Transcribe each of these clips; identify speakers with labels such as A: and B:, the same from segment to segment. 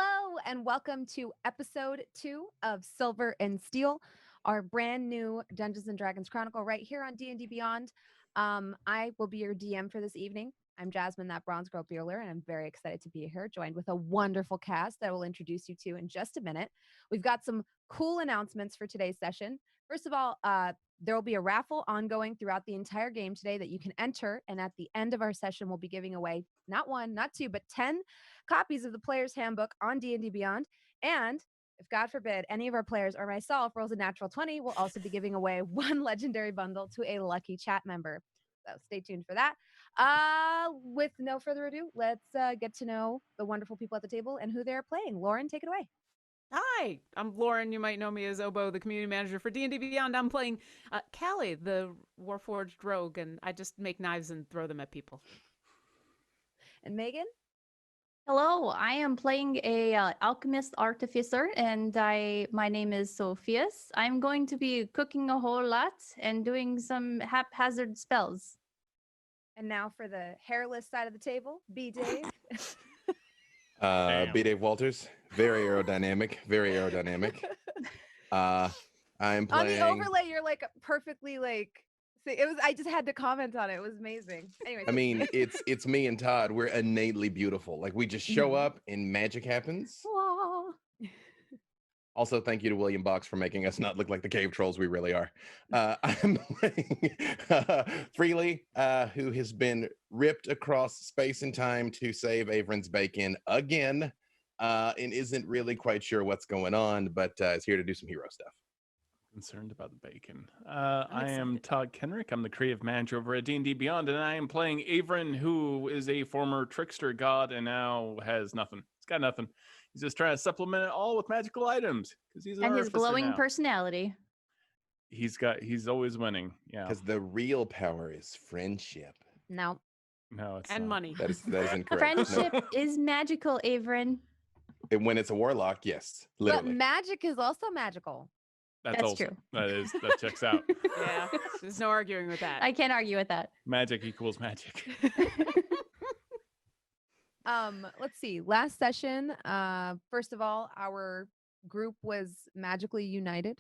A: Hello, and welcome to episode 2 of Silver and Steel, our brand new Dungeons and Dragons Chronicle right here on D&D Beyond. I will be your DM for this evening. I'm Jasmine, that bronze girl Bhullar, and I'm very excited to be here, joined with a wonderful cast that I will introduce you to in just a minute. We've got some cool announcements for today's session. First of all, there will be a raffle ongoing throughout the entire game today that you can enter, and at the end of our session, we'll be giving away not one, not two, but 10 copies of the Player's Handbook on D&D Beyond. And if God forbid any of our players or myself rolls a natural 20, we'll also be giving away one legendary bundle to a lucky chat member. So stay tuned for that. With no further ado, let's get to know the wonderful people at the table and who they're playing. Lauren, take it away.
B: Hi, I'm Lauren. You might know me as Obo, the community manager for D&D Beyond. I'm playing Callie, the Warforged rogue, and I just make knives and throw them at people.
A: And Meagan?
C: Hello, I am playing a alchemist artificer, and my name is Sofieus. I'm going to be cooking a whole lot and doing some haphazard spells.
A: And now for the hairless side of the table, B. Dave.
D: B. Dave Walters, very aerodynamic, very aerodynamic. I'm playing...
A: On the overlay, you're like perfectly like... It was. I just had to comment on it. It was amazing. Anyway,
D: I mean, it's me and Todd. We're innately beautiful. Like, we just show up and magic happens. Also, thank you to William Box for making us not look like the cave trolls we really are. I'm playing Freely, who has been ripped across space and time to save Avren's bacon again, and isn't really quite sure what's going on, but is here to do some hero stuff.
E: Concerned about the bacon. I am Todd Kenreck. I'm the creative manager over at D&D Beyond, and I am playing Avren, who is a former trickster god and now has nothing. He's got nothing. He's just trying to supplement it all with magical items because he's an
C: and his glowing
E: now.
C: Personality.
E: He's always winning. Yeah,
D: because the real power is friendship.
A: No,
E: it's
B: and
E: not.
B: money.
D: That is incorrect.
C: Friendship is magical, Avren.
D: And when it's a warlock, yes, literally.
A: but magic is also magical.
C: That's
E: also
C: true.
E: That checks out.
B: Yeah, there's no arguing with that.
C: I can't argue with that.
E: Magic equals magic.
A: Let's see. Last session, first of all, our group was magically united.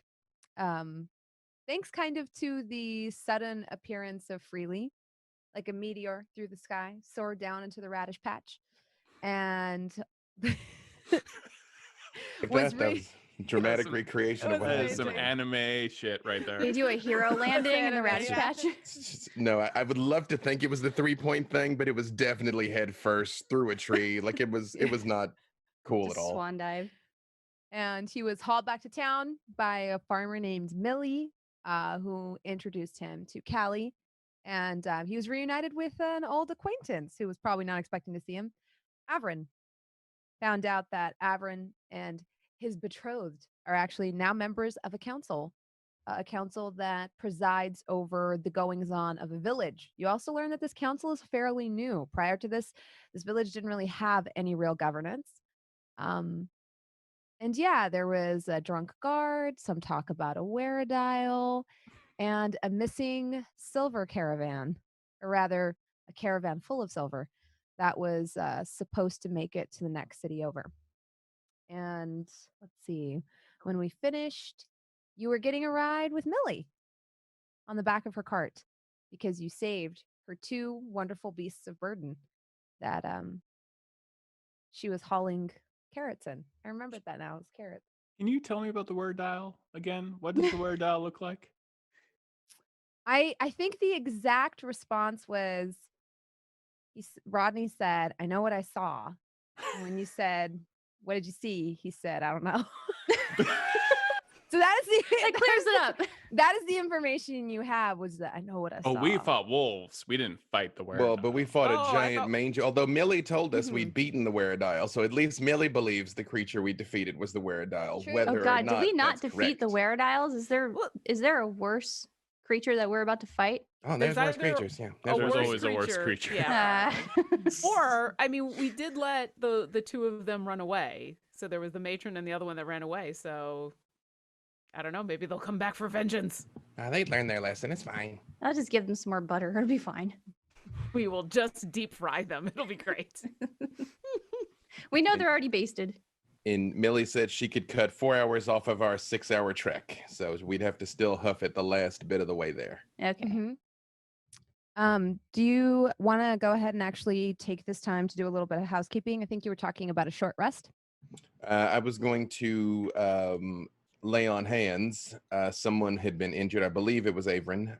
A: Thanks kind of to the sudden appearance of Freely, like a meteor through the sky, soared down into the radish patch, and
D: That was dramatic recreation of what
E: That
D: happened.
E: is some anime shit right there.
C: They do a hero landing in the radish
A: Yeah.
C: patch.
D: No, I would love to think it was the 3-point thing, but it was definitely head first through a tree. Like it was not cool
C: Just
D: at all.
C: swan dive.
A: and he was hauled back to town by a farmer named Millie, who introduced him to Callie, and he was reunited with an old acquaintance who was probably not expecting to see him, Avren. Found out that Avren and his betrothed are actually now members of a council that presides over the goings-on of a village. You also learn that this council is fairly new. Prior to this village didn't really have any real governance. And yeah, there was a drunk guard, some talk about a Weredile, and a missing silver caravan, or rather, a caravan full of silver that was supposed to make it to the next city over. And let's see, when we finished, you were getting a ride with Millie on the back of her cart because you saved her 2 wonderful beasts of burden that she was hauling carrots in. I remembered that now. It was carrots.
E: Can you tell me about the Weredile again? What does the Weredile look like?
A: I think the exact response was, Rodney said, "I know what I saw." And when you said, "What did you see?" he said, "I don't know." So that is
C: It clears it up.
A: That is the information you have, was that I know what I saw.
E: Oh, we fought wolves. We didn't fight the Weredile.
D: Well, but we fought
B: Oh,
D: a
B: I
D: giant
B: thought-
D: manger. Although Millie told us
A: Mhm.
D: we'd beaten the Weredile, so at least Millie believes the creature we defeated was the Weredile.
A: True.
D: Whether
C: Oh God,
D: or not
C: did we not
D: that's
C: defeat the
D: correct.
C: Werediles? Is there a worse creature that we're about to fight?
D: Oh, there's
B: There's
D: worse
B: either
D: creatures. Yeah,
B: a
D: there's
E: There's
D: worse
E: always a worse creature.
B: Yeah.
C: Uh,
B: Or, I mean, we did let the 2 of them run away. So there was the matron and the other one that ran away. So I don't know. Maybe they'll come back for vengeance.
D: They learned their lesson. It's fine.
C: I'll just give them some more butter. It'll be fine.
B: We will just deep fry them. It'll be great.
C: We know they're already basted.
D: And Millie said she could cut 4 hours off of our 6-hour trek. So we'd have to still huff it the last bit of the way there.
C: Okay.
A: Do you want to go ahead and actually take this time to do a little bit of housekeeping? I think you were talking about a short rest.
D: I was going to lay on hands. Someone had been injured. I believe it was Avren.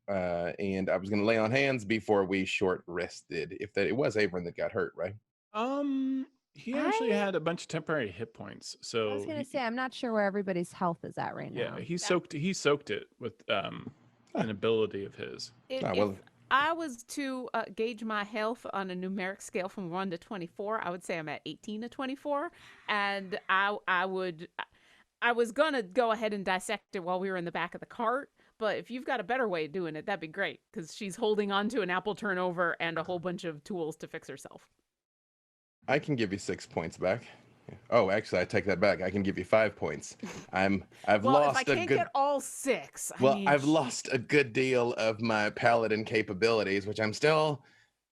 D: And I was going to lay on hands before we short rested. It was Avren that got hurt, right?
E: He actually had a bunch of temporary hit points. So
A: I was going to say, I'm not sure where everybody's health is at right now.
E: Yeah, he soaked it with an ability of his.
B: If I was to gauge my health on a numeric scale from 1 to 24, I would say I'm at 18 to 24, and I was gonna go ahead and dissect it while we were in the back of the cart. But if you've got a better way of doing it, that'd be great, because she's holding on to an apple turnover and a whole bunch of tools to fix herself.
D: I can give you 6 points back. Oh, actually, I take that back. I can give you 5 points. I've
B: well,
D: lost
B: if I can't get all 6,
D: I've lost a good deal of my paladin capabilities, which I'm still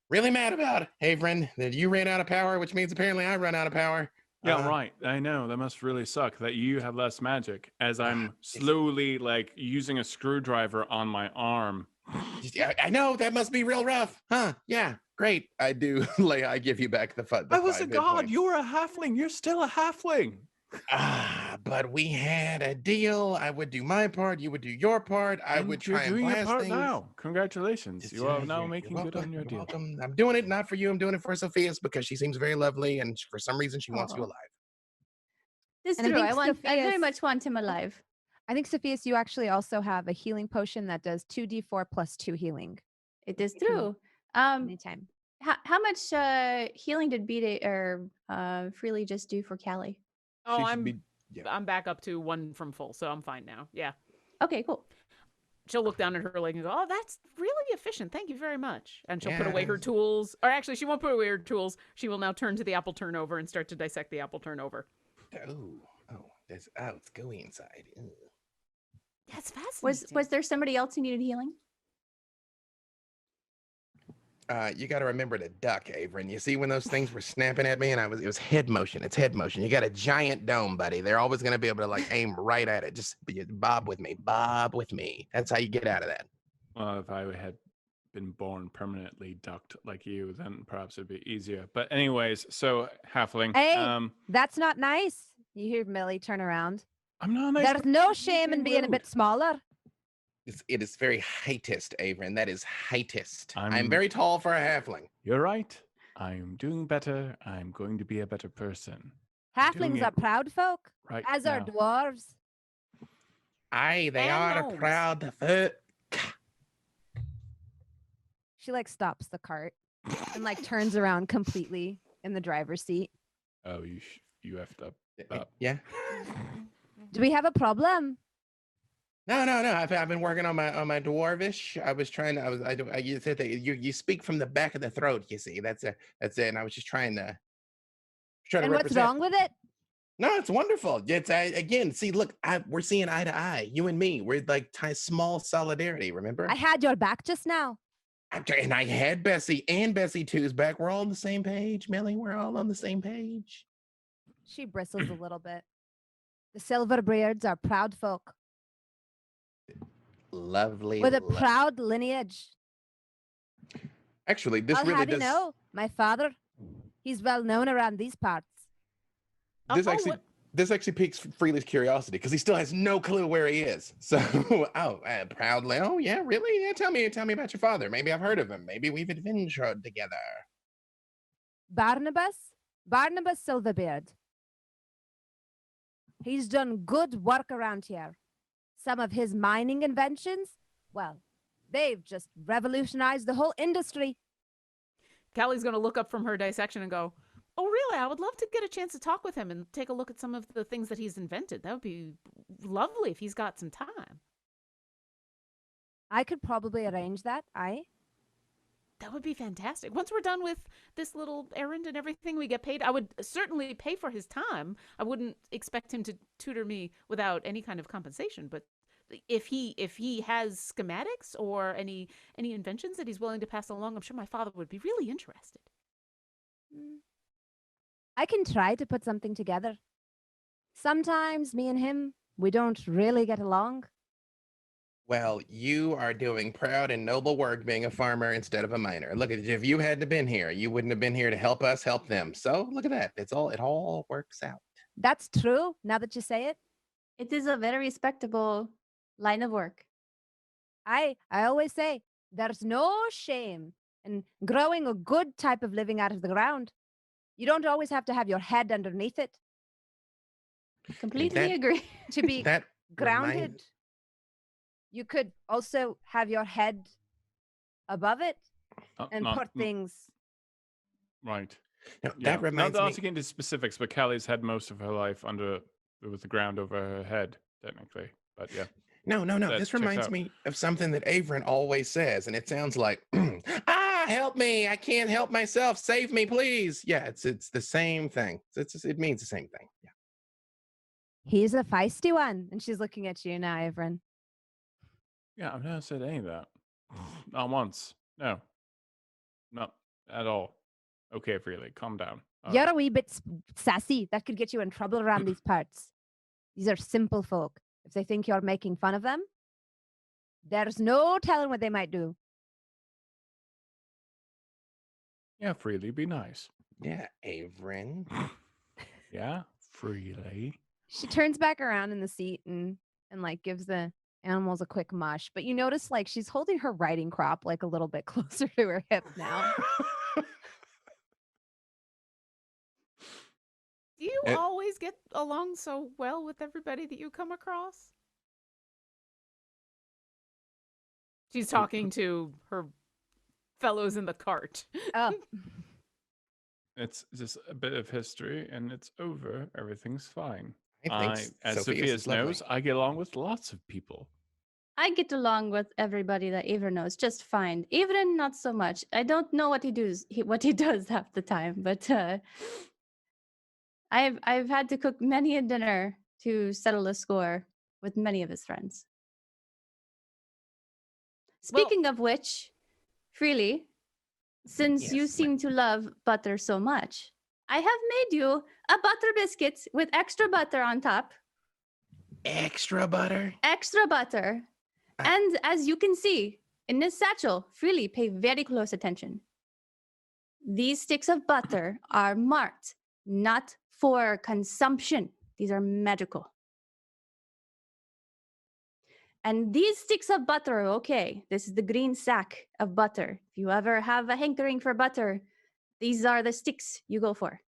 D: really mad about. Avren, that you ran out of power, which means apparently I run out of power.
E: Yeah, right. I know. That must really suck that you have less magic as I'm slowly like using a screwdriver on my arm.
D: Yeah, I know. That must be real rough. Huh? Yeah. Great. I do. I give you back the
E: I was a
D: 5 hit
E: god.
D: points.
E: You were a halfling. You're still a halfling.
D: But we had a deal. I would do my part. You would do your part. I would try and
E: doing your
D: blast
E: part
D: things.
E: now. Congratulations. You are now making good on your deal.
D: Welcome. I'm doing it not for you. I'm doing it for Sofieus because she seems very lovely, and for some reason she wants you alive.
C: It's
A: And I
C: true.
A: think
C: I very
A: Sophia's-
C: much want him alive.
A: I think, Sophius, you actually also have a healing potion that does 2d4 plus 2 healing
C: It is
A: If you-
C: true.
A: anytime.
C: How much healing did Bede or Freely just do for Callie?
B: Oh,
D: She should be-
B: I'm back up to 1 from full, so I'm fine now. Yeah.
C: Okay, cool.
B: She'll look down at her leg and go, "Oh, that's really efficient. Thank you very much." And she'll put away her
D: Yes.
B: tools. Or actually, she won't put away her tools. She will now turn to the apple turnover and start to dissect the apple turnover.
D: It's going inside. Ew.
B: That's fascinating.
C: Was there somebody else who needed healing?
D: You got to remember to duck, Avren. You see when those things were snapping at me, and it was head motion. It's head motion. You got a giant dome, buddy. They're always going to be able to like aim right at it. Just bob with me. That's how you get out of that.
E: Well, if I had been born permanently ducked like you, then perhaps it'd be easier. But anyways, so halfling.
A: Hey, that's not nice. You hear Millie turn around.
E: I'm not nice.
A: There's no shame in being a bit smaller.
D: It is very heightist, Avren. That is heightist. I'm
E: I'm-
D: very tall for a halfling.
E: You're right. I'm doing better. I'm going to be a better person.
A: Halflings
E: Doing
A: are
E: it
A: proud folk,
E: right
A: as
E: now.
A: are dwarves.
D: Aye, they
B: And
D: are
B: gnomes.
D: proud folk.
A: She like stops the cart and like turns around completely in the driver's seat.
E: Oh, you effed up.
D: Yeah.
A: Do we have a problem?
D: No. I've been working on my dwarvish. I was trying to. You said that you speak from the back of the throat. You see, that's it. And I was just trying to
A: And what's
D: represent.
A: wrong with it?
D: No, it's wonderful. It's again. See, look, we're seeing eye to eye. You and me. We're like small solidarity. Remember?
A: I had your back just now.
D: And I had Bessie and Bessie too's back. We're all on the same page, Millie. We're all on the same page.
A: She bristles a little bit. The Silverbeards are proud folk
D: Lovely.
A: with a proud lineage.
D: Actually, this
A: I'll
D: really
A: have you
D: does.
A: know, my father, he's well known around these parts.
D: This actually piques Freely's curiosity because he still has no clue where he is. So, proudly. Oh, yeah, really? Yeah, tell me about your father. Maybe I've heard of him. Maybe we've adventured together.
A: Barnabas Silverbeard. He's done good work around here. Some of his mining inventions, well, they've just revolutionized the whole industry.
B: Callie's going to look up from her dissection and go, "Oh, really? I would love to get a chance to talk with him and take a look at some of the things that he's invented. That would be lovely if he's got some time."
A: I could probably arrange that.
B: That would be fantastic. Once we're done with this little errand and everything, we get paid. I would certainly pay for his time. I wouldn't expect him to tutor me without any kind of compensation. But if he has schematics or any inventions that he's willing to pass along, I'm sure my father would be really interested.
A: I can try to put something together. Sometimes me and him, we don't really get along.
D: Well, you are doing proud and noble work being a farmer instead of a miner. Look at if you hadn't been here, you wouldn't have been here to help us help them. So look at that. It all works out.
A: That's true, now that you say it.
C: It is a very respectable line of work.
A: I always say there's no shame in growing a good type of living out of the ground. You don't always have to have your head underneath it
C: Completely agree.
A: to be
D: That
A: grounded. You could also have your head above it and put things.
E: Right.
D: No,
E: Yeah.
D: that reminds
E: Not
D: me.
E: to get into specifics, but Callie's had most of her life with the ground over her head, technically. But yeah.
D: No.
E: That
D: This
E: checks
D: reminds
E: out.
D: me of something that Avren always says, and it sounds like, help me! I can't help myself. Save me, please. Yeah, it's the same thing. It means the same thing. Yeah.
A: He's a feisty one, and she's looking at you now, Avren.
E: Yeah, I've never said any of that. Not once. No. Not at all. Okay, Freely, calm down. All
A: You're
E: right.
A: a wee bit sassy. That could get you in trouble around these parts. These are simple folk. If they think you're making fun of them, there's no telling what they might do.
E: Yeah, Freely, be nice.
D: Yeah, Avren.
E: Yeah, Freely.
A: She turns back around in the seat and like gives the animals a quick mush. But you notice like she's holding her riding crop like a little bit closer to her hip now.
B: Do you
D: It-
B: always get along so well with everybody that you come across? She's talking to her fellows in the cart.
A: Oh,
E: It's just a bit of history, and it's over. Everything's fine.
D: I think
E: As
D: Sophia's
E: Sophia
D: is lovely.
E: knows, I get along with lots of people.
C: I get along with everybody that Avren knows just fine. Avren, not so much. I don't know what he does. What he does half the time, but I've had to cook many a dinner to settle a score with many of his friends. Speaking of which, Freely, since you
D: Yes,
C: seem to love butter so much, I have made you a butter biscuit with extra butter on top.
D: Extra butter.
C: Extra butter. And as you can see in this satchel, Freely, pay very close attention. These sticks of butter are marked not for consumption. These are magical. And these sticks of butter, okay, this is the green sack of butter. If you ever have a hankering for butter, these are the sticks you go for.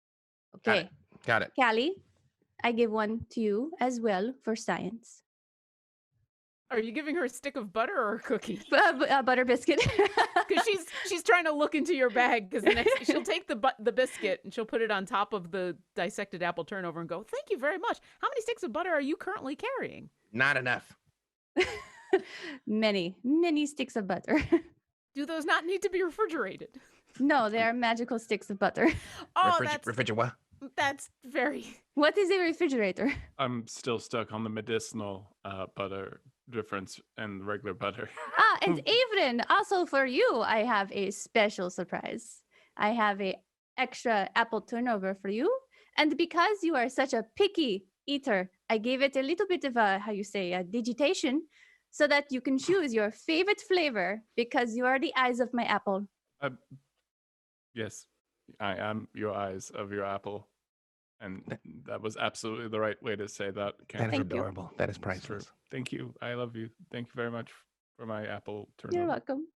C: Okay.
D: Got it.
C: Callie, I give one to you as well for science.
B: Are you giving her a stick of butter or a cookie?
C: A butter biscuit.
B: Because she's trying to look into your bag. Because she'll take the biscuit and she'll put it on top of the dissected apple turnover and go, "Thank you very much. How many sticks of butter are you currently carrying?"
D: Not enough.
C: Many sticks of butter.
B: Do those not need to be refrigerated?
C: No, they are magical sticks of butter.
B: Oh,
D: Refrigerator.
B: that's very.
C: What is a refrigerator?
E: I'm still stuck on the medicinal butter difference and regular butter.
C: And Avren, also for you, I have a special surprise. I have a extra apple turnover for you. And because you are such a picky eater, I gave it a little bit of a, a digitation so that you can choose your favorite flavor because you are the eyes of my apple.
E: Yes, I am your eyes of your apple. And that was absolutely the right way to say that.
D: That is
C: Thank you.
D: adorable. That is
E: It's true.
D: priceless.
E: Thank you. I love you. Thank you very much for my apple turnover.
C: You're welcome.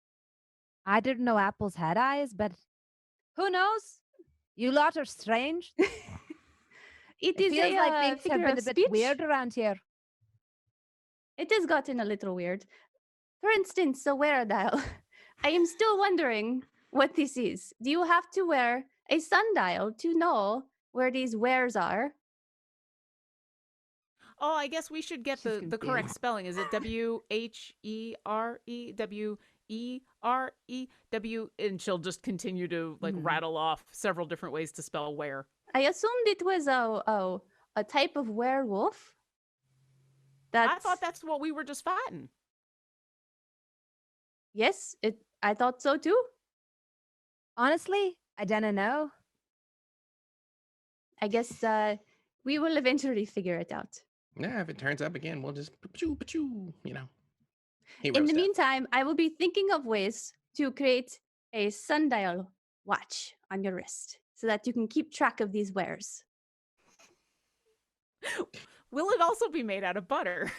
A: I didn't know apples had eyes, but who knows? You lot are strange.
C: It
A: It
C: is
A: feels
C: a
A: like things have
C: figure
A: been
C: of
A: a bit
C: speech.
A: weird around here.
C: It has gotten a little weird. For instance, a Weredile. I am still wondering what this is. Do you have to wear a sundial to know where these wares are?
B: Oh, I guess we should get
A: She's
B: the correct
A: confused.
B: spelling. Is it WHERE? WERE? And she'll just continue to rattle off several different ways to spell where.
C: I assumed it was a type of werewolf.
B: I thought that's what we were just fighting.
C: Yes, I thought so too.
A: Honestly, I don't know.
C: I guess we will eventually figure it out.
D: Yeah, if it turns up again, we'll just pachoo, Hero
C: In the
D: stuff.
C: meantime, I will be thinking of ways to create a sundial watch on your wrist so that you can keep track of these wares.
B: Will it also be made out of butter?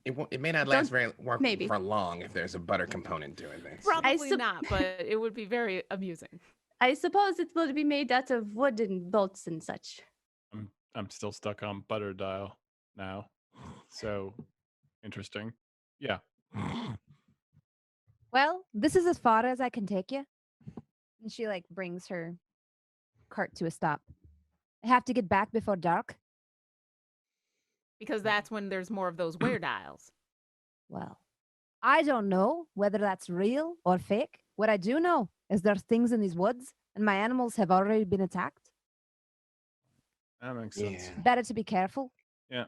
D: It may not
C: Don't-
D: last
C: maybe.
D: for long if there's a butter component to it. Thanks.
B: Probably not, but it would be very amusing.
C: I suppose it will be made out of wood and bolts and such.
E: I'm still stuck on butter dial now. So interesting. Yeah.
A: Well, this is as far as I can take you. And she like brings her cart to a stop. I have to get back before dark.
B: Because that's when there's more of those Werediles.
A: Well, I don't know whether that's real or fake. What I do know is there's things in these woods, and my animals have already been attacked.
E: That makes sense.
D: Yeah.
A: Better to be careful.
E: Yeah.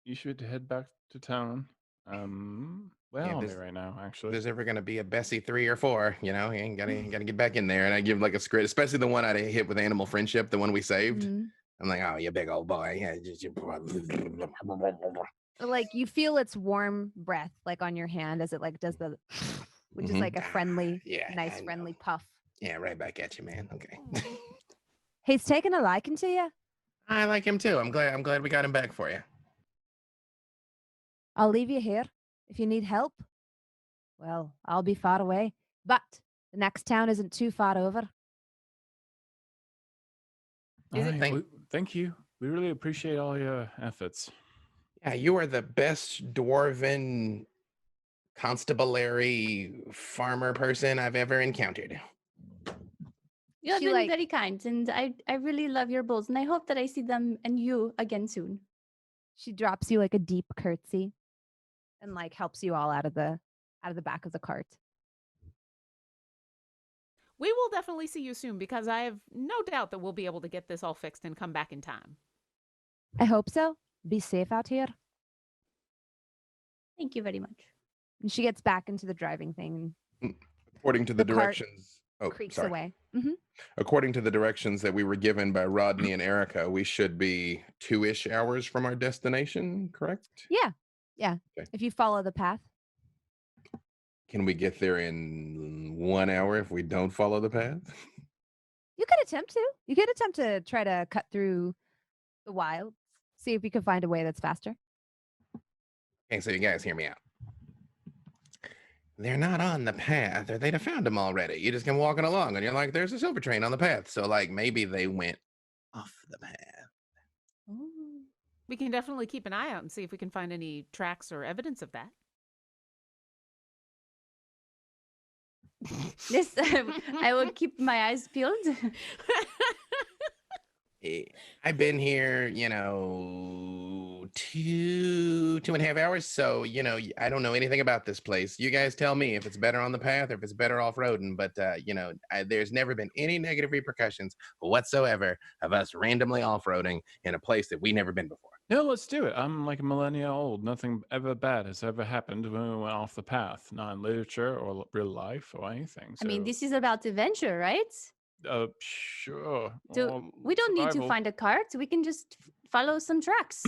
E: You should head back to town. Well,
D: Yeah,
E: on me
D: this-
E: right now,
D: If
E: actually.
D: there's ever gonna be a Bessie 3 or 4, you ain't gotta get back in there. And I give like a script, especially the one I hit with animal friendship, the one we saved.
A: Mhm.
D: I'm like, oh, you big old boy. Yeah,
A: Like you feel its warm breath like on your hand as it like does the, which is
D: Mhm.
A: like a friendly,
D: Yeah, I
A: nice
D: know.
A: friendly puff.
D: Yeah, right back at you, man. Okay.
A: He's taken a liking to you.
D: I like him too. I'm glad we got him back for you.
A: I'll leave you here. If you need help, well, I'll be far away. But the next town isn't too far over.
B: Is it-
E: Thank you. We really appreciate all your efforts.
D: Yeah, you are the best dwarven constabulary farmer person I've ever encountered.
C: You have
A: She,
C: been
A: like-
C: very kind, and I really love your bulls, and I hope that I see them and you again soon.
A: She drops you like a deep curtsy and like helps you all out of the back of the cart.
B: We will definitely see you soon because I have no doubt that we'll be able to get this all fixed and come back in time.
A: I hope so. Be safe out here.
C: Thank you very much.
A: And she gets back into the driving thing
D: According to the
A: The cart
D: directions.
A: and
D: Oh,
A: creaks
D: sorry.
A: away.
D: According to the directions that we were given by Rodney and Erica, we should be 2-ish hours from our destination, correct?
A: Yeah.
D: Okay.
A: If you follow the path.
D: Can we get there in 1 hour if we don't follow the path?
A: You could attempt to. You could attempt to try to cut through the wilds. See if you can find a way that's faster.
D: Okay, so you guys hear me out. They're not on the path, or they'd have found them already. You just come walking along and you're like, there's a silver train on the path. So, like, maybe they went off the path.
C: Oh.
B: We can definitely keep an eye out and see if we can find any tracks or evidence of that.
C: This I will keep my eyes peeled.
D: I've been here, 2.5 hours. So, I don't know anything about this place. You guys tell me if it's better on the path or if it's better off-roading. But, there's never been any negative repercussions whatsoever of us randomly off-roading in a place that we never been before.
E: No, let's do it. I'm like a millennia old. Nothing ever bad has ever happened when we went off the path, not in literature or real life or anything.
C: I mean,
E: So,
C: this is about adventure, right?
E: sure.
C: We don't need to
E: survival.
C: find a cart. We can just follow some tracks.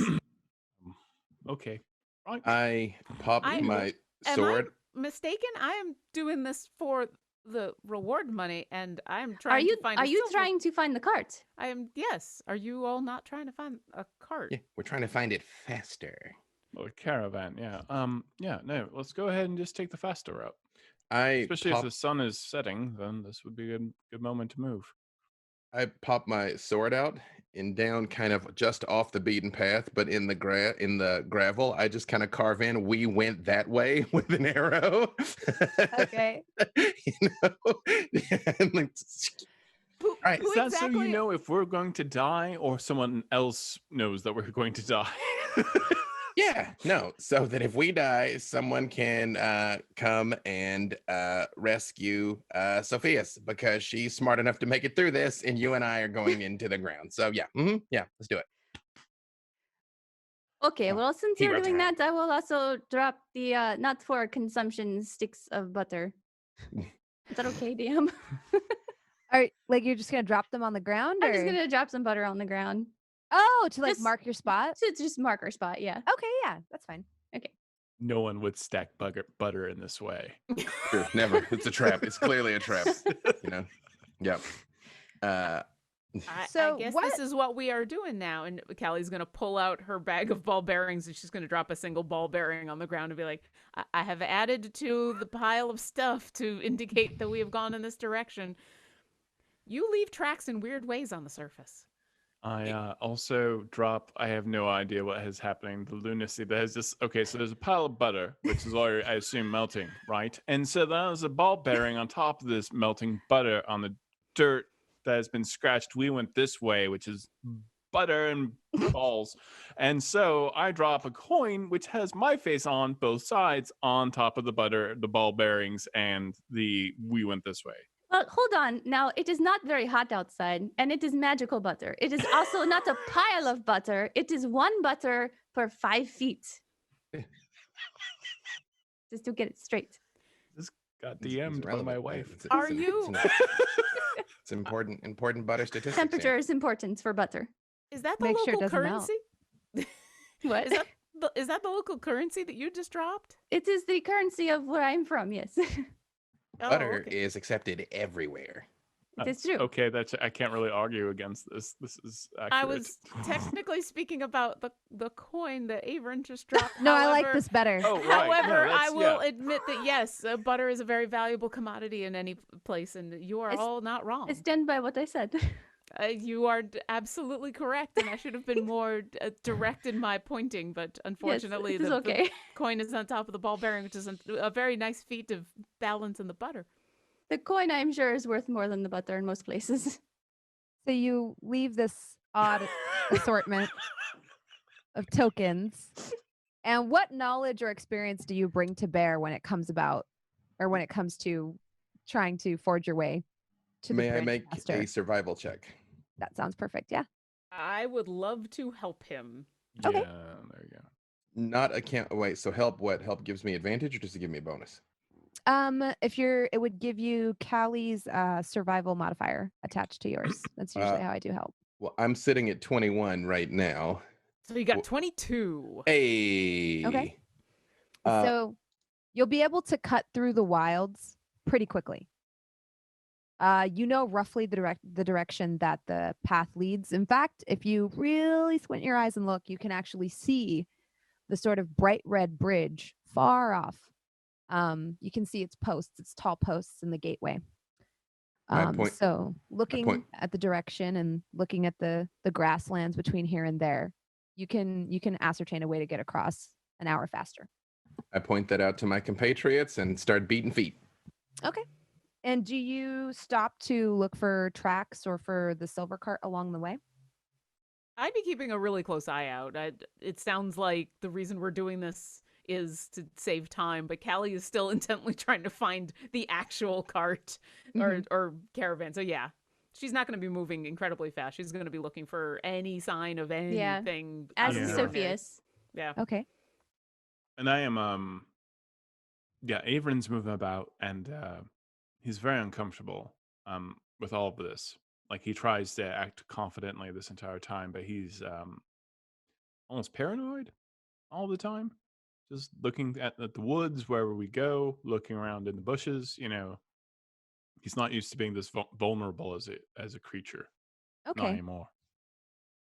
E: Okay. Right.
D: I popped
B: I-
D: my
B: Am
D: sword.
B: I mistaken? I am doing this for the reward money, and I'm trying
C: Are you
B: to find.
C: are
B: a
C: you
B: silver-
C: trying to find the cart?
B: I am. Yes. Are you all not trying to find a cart?
D: Yeah, we're trying to find it faster.
E: Or caravan, yeah. Yeah, no, let's go ahead and just take the faster route.
D: I
E: Especially if
D: popped,
E: the sun is setting, then this would be a good moment to move.
D: I popped my sword out and down kind of just off the beaten path, but in the gravel, I just kind of carve in, we went that way with an arrow.
A: Okay.
D: And like,
B: Who,
D: Right,
B: who
E: Is that
B: exactly?
E: so you know if we're going to die or someone else knows that we're going to die?
D: yeah, no, so that if we die, someone can come and rescue Sofieus because she's smart enough to make it through this, and you and I are going into the ground. So yeah, yeah, let's do it.
C: Okay,
D: Oh,
C: well, since you're
D: hero
C: doing
D: time.
C: that, I will also drop the not for consumption sticks of butter. Is that okay, DM?
A: Like you're just gonna drop them on the ground,
C: I'm just
A: or
C: gonna drop some butter on the ground.
A: oh, to like
C: Just-
A: mark your spot?
C: To just mark our spot, yeah.
A: Okay, yeah, that's fine.
E: No one would stack butter in this way.
D: Sure, never. It's a trap. It's clearly a trap. You know. Yep.
A: So
B: I guess
A: what-
B: this is what we are doing now. And Callie's going to pull out her bag of ball bearings and she's going to drop a single ball bearing on the ground and be like, I have added to the pile of stuff to indicate that we have gone in this direction. You leave tracks in weird ways on the surface.
E: I also drop. I have no idea what is happening. The lunacy. There's this. Okay, so there's a pile of butter, which is already, I assume, melting, right? And so there's a ball bearing on top of this melting butter on the dirt that has been scratched. We went this way, which is butter and balls. And so I drop a coin, which has my face on both sides, on top of the butter, the ball bearings, and the we went this way.
C: Well, hold on. Now, it is not very hot outside, and it is magical butter. It is also not a pile of butter. It is one butter per 5 feet. Just to get it straight.
E: This got
D: It's
E: DM'd by
D: relevant,
E: my
D: right?
E: wife.
D: It's important butter statistics.
C: Temperature is important for butter.
B: Is that the
A: Make sure it
B: local
A: doesn't melt.
B: currency?
C: What?
B: Is that the local currency that you just dropped?
C: It is the currency of where I'm from, yes.
B: Oh,
D: Butter
B: okay.
D: is accepted everywhere.
C: It is true.
E: Okay, I can't really argue against this. This is accurate.
B: I was technically speaking about the coin that Avren just dropped.
A: No, I like
B: However-
A: this better.
E: Oh, right. No,
B: However, I
E: that's-
B: will
E: yeah.
B: admit that yes, butter is a very valuable commodity in any place, and you are
C: It's-
B: all not wrong.
C: I stand by what I said.
B: You are absolutely correct, and I should have been more direct in my pointing, but unfortunately,
C: yes, it is
B: the
C: okay.
B: coin is on top of the ball bearing, which is a very nice feat of balance in the butter.
C: The coin, I'm sure, is worth more than the butter in most places.
A: So you leave this odd assortment of tokens. And what knowledge or experience do you bring to bear when it comes about, or when it comes to trying to forge your way to the
D: May I
A: Bridge
D: make
A: Master?
D: a survival check?
A: That sounds perfect. Yeah.
B: I would love to help him.
A: Okay.
E: Yeah, there you go.
D: Not account. Wait. So help. What help gives me advantage, or just to give me a bonus?
A: It would give you Callie's survival modifier attached to yours. That's usually how I do help.
D: Well, I'm sitting at 21 right now.
B: So you got 22.
D: Hey.
A: Okay.
D: Uh,
A: So you'll be able to cut through the wilds pretty quickly. You know roughly the direction that the path leads. In fact, if you really squint your eyes and look, you can actually see the sort of bright red bridge far off. You can see its posts, its tall posts in the gateway. So looking at the direction and looking at the grasslands between here and there, you can ascertain a way to get across an hour faster.
D: I point that out to my compatriots and start beating feet.
A: Okay. And do you stop to look for tracks or for the silver cart along the way?
B: I'd be keeping a really close eye out. It sounds like the reason we're doing this is to save time, but Callie is still intently trying to find the actual cart or caravan. So yeah, she's not going to be moving incredibly fast. She's going to be looking for any sign of anything.
C: As
B: out of
C: is
B: the ordinary.
C: Sophius.
B: Yeah.
A: Okay.
E: And I am Avren's moving about, and he's very uncomfortable with all of this. Like, he tries to act confidently this entire time, but he's almost paranoid all the time. Just looking at the woods wherever we go, looking around in the bushes. You know, he's not used to being this vulnerable as a creature. Not
A: Okay.
E: anymore.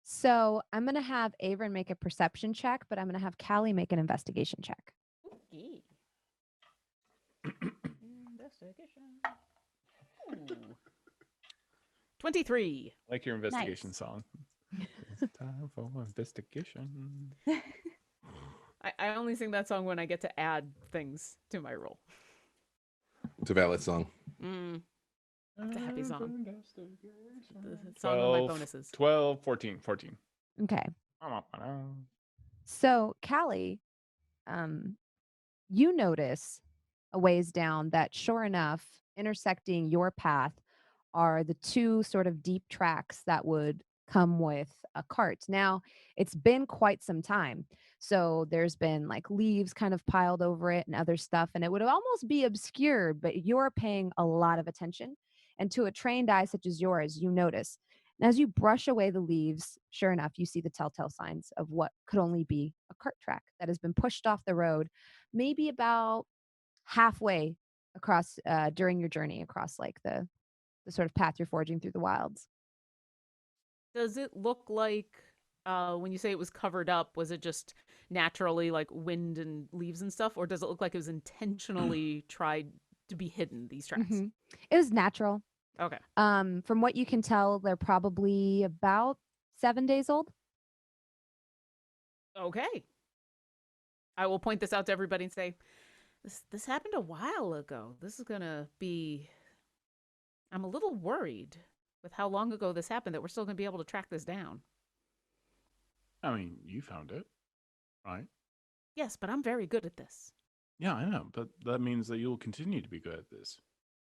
A: So I'm gonna have Avren make a perception check, but I'm gonna have Callie make an investigation check.
B: Okay. Investigation. Ooh. 23.
E: Like your investigation
C: Nice.
E: song. It's time for investigation.
B: I only sing that song when I get to add things to my roll.
D: It's a valid song.
B: It's a happy song. The song of my bonuses.
E: 12, 14.
A: Okay. So Callie, you notice a ways down that sure enough, intersecting your path are the two sort of deep tracks that would come with a cart. Now, it's been quite some time. So there's been like leaves kind of piled over it and other stuff, and it would almost be obscured, but you're paying a lot of attention. And to a trained eye such as yours, you notice. And as you brush away the leaves, sure enough, you see the telltale signs of what could only be a cart track that has been pushed off the road, maybe about halfway across during your journey across like the sort of path you're forging through the wilds.
B: Does it look like when you say it was covered up, was it just naturally like wind and leaves and stuff, or does it look like it was intentionally tried to be hidden, these tracks?
A: Mhm. It was natural.
B: Okay.
A: From what you can tell, they're probably about 7 days old.
B: Okay. I will point this out to everybody and say, this happened a while ago. This is gonna be. I'm a little worried with how long ago this happened that we're still gonna be able to track this down.
E: I mean, you found it, right?
B: Yes, but I'm very good at this.
E: Yeah, I know, but that means that you'll continue to be good at this.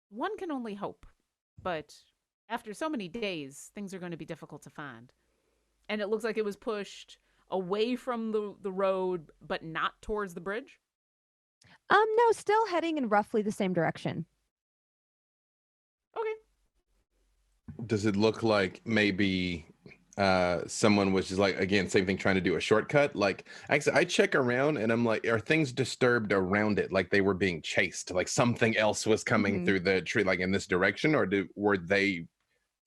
B: One can only hope. But after so many days, things are going to be difficult to find. And it looks like it was pushed away from the road, but not towards the bridge.
A: No, still heading in roughly the same direction.
B: Okay.
D: Does it look like maybe someone was just like, again, same thing, trying to do a shortcut? Like, actually, I check around and I'm like, are things disturbed around it? Like they were being chased, like something else was coming through the tree, like in this direction, or were they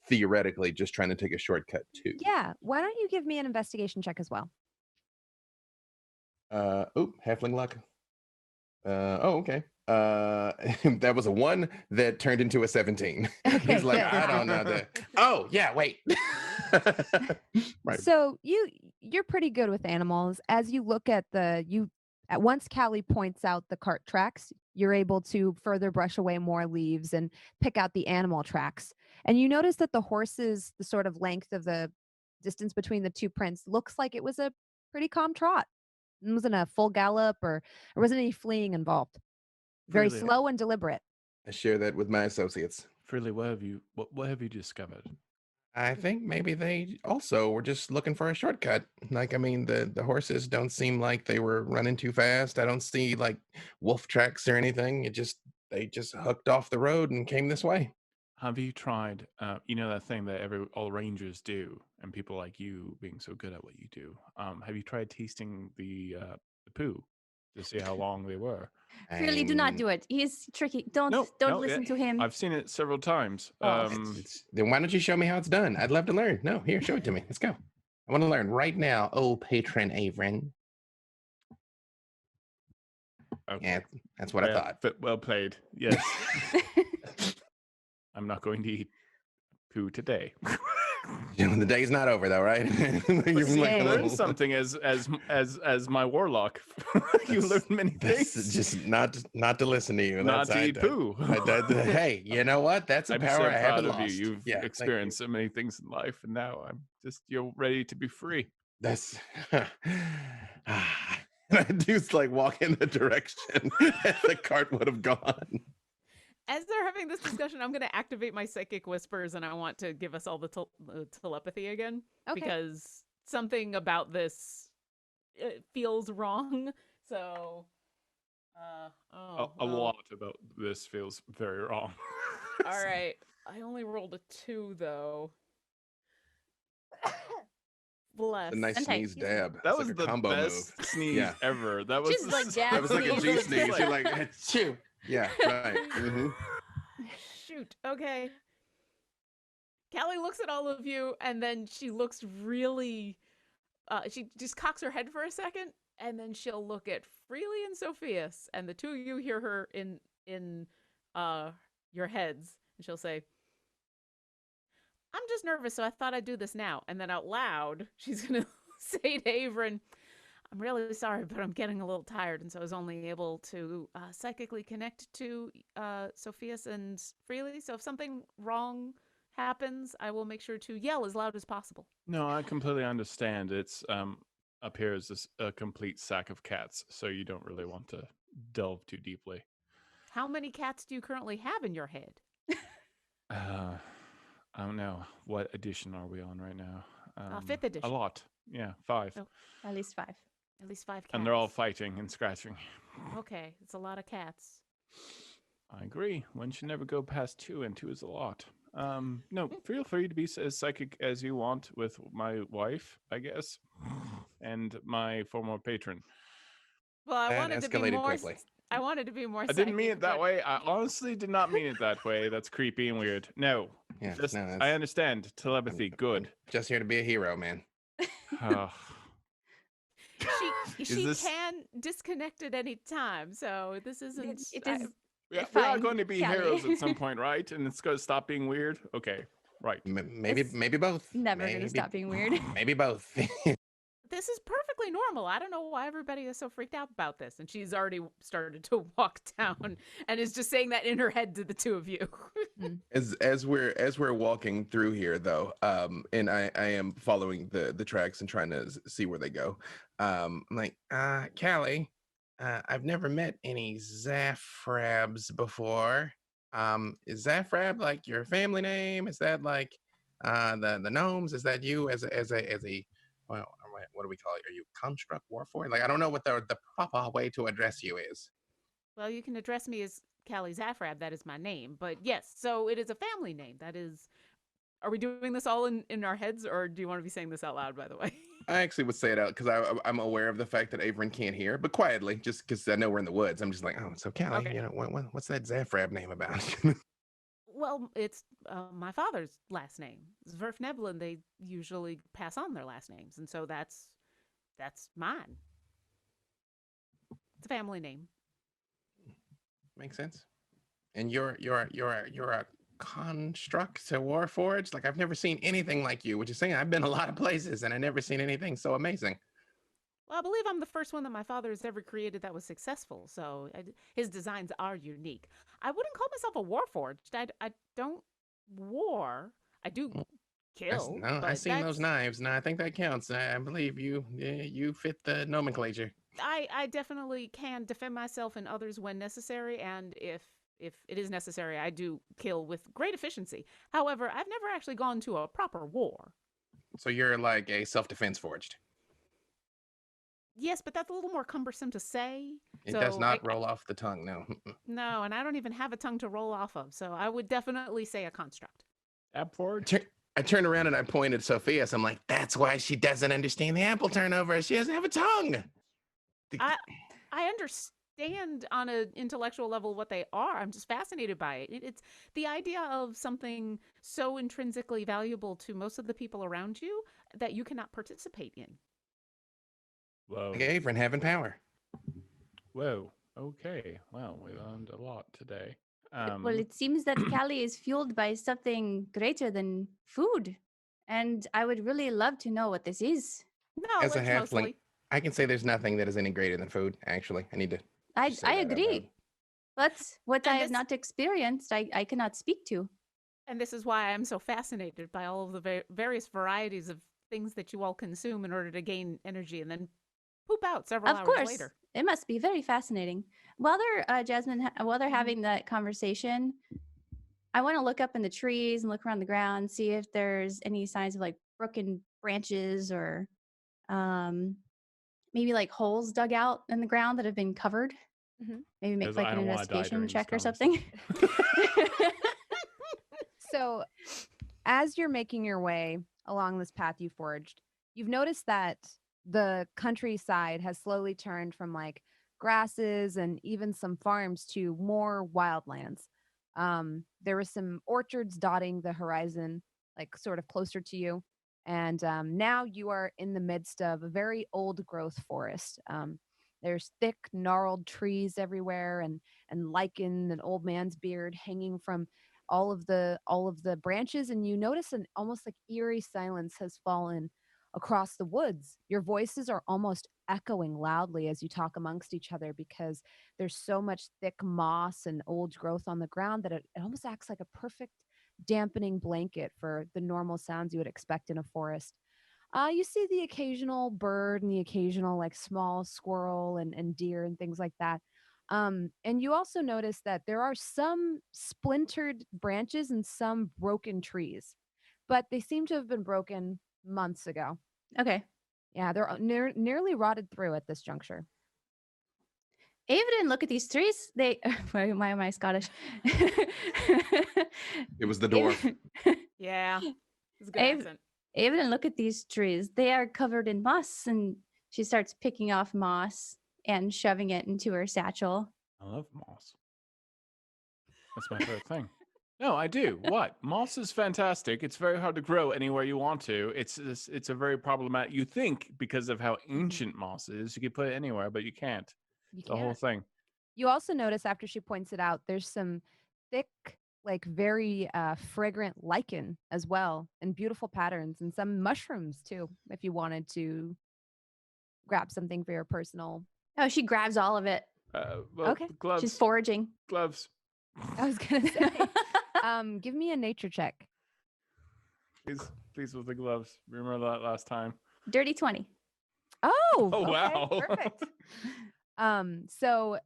D: theoretically just trying to take a shortcut too?
A: Yeah. Why don't you give me an investigation check as well?
D: Halfling luck. Okay. That was a 1 that turned into a 17.
A: Okay,
D: He's like,
A: good.
D: I don't know that. Oh, yeah, wait. Right.
A: So you're pretty good with animals. As you look at once Callie points out the cart tracks, you're able to further brush away more leaves and pick out the animal tracks. And you notice that the horses, the sort of length of the distance between the two prints, looks like it was a pretty calm trot. It wasn't a full gallop or there wasn't any fleeing involved. Very
E: Really?
A: slow and deliberate.
D: I share that with my associates.
E: Freely, what have you discovered?
D: I think maybe they also were just looking for a shortcut. Like, I mean, the horses don't seem like they were running too fast. I don't see like wolf tracks or anything. They just hooked off the road and came this way.
E: Have you tried, that thing that all rangers do, and people like you being so good at what you do? Have you tried tasting the poo to see how long they were?
C: Really, do not do it. He's tricky. Don't listen to him.
E: I've seen it several times.
C: Oh.
D: Then why don't you show me how it's done? I'd love to learn. No, here, show it to me. Let's go. I want to learn right now. Oh, patron Avren.
E: Okay.
D: Yeah, that's what I thought.
E: Well played. Yes. I'm not going to eat poo today.
D: The day's not over though, right?
E: You learn something as my warlock. You learn many things.
D: Just not to listen to you.
E: Not to eat poo.
D: Hey, you know what? That's a
E: I'm
D: power
E: so
D: I haven't
E: proud of
D: lost.
E: you. You've experienced so many things in life, and now you're ready to be free.
D: That's I do like walk in the direction the cart would have gone.
B: As they're having this discussion, I'm going to activate my psychic whispers, and I want to give us all the telepathy again.
A: Okay.
B: Because something about this feels wrong. So,
E: a lot about this feels very wrong.
B: All right. I only rolled a 2, though. Bless.
D: A nice sneeze dab.
E: That was
D: like a
E: the
D: combo
E: best
D: move.
E: sneeze ever. That was
C: Just like
D: that was like a G sneeze. You're like, chew. Yeah, right. Mm-hmm.
B: Shoot. Okay. Callie looks at all of you, and then she looks really. She just cocks her head for a second, and then she'll look at Freely and Sofieus, and the two of you hear her in your heads, and she'll say, "I'm just nervous, so I thought I'd do this now." And then out loud, she's gonna say to Avren, "I'm really sorry, but I'm getting a little tired, and so I was only able to psychically connect to Sofieus and Freely. So if something wrong happens, I will make sure to yell as loud as possible."
E: No, I completely understand. It's appears as a complete sack of cats, so you don't really want to delve too deeply.
B: How many cats do you currently have in your head?
E: I don't know. What edition are we on right now?
B: 5th edition.
E: A lot. Yeah, 5.
B: Oh.
C: At least 5.
B: At least 5 cats.
E: And they're all fighting and scratching.
B: Okay, it's a lot of cats.
E: I agree. One should never go past 2, and 2 is a lot. No, feel free to be as psychic as you want with my wife, I guess, and my former patron.
B: Well, I
D: That
B: wanted to be
D: escalated
B: more.
D: quickly.
B: I wanted to be more.
E: I didn't mean
B: psychic,
E: it that
B: but
E: way. I honestly did not mean it that way. That's creepy and weird. No,
D: Yeah,
E: just
D: no,
E: I understand telepathy.
D: I'm
E: Good.
D: just here to be a hero, man.
B: she
E: Is this?
B: can disconnect at any time. So this isn't.
C: It is
E: Yeah, we are
C: fine,
E: going to be
C: Callie.
E: heroes at some point, right? And it's going to stop being weird. Okay, right.
D: Maybe
C: It's
D: both.
C: never going to stop being weird.
D: Maybe both.
B: This is perfectly normal. I don't know why everybody is so freaked out about this. And she's already started to walk down and is just saying that in her head to the two of you.
D: As we're walking through here, though, and I am following the tracks and trying to see where they go. I'm like, Callie, I've never met any Zaffrabs before. Is Zaffrab like your family name? Is that like the gnomes? Is that you as a well, what do we call it? Are you construct warforged? Like, I don't know what the proper way to address you is.
B: Well, you can address me as Callie Zaffrab. That is my name. But yes, so it is a family name. That is. Are we doing this all in our heads, or do you want to be saying this out loud, by the way?
D: I actually would say it out because I'm aware of the fact that Avren can't hear, but quietly, just because I know we're in the woods. I'm just like, oh, so Callie,
B: Okay.
D: you know, what's that Zaffrab name about?
B: Well, it's my father's last name. Zverfneblin, they usually pass on their last names. And so that's mine. It's a family name.
D: Makes sense. And you're a construct to warforged. Like, I've never seen anything like you, which is saying I've been a lot of places and I've never seen anything so amazing.
B: Well, I believe I'm the first one that my father has ever created that was successful. So his designs are unique. I wouldn't call myself a warforged. I don't war. I do kill.
D: No,
B: but
D: I've seen those knives. No, I think that counts. I believe you fit the nomenclature.
B: I definitely can defend myself and others when necessary, and if it is necessary, I do kill with great efficiency. However, I've never actually gone to a proper war.
D: So you're like a self-defense forged.
B: Yes, but that's a little more cumbersome to say.
D: It does not roll off the tongue, no.
B: No, and I don't even have a tongue to roll off of, so I would definitely say a construct.
E: Abforged?
D: I turn around and I point at Sofieus. I'm like, that's why she doesn't understand the apple turnover. She doesn't have a tongue.
B: I understand on an intellectual level what they are. I'm just fascinated by it. It's the idea of something so intrinsically valuable to most of the people around you that you cannot participate in.
E: Whoa.
D: Like Avren having power.
E: Whoa. Okay. Wow, we learned a lot today.
C: Well, it seems that Callie is fueled by something greater than food. And I would really love to know what this is.
D: As a
B: Knowledge,
D: halfling,
B: mostly.
D: I can say there's nothing that is any greater than food, actually. I need to
C: I
D: say that out loud.
C: agree. But what
B: And
C: I have
B: this-
C: not experienced, I cannot speak to.
B: And this is why I'm so fascinated by all of the various varieties of things that you all consume in order to gain energy and then poop out several
C: Of
B: hours
C: course,
B: later.
C: it must be very fascinating. While they're Jasmine, while they're having that conversation, I want to look up in the trees and look around the ground, see if there's any signs of like broken branches or maybe like holes dug out in the ground that have been covered.
A: Mhm.
C: Maybe make
E: 'Cause
C: like
E: I
C: an
E: don't wanna die
C: investigation
E: during this
C: check or
E: conversation.
C: something.
A: So, as you're making your way along this path you forged, you've noticed that the countryside has slowly turned from like grasses and even some farms to more wildlands. There were some orchards dotting the horizon, like sort of closer to you. And now you are in the midst of a very old growth forest. There's thick, gnarled trees everywhere, and lichen and old man's beard hanging from all of the branches, and you notice an almost like eerie silence has fallen across the woods. Your voices are almost echoing loudly as you talk amongst each other because there's so much thick moss and old growth on the ground that it almost acts like a perfect dampening blanket for the normal sounds you would expect in a forest. You see the occasional bird and the occasional like small squirrel and deer and things like that. And you also notice that there are some splintered branches and some broken trees, but they seem to have been broken months ago.
C: Okay.
A: Yeah, they're nearly rotted through at this juncture.
C: Avren, look at these trees. They. Why am I Scottish?
D: It was the dwarf.
B: Yeah. It's a good
C: Av-
B: accent.
C: Avren, look at these trees. They are covered in moss, and she starts picking off moss and shoving it into her satchel.
E: I love moss. That's my favorite thing. No, I do. What? Moss is fantastic. It's very hard to grow anywhere you want to. It's a very problematic. You think because of how ancient moss is, you could put it anywhere, but you can't.
A: You
E: The whole
A: can't.
E: thing.
A: You also notice after she points it out, there's some thick, like very fragrant lichen as well, and beautiful patterns, and some mushrooms too, if you wanted to grab something for your personal.
C: Oh, she grabs all of it.
E: Well,
A: Okay.
E: Gloves.
C: She's foraging.
E: Gloves.
A: I was gonna say, give me a nature check.
E: Please with the gloves. Remember that last time.
C: Dirty 20.
A: Oh,
E: Oh,
A: okay,
E: wow.
A: perfect. So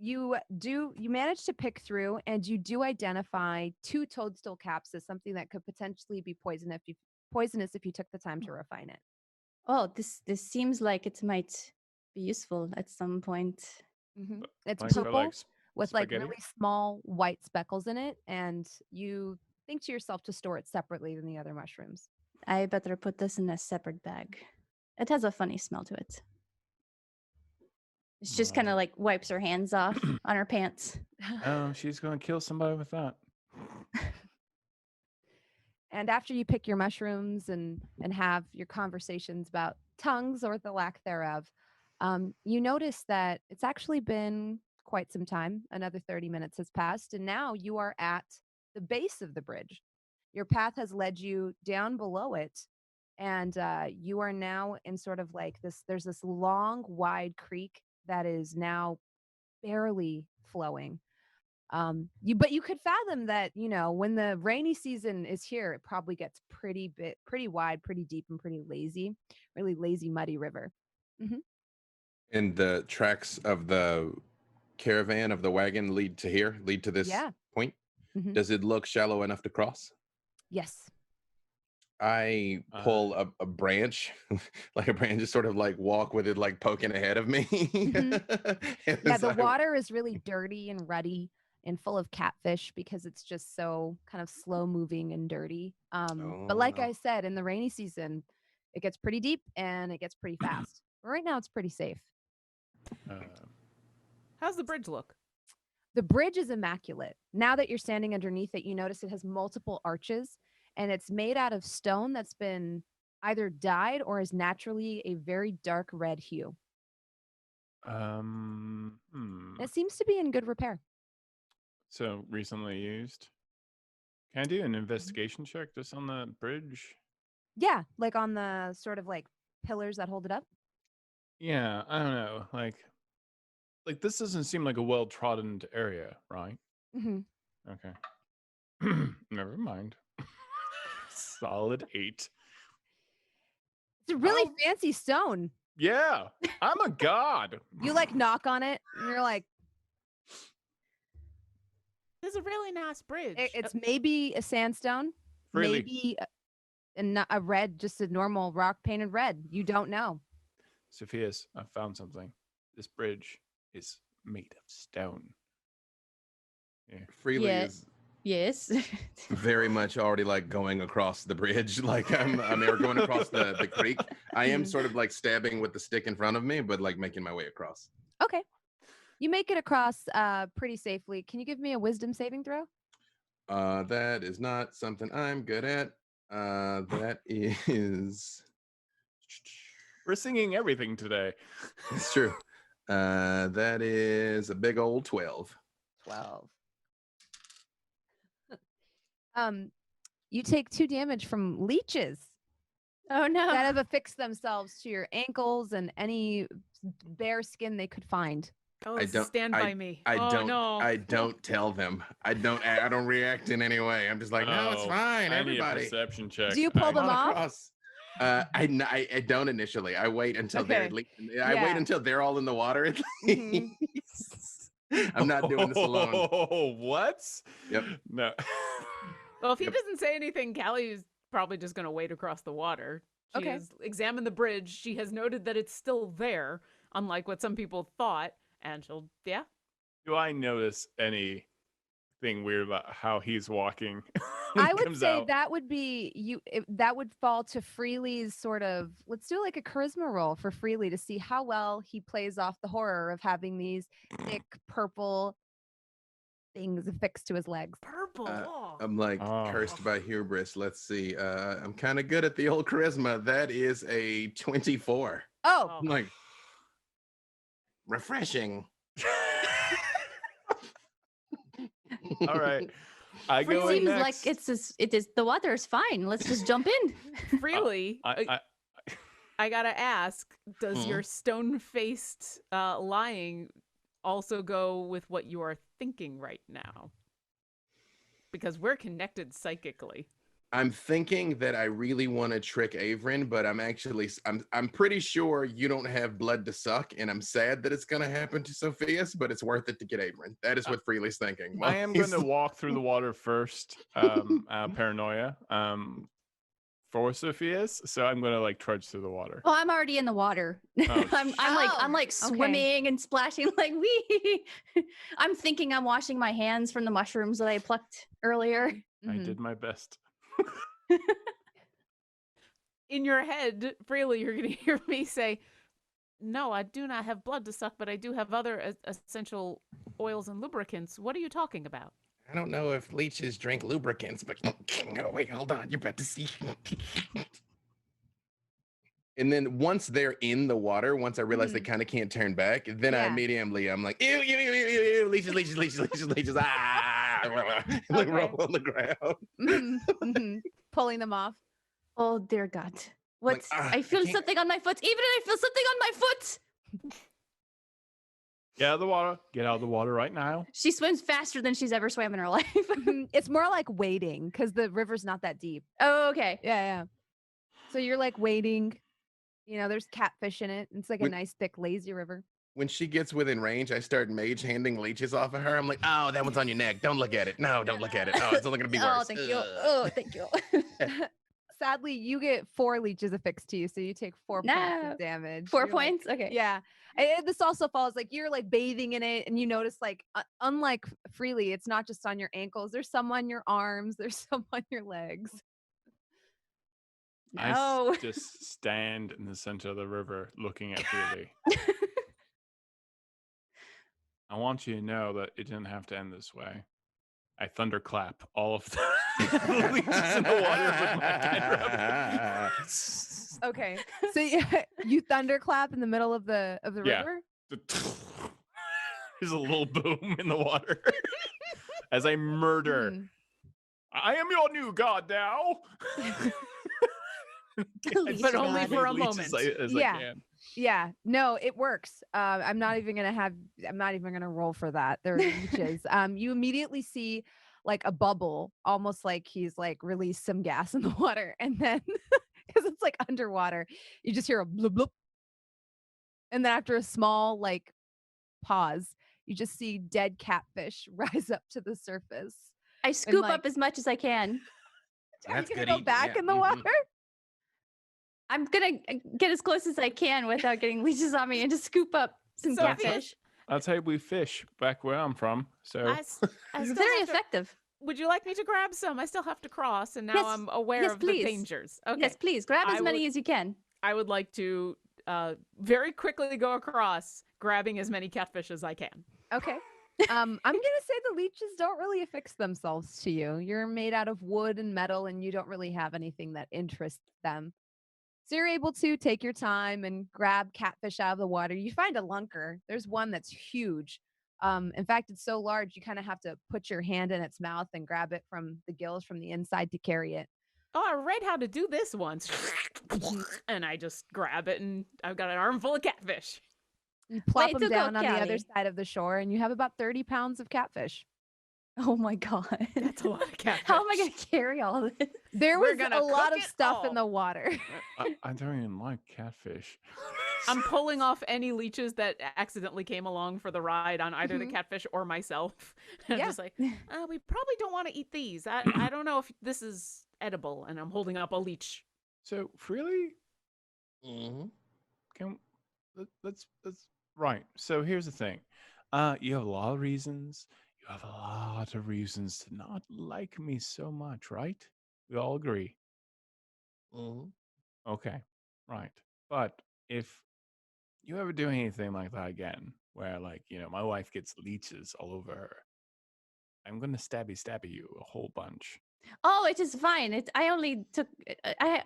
A: you manage to pick through, and you do identify 2 toadstool caps as something that could potentially be poisonous if you took the time to refine it.
C: Oh, this seems like it might be useful at some point.
A: It's
E: Like for,
A: purple
E: like,
A: with like
E: spaghetti?
A: really small white speckles in it, and you think to yourself to store it separately than the other mushrooms.
C: I better put this in a separate bag. It has a funny smell to it. She just kind of like wipes her hands off on her pants.
E: Oh, she's going to kill somebody with that.
A: And after you pick your mushrooms and have your conversations about tongues or the lack thereof, you notice that it's actually been quite some time. Another 30 minutes has passed, and now you are at the base of the bridge. Your path has led you down below it, and you are now in sort of like this. There's this long, wide creek that is now barely flowing. But you could fathom that, when the rainy season is here, it probably gets pretty wide, pretty deep, and pretty lazy, really lazy, muddy river.
D: And the tracks of the caravan of the wagon lead to this
A: Yeah.
D: point.
A: Mhm.
D: Does it look shallow enough to cross?
A: Yes.
D: I pull a branch, like a branch, just sort of like walk with it, like poking ahead of me.
A: Yeah, the water is really dirty and ruddy and full of catfish because it's just so kind of slow moving and dirty. But like I said, in the rainy season, it gets pretty deep and it gets pretty fast. But right now, it's pretty safe.
B: How's the bridge look?
A: The bridge is immaculate. Now that you're standing underneath it, you notice it has multiple arches, and it's made out of stone that's been either dyed or is naturally a very dark red hue. It seems to be in good repair.
E: So recently used. Can I do an investigation check just on the bridge?
A: Yeah, like on the sort of like pillars that hold it up.
E: Yeah, I don't know. Like this doesn't seem like a well-trodden area, right?
A: Mm-hmm.
E: Okay. Never mind. Solid 8.
A: It's a really fancy stone.
E: Yeah, I'm a god.
A: You like knock on it, and you're like,
B: This is a really nice bridge.
A: it's maybe a sandstone,
E: Really?
A: maybe a red, just a normal rock painted red. You don't know.
E: Sophia's, I found something. This bridge is made of stone. Yeah.
D: Freely
C: Yeah.
D: is
C: Yes.
D: very much already like going across the bridge. Like we're going across the creek. I am sort of like stabbing with the stick in front of me, but like making my way across.
A: Okay. You make it across pretty safely. Can you give me a wisdom saving throw?
D: That is not something I'm good at. That is...
E: We're singing everything today.
D: It's true. That is a big old 12.
A: 12. You take 2 damage from leeches
C: Oh no.
A: that have affixed themselves to your ankles and any bare skin they could find.
B: Oh,
D: I don't-
B: stand by me.
D: I
B: Oh,
D: don't tell them. I don't react in any way. I'm just like, no, it's fine.
E: I need a
D: Everybody.
E: perception check.
A: Do you pull them
D: Not
A: off?
D: across. I don't initially. I wait until they're
A: Okay.
D: at least. I wait
A: Yeah.
D: until they're all in the water. At
A: Mhm.
D: least. I'm not doing this alone.
E: Oh, what?
D: Yep.
E: No.
B: Well, if he
D: Yep.
B: doesn't say anything, Callie is probably just going to wade across the water. She
A: Okay.
B: has examined the bridge. She has noted that it's still there, unlike what some people thought. And she'll,
E: Do I notice anything weird about how he's walking?
A: I would say that would be that would fall to Freely's sort of. Let's do like a charisma roll for Freely to see how well he plays off the horror of having these thick purple things affixed to his legs.
B: Purple.
D: I'm like cursed by hubris. Let's see. I'm kind of good at the old charisma. That is a 24.
A: Oh,
D: I'm like refreshing.
E: All right. I go in
C: Seems
E: next.
C: like it is the water's fine. Let's just jump in.
B: Freely. I gotta ask, does your stone-faced lying also go with what you are thinking right now? Because we're connected psychically.
D: I'm thinking that I really want to trick Avren, but I'm pretty sure you don't have blood to suck, and I'm sad that it's gonna happen to Sofieus, but it's worth it to get Avren. That is what Freely's thinking.
E: I am going to walk through the water first, paranoia, for Sophia's. So I'm going to like trudge through the water.
C: Oh, I'm already in the water.
E: Oh,
C: I'm like swimming and splashing like wee. I'm thinking I'm washing my hands from the mushrooms that I plucked earlier.
E: I did my best.
B: In your head, Freely, you're going to hear me say, no, I do not have blood to suck, but I do have other essential oils and lubricants. What are you talking about?
D: I don't know if leeches drink lubricants, but no, wait, hold on. You're about to see. And then once they're in the water, once I realize they kind of can't turn back, then I immediately, I'm like, ew, ew, ew, ew, ew, leeches, leeches, leeches, leeches, leeches, like roll on the ground.
A: Pulling them off.
C: Oh dear God. What?
D: Like,
C: I feel something on my foot. Even I feel something on my foot.
E: Get out of the water. Get out of the water right now.
C: She swims faster than she's ever swam in her life.
A: It's more like wading because the river's not that deep.
C: Oh, okay.
A: Yeah. So you're like wading. You know, there's catfish in it. It's like a nice, thick, lazy river.
D: When she gets within range, I start mage handing leeches off of her. I'm like, oh, that one's on your neck. Don't look at it. No, don't look at it. Oh, it's only going to be worse.
C: Oh, thank you. Oh, thank you.
A: Sadly, you get 4 leeches affixed to you, so you take 4 points of damage.
C: 4
A: You're
C: points?
A: Like,
C: okay.
A: Yeah. This also falls like you're like bathing in it, and you notice like unlike Freely, it's not just on your ankles. There's some on your arms. There's some on your legs.
C: No.
E: I just stand in the center of the river looking at Freely. I want you to know that it didn't have to end this way. I thunderclap all of the leeches in the water with my cantrip.
A: Okay, so you thunderclap in the middle of the river.
E: There's a little boom in the water as I murder. I am your new god now.
B: But only for a moment.
E: As I can.
A: Yeah, no, it works. I'm not even gonna roll for that. There are leeches. You immediately see like a bubble, almost like he's like released some gas in the water, and then because it's like underwater, you just hear a bloop bloop, and then after a small like pause, you just see dead catfish rise up to the surface.
C: I scoop up as much as I can.
A: Are you gonna go back in the water?
C: I'm gonna get as close as I can without getting leeches on me and just scoop up some catfish.
E: That's how we fish back where I'm from. So
C: it's very effective.
B: Would you like me to grab some? I still have to cross, and now I'm aware of the dangers. Okay.
C: Yes, please grab as many as you can.
B: I would like to very quickly go across, grabbing as many catfish as I can.
A: Okay. I'm gonna say the leeches don't really affix themselves to you. You're made out of wood and metal, and you don't really have anything that interests them. So you're able to take your time and grab catfish out of the water. You find a lunker. There's one that's huge. In fact, it's so large, you kind of have to put your hand in its mouth and grab it from the gills from the inside to carry it.
B: Oh, I read how to do this once. And I just grab it, and I've got an armful of catfish.
A: You plop them down on the other side of the shore, and you have about 30 pounds of catfish.
C: Oh my God.
B: That's a lot of catfish.
C: How am I going to carry all of this?
A: There was a lot of stuff in the water.
E: I don't even like catfish.
B: I'm pulling off any leeches that accidentally came along for the ride on either the catfish or myself. I'm just like, we probably don't want to eat these. I don't know if this is edible, and I'm holding up a leech.
E: So, Freely?
D: Mm-hmm.
E: Let's Right. So here's the thing. You have a lot of reasons. You have a lot of reasons to not like me so much, right? We all agree.
D: Mhm.
E: Okay. Right. But if you ever do anything like that again, where my wife gets leeches all over her, I'm gonna stabby you a whole bunch.
C: Oh, it is fine. I only took.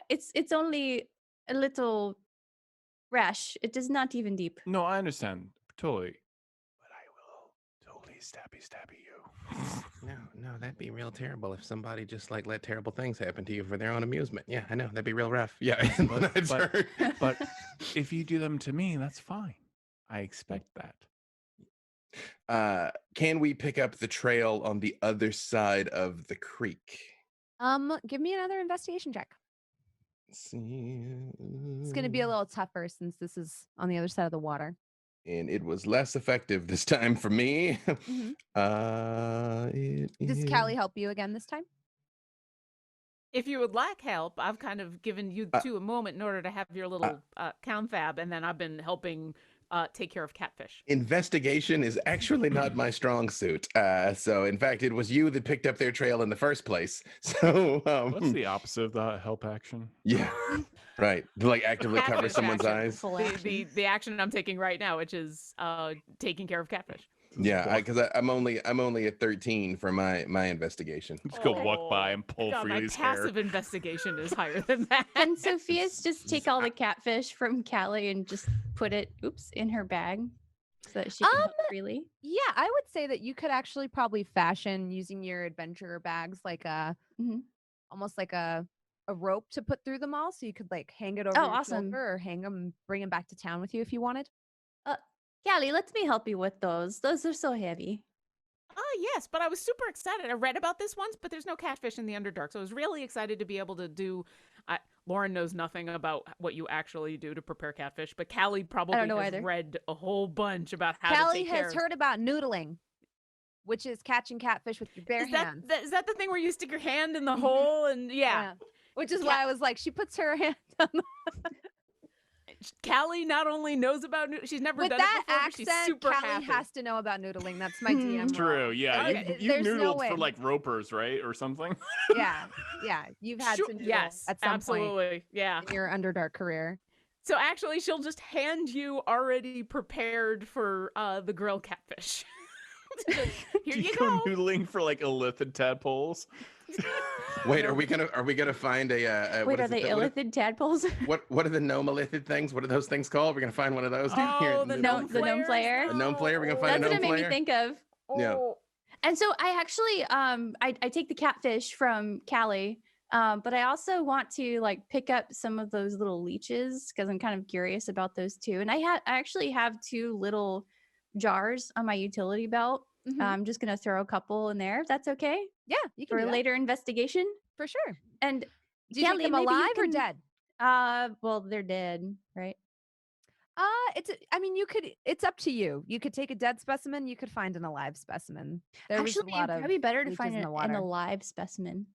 C: It's only a little rash. It is not even deep.
E: No, I understand totally, but I will totally stabby you.
D: No, that'd be real terrible if somebody just like let terrible things happen to you for their own amusement. Yeah, I know that'd be real rough. Yeah,
E: but if you do them to me, that's fine. I expect that.
D: Can we pick up the trail on the other side of the creek?
A: Give me another investigation check.
D: Let's see.
A: It's going to be a little tougher since this is on the other side of the water.
D: And it was less effective this time for me.
A: Mhm.
D: Does
A: Does Callie help you again this time?
B: If you would like help, I've kind of given you two a moment in order to have your little confab, and then I've been helping take care of catfish.
D: Investigation is actually not my strong suit. So in fact, it was you that picked up their trail in the first place. So
E: What's the opposite of the help action?
D: Yeah, right. Like actively cover
B: Catfish
D: someone's
B: action.
D: eyes.
C: Full action.
B: The action I'm taking right now, which is taking care of catfish.
D: Yeah, because I'm only at 13 for my investigation.
E: Just go walk by and pull
B: God, my
E: Freely's hair.
B: passive investigation is higher than that.
C: Can Sophia's just take all the catfish from Callie and just put it, in her bag so that she can help freely?
A: Yeah, I would say that you could actually probably fashion using your adventurer bags like almost like a rope to put through them all, so you could like hang it over your
C: awesome.
A: shoulder or hang them, bring them back to town with you if you wanted.
C: Callie, let me help you with those. Those are so heavy.
B: Yes, but I was super excited. I read about this once, but there's no catfish in the Underdark, so I was really excited to be able to do. Lauren knows nothing about what you actually do to prepare catfish, but Callie probably has read a whole bunch about how to take care of.
A: Callie has heard about noodling, which is catching catfish with your bare hands.
B: Is that the thing where you stick your hand in the hole and yeah.
A: Which is why I was like, she puts her hand on the
B: Callie not only knows about she's never
A: with
B: done
A: that
B: it before,
A: accent,
B: but she's super
A: Callie
B: happy.
A: has to know about noodling. That's my DM.
E: True, yeah.
A: Okay,
E: You
A: there's no
E: noodled
A: way.
E: for like ropers, right? Or something?
A: Yeah. You've had to noodle
B: yes,
A: at some
B: absolutely.
A: point
B: Yeah.
A: in your Underdark career.
B: So actually, she'll just hand you already prepared for the grilled catfish. Here
E: Do
B: you
E: go
B: go.
E: noodling for like illithid tadpoles.
D: Wait, are we gonna find a?
C: Wait, are they illithid tadpoles?
D: What are the gnome-illithid things? What are those things called? We're gonna find one of those down here.
B: The
C: gnome player.
D: A gnome player. We're gonna find
C: That's
D: a
C: what
D: gnome
C: it made
D: player.
C: me think of.
D: Yeah.
C: And so I actually I take the catfish from Callie, but I also want to like pick up some of those little leeches because I'm kind of curious about those too. And I actually have 2 little jars on my utility belt.
A: Mhm.
C: I'm just gonna throw a couple in there if that's okay
A: Yeah, you can
C: for
A: do that.
C: later investigation.
A: For sure.
C: And
A: Do you
C: Kelly,
A: think them
C: maybe you
A: alive or
C: can-
A: dead?
C: well, they're dead, right?
A: It's up to you. You could take a dead specimen, you could find an alive specimen. There was
C: Actually,
A: a lot
C: it'd
A: of
C: probably better to
A: leeches
C: find
A: in the
C: an
A: water.
C: alive specimen.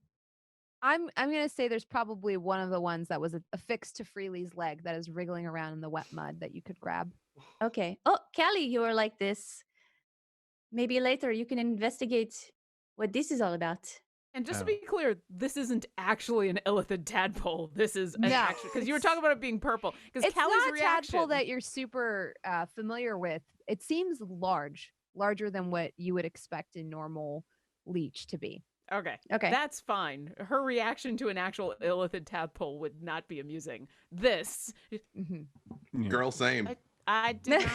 A: I'm gonna say there's probably one of the ones that was affixed to Freely's leg that is wriggling around in the wet mud that you could grab.
C: Okay. Oh, Callie, you are like this. Maybe later you can investigate what this is all about.
B: And just to be clear, this isn't actually an illithid tadpole. This is an actual, because you were talking about it being purple. Because
A: It's
B: Callie's
A: not a
B: reaction,
A: tadpole that you're super familiar with. It seems larger than what you would expect a normal leech to be.
B: Okay,
C: Okay.
B: that's fine. Her reaction to an actual illithid tadpole would not be amusing. This,
A: Mm-hmm.
D: Girl, same.
B: I do not.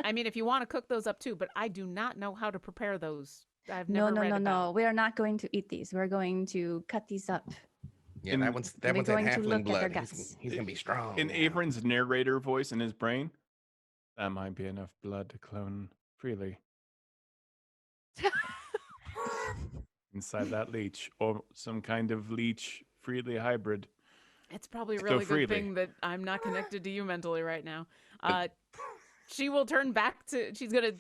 B: I mean, if you want to cook those up too, but I do not know how to prepare those. I've never read about.
C: No. We are not going to eat these. We're going to cut these up.
D: Yeah, that one's that
C: We're
D: one's in
C: going to
D: halfling
C: look at their
D: blood.
C: guts.
D: He's gonna be strong.
E: In Avren's narrator voice in his brain, that might be enough blood to clone Freely. Inside that leech, or some kind of leech Freely hybrid.
B: It's probably a
E: Go
B: really
E: freely.
B: good thing that I'm not connected to you mentally right now. She will turn back to. She's gonna.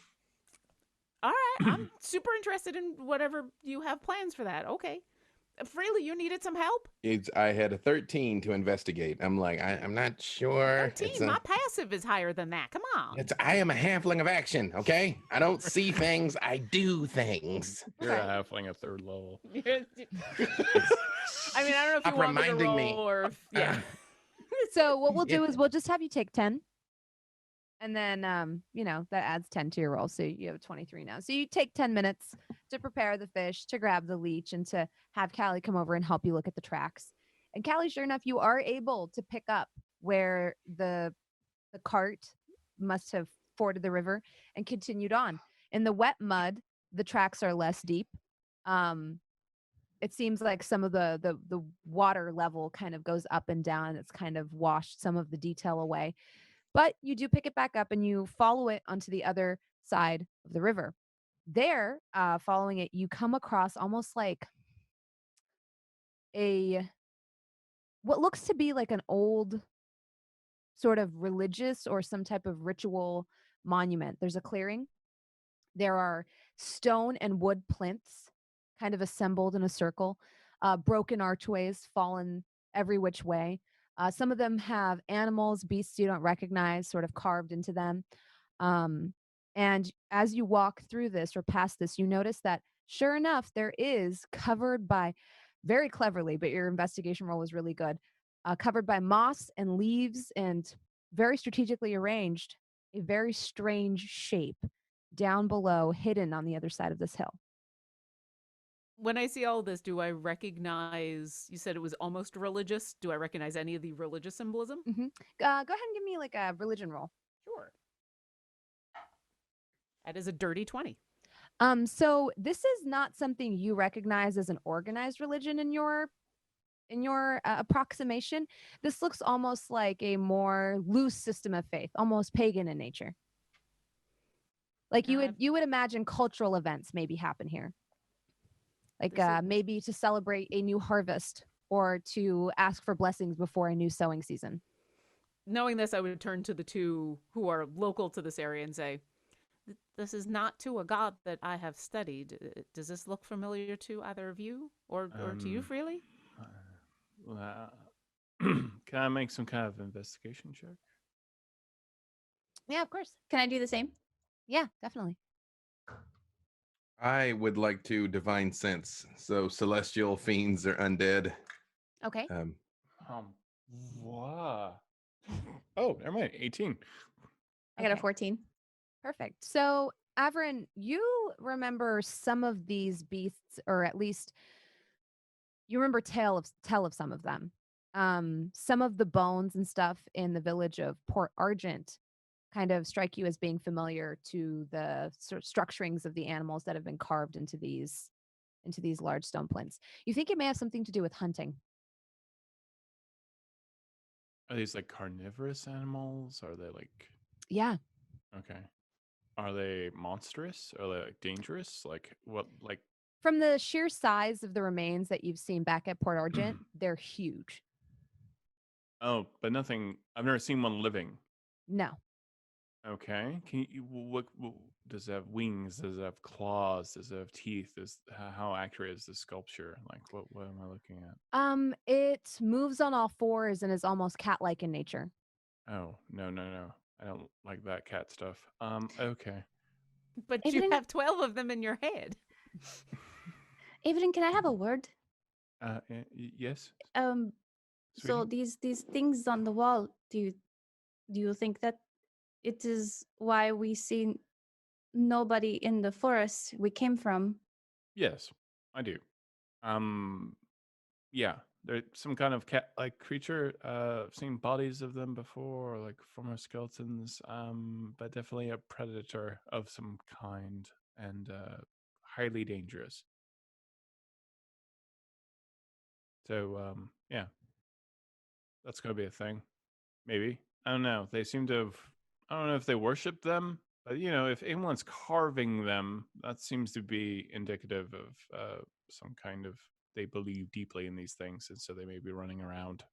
B: All right, I'm super interested in whatever you have plans for that. Okay, Freely, you needed some help?
D: I had a 13 to investigate. I'm like, I'm not sure.
B: 13? My passive is higher than that. Come on.
D: I am a halfling of action, okay? I don't see things, I do things.
E: You're a halfling at 3rd level.
B: I mean, I don't know if you
D: Stop
B: want me to
D: reminding
B: roll
D: me.
B: or if, yeah.
A: So what we'll do is we'll just have you take 10. And then, you know, that adds 10 to your roll. So you have 23 now. So you take 10 minutes to prepare the fish, to grab the leech, and to have Callie come over and help you look at the tracks. And Callie, sure enough, you are able to pick up where the cart must have forded the river and continued on. In the wet mud, the tracks are less deep. It seems like some of the water level kind of goes up and down. It's kind of washed some of the detail away. But you do pick it back up and you follow it onto the other side of the river. There, following it, you come across almost like what looks to be like an old sort of religious or some type of ritual monument. There's a clearing. There are stone and wood plinths kind of assembled in a circle, broken archways fallen every which way. Some of them have animals, beasts you don't recognize, sort of carved into them. And as you walk through this or past this, you notice that sure enough, there is covered by, very cleverly, but your investigation roll was really good, covered by moss and leaves and very strategically arranged, a very strange shape down below, hidden on the other side of this hill.
B: When I see all this, do I recognize, you said it was almost religious. Do I recognize any of the religious symbolism?
A: Go ahead and give me like a religion roll.
B: Sure. That is a dirty 20.
A: So this is not something you recognize as an organized religion in your approximation. This looks almost like a more loose system of faith, almost pagan in nature. Like you would imagine cultural events maybe happen here. Like maybe to celebrate a new harvest or to ask for blessings before a new sowing season.
B: Knowing this, I would turn to the two who are local to this area and say, this is not to a god that I have studied. Does this look familiar to either of you or to you, Freely?
E: Can I make some kind of investigation check?
A: Yeah, of course.
C: Can I do the same?
A: Yeah, definitely.
D: I would like to divine sense. So celestial fiends are undead.
A: Okay.
E: What? Oh, never mind. 18.
C: I got a 14.
A: Perfect. So, Avren, you remember some of these beasts, or at least you remember tell of some of them. Some of the bones and stuff in the village of Port Argent kind of strike you as being familiar to the sort of structurings of the animals that have been carved into these large stone plinths. You think it may have something to do with hunting.
E: Are these like carnivorous animals? Are they like...
A: Yeah.
E: Okay. Are they monstrous? Are they like dangerous? Like what? Like
A: from the sheer size of the remains that you've seen back at Port Argent, they're huge.
E: Oh, but nothing. I've never seen one living.
A: No.
E: Okay. Can you what does it have wings? Does it have claws? Does it have teeth? How accurate is the sculpture? Like what am I looking at?
A: It moves on all fours and is almost cat-like in nature.
E: Oh, no. I don't like that cat stuff. Okay.
B: But you have 12 of them in your head.
C: Avren, can I have a word?
E: Yes.
C: So these things on the wall, do you think that it is why we see nobody in the forest we came from?
E: Yes, I do. Yeah, they're some kind of cat-like creature. I've seen bodies of them before, like former skeletons. But definitely a predator of some kind and highly dangerous. So yeah, that's gonna be a thing. Maybe. I don't know. They seem to have. I don't know if they worship them, but if anyone's carving them, that seems to be indicative of some kind of. They believe deeply in these things, and so they may be running around.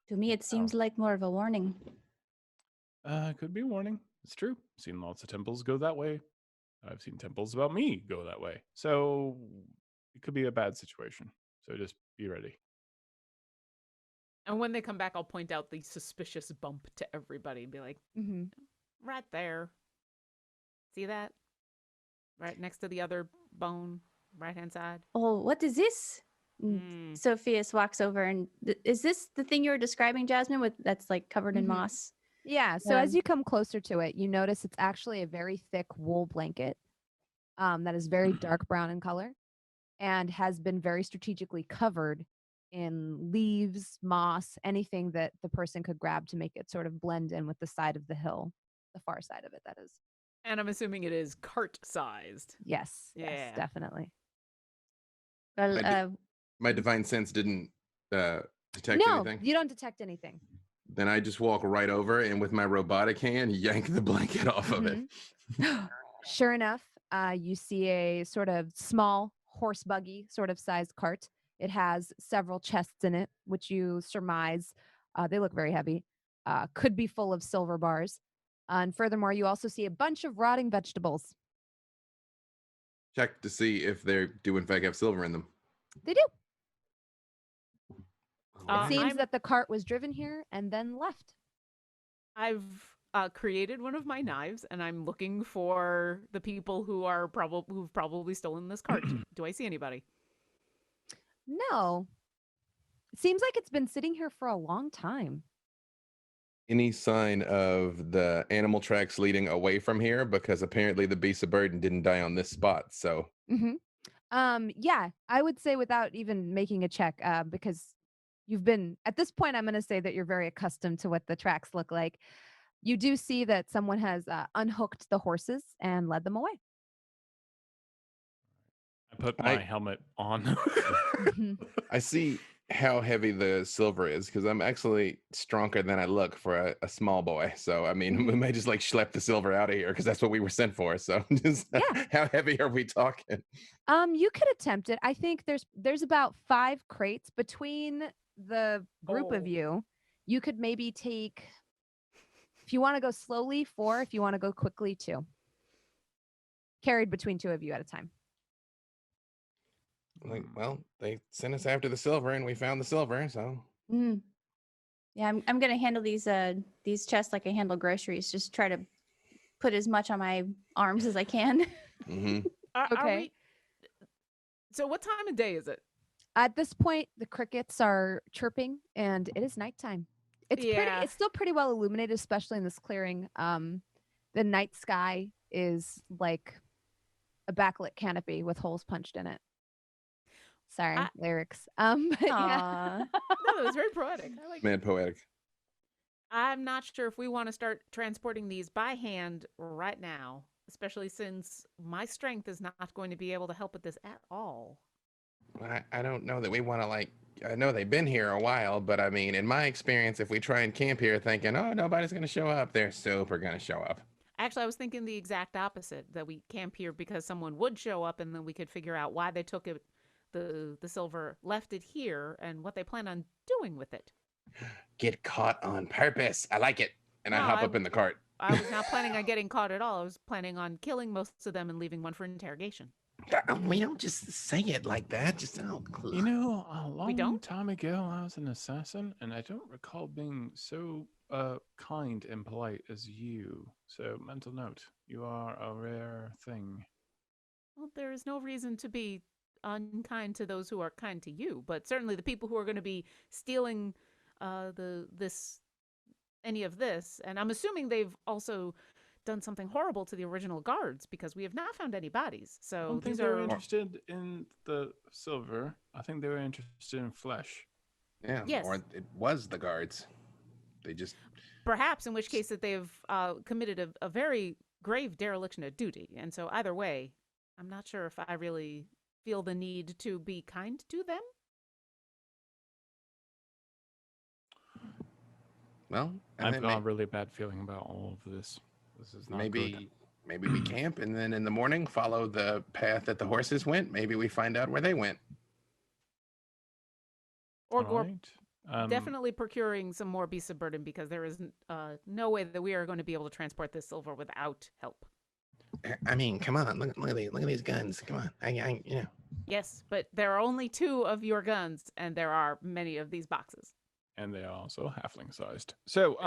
C: To me, it seems like more of a warning.
E: Could be a warning. It's true. I've seen lots of temples go that way. I've seen temples about me go that way. So it could be a bad situation. So just be ready.
B: And when they come back, I'll point out the suspicious bump to everybody and be like,
A: Mm-hmm.
B: right there. See that? Right next to the other bone, right-hand side.
C: Oh, what is this? Sophius walks over and is this the thing you were describing, Jasmine, with that's like covered in
A: Mhm.
C: moss?
A: Yeah. So as you come closer to it, you notice it's actually a very thick wool blanket that is very dark brown in color and has been very strategically covered in leaves, moss, anything that the person could grab to make it sort of blend in with the side of the hill, the far side of it, that is.
B: And I'm assuming it is cart-sized.
A: Yes.
B: Yeah.
A: Yes, definitely.
C: Well,
D: My divine sense didn't detect
A: No,
D: anything.
A: you don't detect anything.
D: Then I just walk right over and with my robotic hand yank the blanket off of it.
A: Sure enough, you see a sort of small horse buggy sort of sized cart. It has several chests in it, which you surmise they look very heavy, could be full of silver bars. And furthermore, you also see a bunch of rotting vegetables.
D: Check to see if they do in fact have silver in them.
A: They do.
B: Uh,
A: It seems
B: I'm-
A: that the cart was driven here and then left.
B: I've created one of my knives, and I'm looking for the people who've probably stolen this cart. Do I see anybody?
A: No. It seems like it's been sitting here for a long time.
D: Any sign of the animal tracks leading away from here? Because apparently the beast of burden didn't die on this spot. So
A: Yeah, I would say without even making a check, because you've been at this point, I'm going to say that you're very accustomed to what the tracks look like. You do see that someone has unhooked the horses and led them away.
E: I put my helmet on.
A: Mhm.
D: I see how heavy the silver is because I'm actually stronger than I look for a small boy. So I mean, we may just like schlep the silver out of here because that's what we were sent for. So just
A: Yeah.
D: how heavy are we talking?
A: You could attempt it. I think there's about 5 crates between the group of
B: Oh.
A: you. You could maybe take, if you want to go slowly, 4. If you want to go quickly, 2. Carried between 2 of you at a time.
D: Like, well, they sent us after the silver and we found the silver. So
C: Yeah, I'm gonna handle these chests like I handle groceries. Just try to put as much on my arms as I can.
B: Are
A: Okay.
B: we... So what time of day is it?
A: At this point, the crickets are chirping and it is nighttime.
B: Yeah.
A: It's still pretty well illuminated, especially in this clearing. The night sky is like a backlit canopy with holes punched in it. Sorry, lyrics. But yeah.
C: Aw.
B: No, it was very poetic. I like it.
D: mad poetic.
B: I'm not sure if we want to start transporting these by hand right now, especially since my strength is not going to be able to help with this at all.
D: I don't know that we want to like. I know they've been here a while, but I mean, in my experience, if we try and camp here thinking, oh, nobody's going to show up, they're super going to show up.
B: Actually, I was thinking the exact opposite, that we camp here because someone would show up and then we could figure out why they took it, the silver, left it here, and what they plan on doing with it.
D: Get caught on purpose. I like it. And I
B: No,
D: hop up in the cart.
B: I was not planning on getting caught at all. I was planning on killing most of them and leaving one for interrogation.
D: We don't just say it like that. Just
E: You know, a long
B: don't?
E: time ago, I was an assassin, and I don't recall being so kind and polite as you. So, mental note, you are a rare thing.
B: Well, there is no reason to be unkind to those who are kind to you, but certainly the people who are going to be stealing any of this, and I'm assuming they've also done something horrible to the original guards because we have not found any bodies.
E: I
B: So
E: don't think
B: these
E: they were
B: are
E: interested in the silver. I think they were interested in flesh.
D: Yeah.
B: Yes.
D: Or it was the guards. They just.
B: perhaps in which case that they've committed a very grave dereliction of duty. And so either way, I'm not sure if I really feel the need to be kind to them.
D: Well, and
E: I've
D: then
E: got a really bad feeling about all of this. This is not good.
D: maybe we camp and then in the morning follow the path that the horses went. Maybe we find out where they went.
B: Or
E: All right.
B: definitely procuring some more beasts of burden because there is no way that we are going to be able to transport this silver without help.
D: I mean, come on, look at these guns. Come on, you know.
B: Yes, but there are only 2 of your guns, and there are many of these boxes.
E: And they are also halfling sized. So,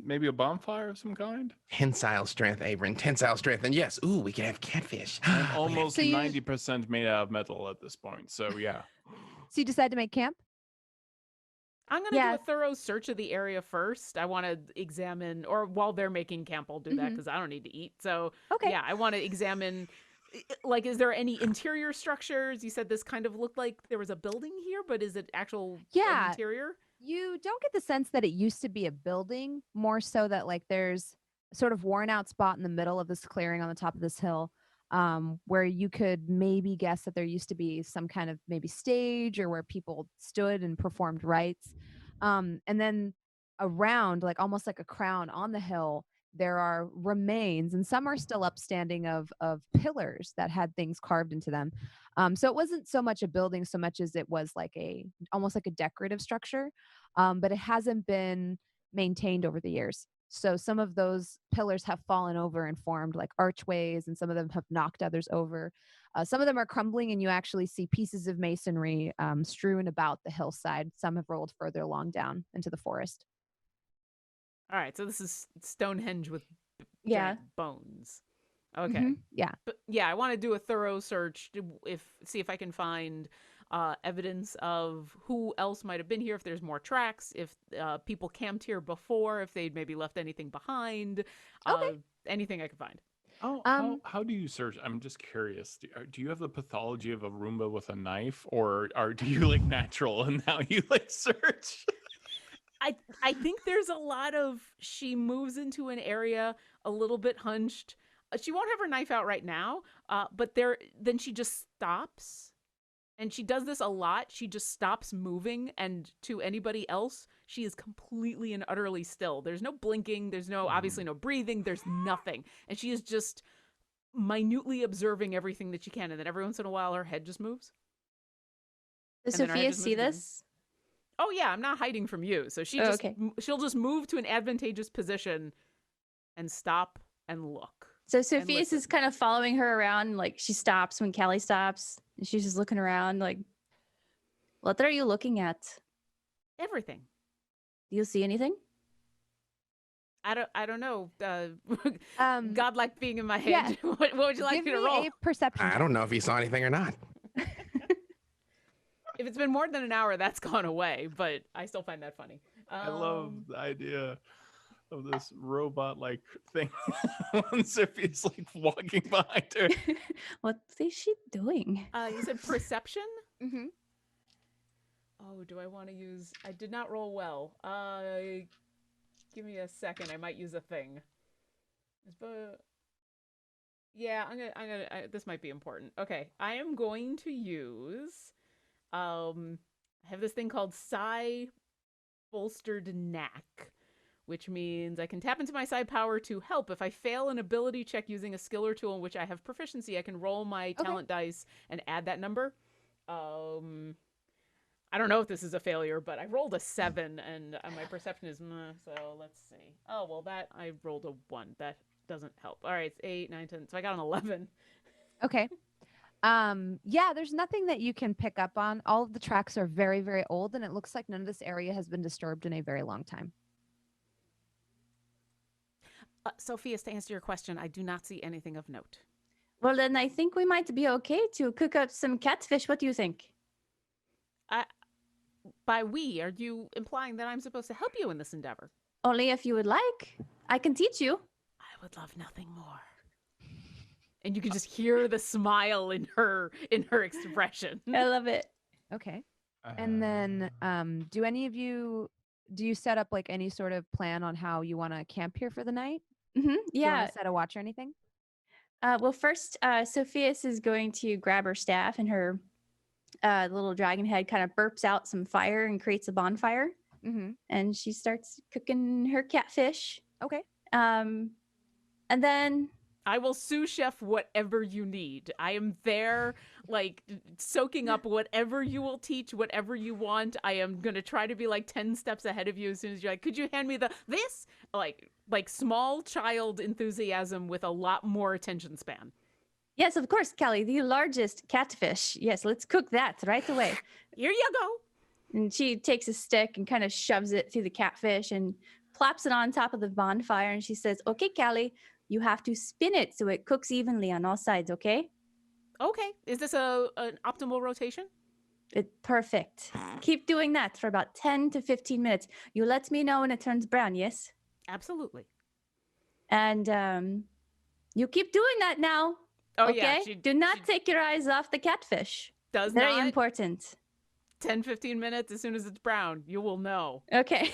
E: maybe a bonfire of some kind?
D: Tensile strength, Avren. Tensile strength, and yes, ooh, we can have catfish.
E: I'm
D: We can
E: almost
A: So you-
E: 90% made out of metal at this point. So yeah.
A: So you decide to make camp?
B: I'm going to
C: Yeah.
B: do a thorough search of the area first. I want to examine, or while they're making camp, I'll do that
C: Mhm.
B: because I don't need to eat. So,
A: Okay.
B: yeah, I want to examine, like, is there any interior structures? You said this kind of looked like there was a building here, but is it actual
A: Yeah.
B: interior?
A: You don't get the sense that it used to be a building, more so that like there's a sort of worn out spot in the middle of this clearing on the top of this hill, where you could maybe guess that there used to be some kind of maybe stage or where people stood and performed rites. And then around, like almost like a crown on the hill, there are remains, and some are still upstanding of pillars that had things carved into them. So it wasn't so much a building so much as it was like almost like a decorative structure, but it hasn't been maintained over the years. So some of those pillars have fallen over and formed like archways, and some of them have knocked others over. Some of them are crumbling, and you actually see pieces of masonry strewn about the hillside. Some have rolled further along down into the forest.
B: All right, so this is Stonehenge with
C: Yeah.
B: giant bones. Okay.
A: Mhm. Yeah.
B: But yeah, I want to do a thorough search to see if I can find evidence of who else might have been here, if there's more tracks, if people camped here before, if they'd maybe left anything behind, anything I could find.
E: How do you search? I'm just curious. Do you have the pathology of a Roomba with a knife, or do you like natural and now you like search?
B: I think there's a lot of, she moves into an area a little bit hunched. She won't have her knife out right now, but then she just stops. And she does this a lot. She just stops moving, and to anybody else, she is completely and utterly still. There's no blinking, there's no obviously no breathing, there's nothing. And she is just minutely observing everything that she can, and then every once in a while her head just moves.
C: Does
B: And then her head
C: Sophia
B: just
C: see
B: moves again.
C: this?
B: Oh yeah, I'm not hiding from you. So she
C: okay.
B: she'll just move to an advantageous position and stop and look.
C: So Sophia's is
B: listen.
C: kind of following her around. Like she stops when Callie stops, and she's just looking around. Like, what are you looking at?
B: Everything.
C: Do you see anything?
B: I don't know. Godlike being in my
A: yeah.
B: head. What would you like
A: Give
B: me to
A: me
B: roll?
A: a perception.
D: I don't know if he saw anything or not.
B: If it's been more than an hour, that's gone away. But I still find that funny.
E: I love the idea of this robot-like thing when Sophie's like walking behind her.
C: What is she doing?
B: You said perception?
A: Mm-hmm.
B: Oh, do I want to use? I did not roll well. Give me a second. I might use a thing. Yeah, this might be important. Okay, I am going to use. I have this thing called Psi Bolstered Knack, which means I can tap into my psi power to help. If I fail an ability check using a skill or tool in which I have proficiency, I can roll my talent dice and add that number. I don't know if this is a failure, but I rolled a 7 and my perception is meh, so let's see. Oh, well, that I rolled a 1. That doesn't help. All right, it's 8, 9, 10. So I got an 11.
A: Okay. Yeah, there's nothing that you can pick up on. All of the tracks are very, very old, and it looks like none of this area has been disturbed in a very long time.
B: Sophius, to answer your question, I do not see anything of note.
C: Well, then I think we might be okay to cook up some catfish. What do you think?
B: By we, are you implying that I'm supposed to help you in this endeavor?
C: Only if you would like. I can teach you.
B: I would love nothing more. And you can just hear the smile in her expression.
C: I love it.
A: Okay. And then, do any of you, do you set up like any sort of plan on how you want to camp here for the night?
C: Mm-hmm.
A: Do you
C: Yeah.
A: want to set a watch or anything?
C: Well, first, Sophius is going to grab her staff, and her little dragon head kind of burps out some fire and creates a bonfire.
A: Mm-hmm.
C: And she starts cooking her catfish.
A: Okay.
C: And then
B: I will sous chef whatever you need. I am there, like, soaking up whatever you will teach, whatever you want. I am going to try to be, like, 10 steps ahead of you as soon as you're like, could you hand me this? Like small child enthusiasm with a lot more attention span.
C: Yes, of course, Callie, the largest catfish. Yes, let's cook that right away.
B: Here you go.
C: And she takes a stick and kind of shoves it through the catfish and plops it on top of the bonfire. And she says, okay, Callie, you have to spin it so it cooks evenly on all sides, okay?
B: Okay. Is this an optimal rotation?
C: Perfect. Keep doing that for about 10 to 15 minutes. You let me know when it turns brown, yes?
B: Absolutely.
C: And you keep doing that now.
B: Oh,
C: okay?
B: yeah.
C: Do not take your eyes off the catfish.
B: Does
C: Very
B: not.
C: important.
B: 10, 15 minutes, as soon as it's brown, you will know.
C: Okay.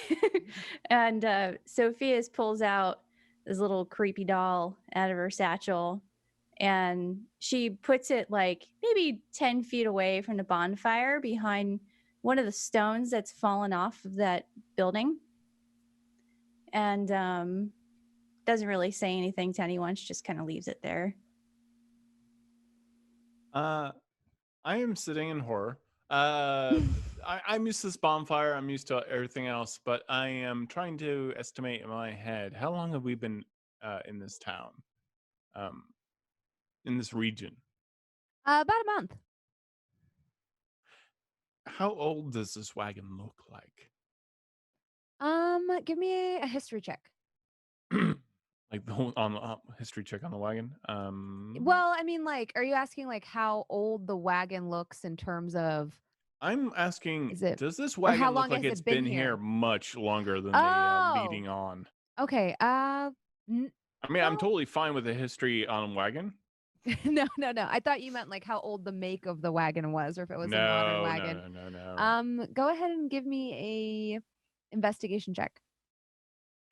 C: And Sofieus pulls out this little creepy doll out of her satchel, and she puts it like maybe 10 feet away from the bonfire behind one of the stones that's fallen off of that building. And doesn't really say anything to anyone. She just kind of leaves it there.
E: I am sitting in horror. I'm used to this bonfire. I'm used to everything else, but I am trying to estimate in my head how long have we been in this town, in this region.
A: About a month.
E: How old does this wagon look like?
A: Give me a history check.
E: Like the whole on history check on the wagon.
A: Well, I mean, like, are you asking like how old the wagon looks in terms of?
E: I'm asking,
A: Is it-
E: does this
A: how
E: wagon
A: long
E: look like
A: has it
E: it's
A: been
E: been here
A: here?
E: much longer than
A: Oh.
E: the leading on?
A: Okay.
E: I mean, I'm
A: No.
E: totally fine with the history on wagon.
A: No. I thought you meant like how old the make of the wagon was, or if it was a modern wagon.
E: No.
A: Go ahead and give me a investigation check.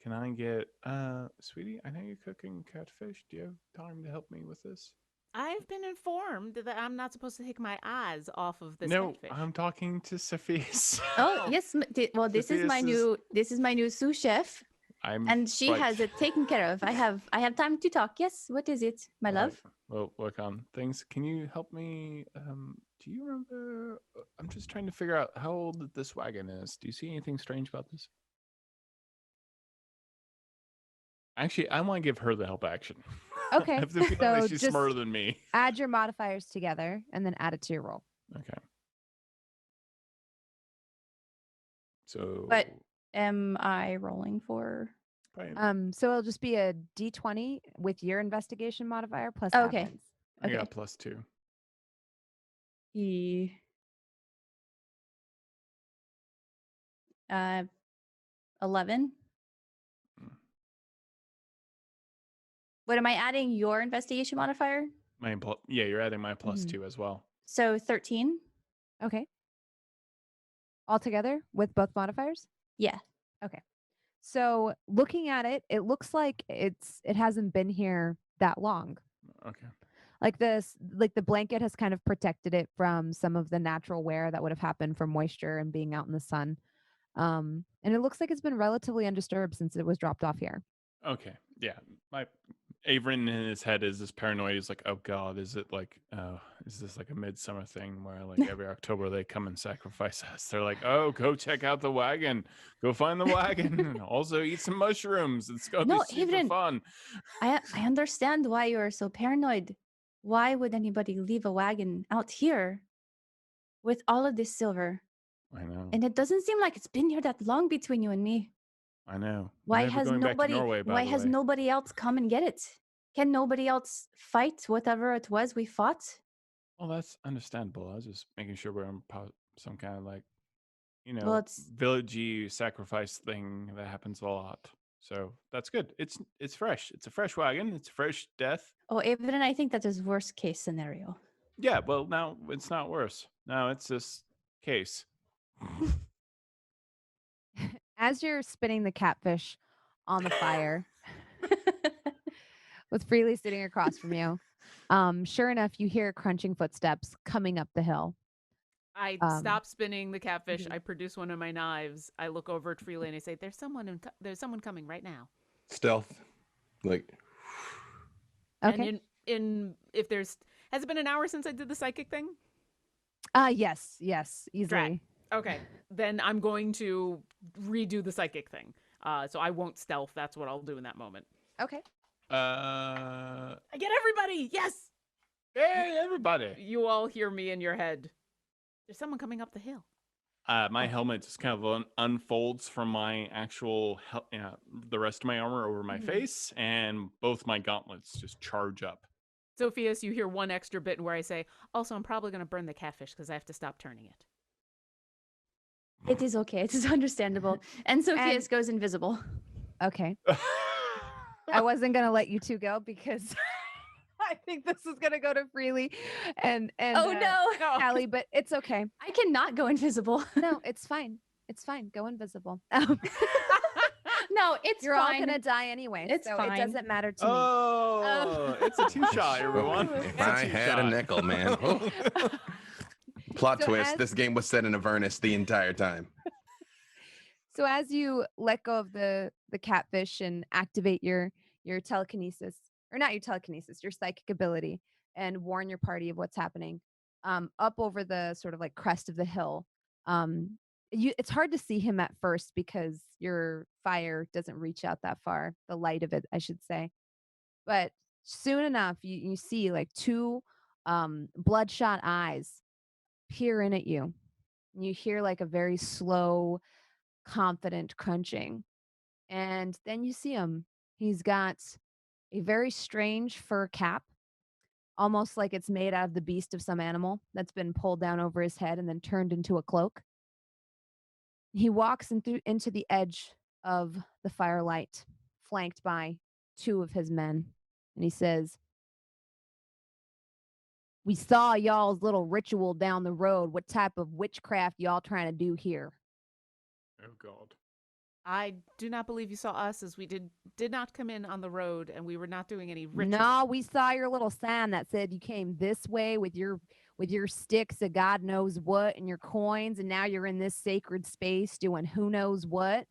E: Can I get, sweetie, I know you're cooking catfish. Do you have time to help me with this?
B: I've been informed that I'm not supposed to take my eyes off of this
E: No,
B: catfish.
E: I'm talking to Sofieus.
C: Oh, yes. Well, this is my
E: Sofieus
C: new sous chef, and she has it taken care of. I have time to talk. Yes. What is it, my love?
E: Well, work on things. Can you help me? Do you remember? I'm just trying to figure out how old this wagon is. Do you see anything strange about this? Actually, I want to give her the help action.
A: Okay,
E: I have the feeling
A: so
E: that she's
A: just
E: smarter than me.
A: Add your modifiers together and then add it to your roll.
E: Okay. So.
C: But am I rolling for?
A: So it'll just be a D20 with your investigation modifier plus
C: Okay.
A: Avren's.
E: I got +2.
C: 11. What am I adding? Your investigation modifier?
E: Yeah, you're adding my +2 as well.
C: So 13.
A: Okay. All together with both modifiers?
C: Yeah.
A: Okay. So looking at it, it looks like it hasn't been here that long.
E: Okay.
A: Like the blanket has kind of protected it from some of the natural wear that would have happened from moisture and being out in the sun. And it looks like it's been relatively undisturbed since it was dropped off here.
E: Okay. Yeah. Avren in his head is this paranoid. He's like, oh God, is this like a midsummer thing where like every October they come and sacrifice us? They're like, oh, go check out the wagon. Go find the wagon. And also eat some mushrooms. It's going to be super
C: Avren,
E: fun.
C: I understand why you're so paranoid. Why would anybody leave a wagon out here with all of this silver?
E: I know.
C: And it doesn't seem like it's been here that long between you and me.
E: I know.
C: Why
E: Never
C: has
E: going back to
C: nobody
E: Norway, by
C: why
E: the
C: has
E: way.
C: nobody else come and get it? Can nobody else fight whatever it was we fought?
E: Well, that's understandable. I was just making sure we're on some kind of like,
C: Well, it's
E: villagey sacrifice thing that happens a lot. So that's good. It's fresh. It's a fresh wagon. It's a fresh death.
C: Oh, Avren, I think that is worst case scenario.
E: Yeah, well, now it's not worse. Now it's just case.
A: As you're spinning the catfish on the fire with Freely sitting across from you, sure enough, you hear crunching footsteps coming up the hill.
B: I stop spinning the catfish. I produce one of my knives. I look over at Freely and I say, "There's someone coming right now."
D: Stealth, like
A: Okay.
B: And if there's, has it been an hour since I did the psychic thing?
A: Yes, easily.
B: Okay, then I'm going to redo the psychic thing. So I won't stealth. That's what I'll do in that moment.
A: Okay.
B: I get everybody. Yes.
E: Hey, everybody.
B: You all hear me in your head. There's someone coming up the hill.
E: My helmet just kind of unfolds from my actual, the rest of my armor over my face, and both my gauntlets just charge up.
B: Sofieus, you hear one extra bit where I say, also, I'm probably going to burn the catfish because I have to stop turning it.
C: It is okay. It is understandable. And Sofieus
A: And-
C: goes invisible.
A: Okay. I wasn't gonna let you two go because I think this is gonna go to Freely and
C: Oh no.
A: Callie, but it's okay.
C: I cannot go invisible.
A: No, it's fine. It's fine. Go invisible.
C: No, it's
A: You're
C: fine.
A: all gonna die anyway,
C: It's
A: so
C: fine.
A: it doesn't matter to me.
E: Oh, it's a two-shot, everyone.
D: If
E: It's a
D: I had a
E: two-shot.
D: nickel, man. Oh. Plot
A: So
D: twist:
A: as-
D: this game was set in Avernus the entire time.
A: So as you let go of the catfish and activate your telekinesis, or not your telekinesis, your psychic ability, and warn your party of what's happening, up over the sort of like crest of the hill, it's hard to see him at first because your fire doesn't reach out that far, the light of it, I should say. But soon enough, you see like two bloodshot eyes peer in at you. And you hear like a very slow, confident crunching. And then you see him. He's got a very strange fur cap, almost like it's made out of the beast of some animal that's been pulled down over his head and then turned into a cloak. He walks into the edge of the firelight, flanked by two of his men. And he says, "We saw y'all's little ritual down the road. What type of witchcraft y'all trying to do here?"
E: Oh, God.
B: I do not believe you saw us, as we did not come in on the road, and we were not doing any ritual.
A: No, we saw your little sign that said you came this way with your sticks of God knows what and your coins, and now you're in this sacred space doing who knows what,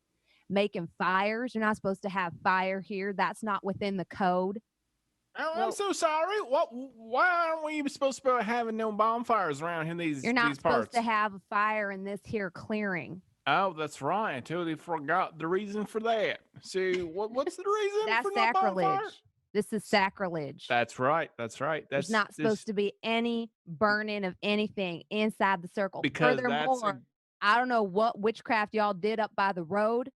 A: making fires. You're not supposed to have fire here. That's not within the code.
E: Oh,
B: Well-
E: I'm so sorry. Why aren't we supposed to be having no bonfires around in these
A: You're not
E: these
A: supposed
E: parts?
A: to have a fire in this here clearing.
E: Oh, that's right. I totally forgot the reason for that. See, what's the reason
A: That's
E: for no bonfire?
A: sacrilege. This is sacrilege.
E: That's right. That's right.
A: There's not supposed to be any burning of anything inside the circle.
E: because
A: Furthermore, I don't know what witchcraft y'all did up by the road.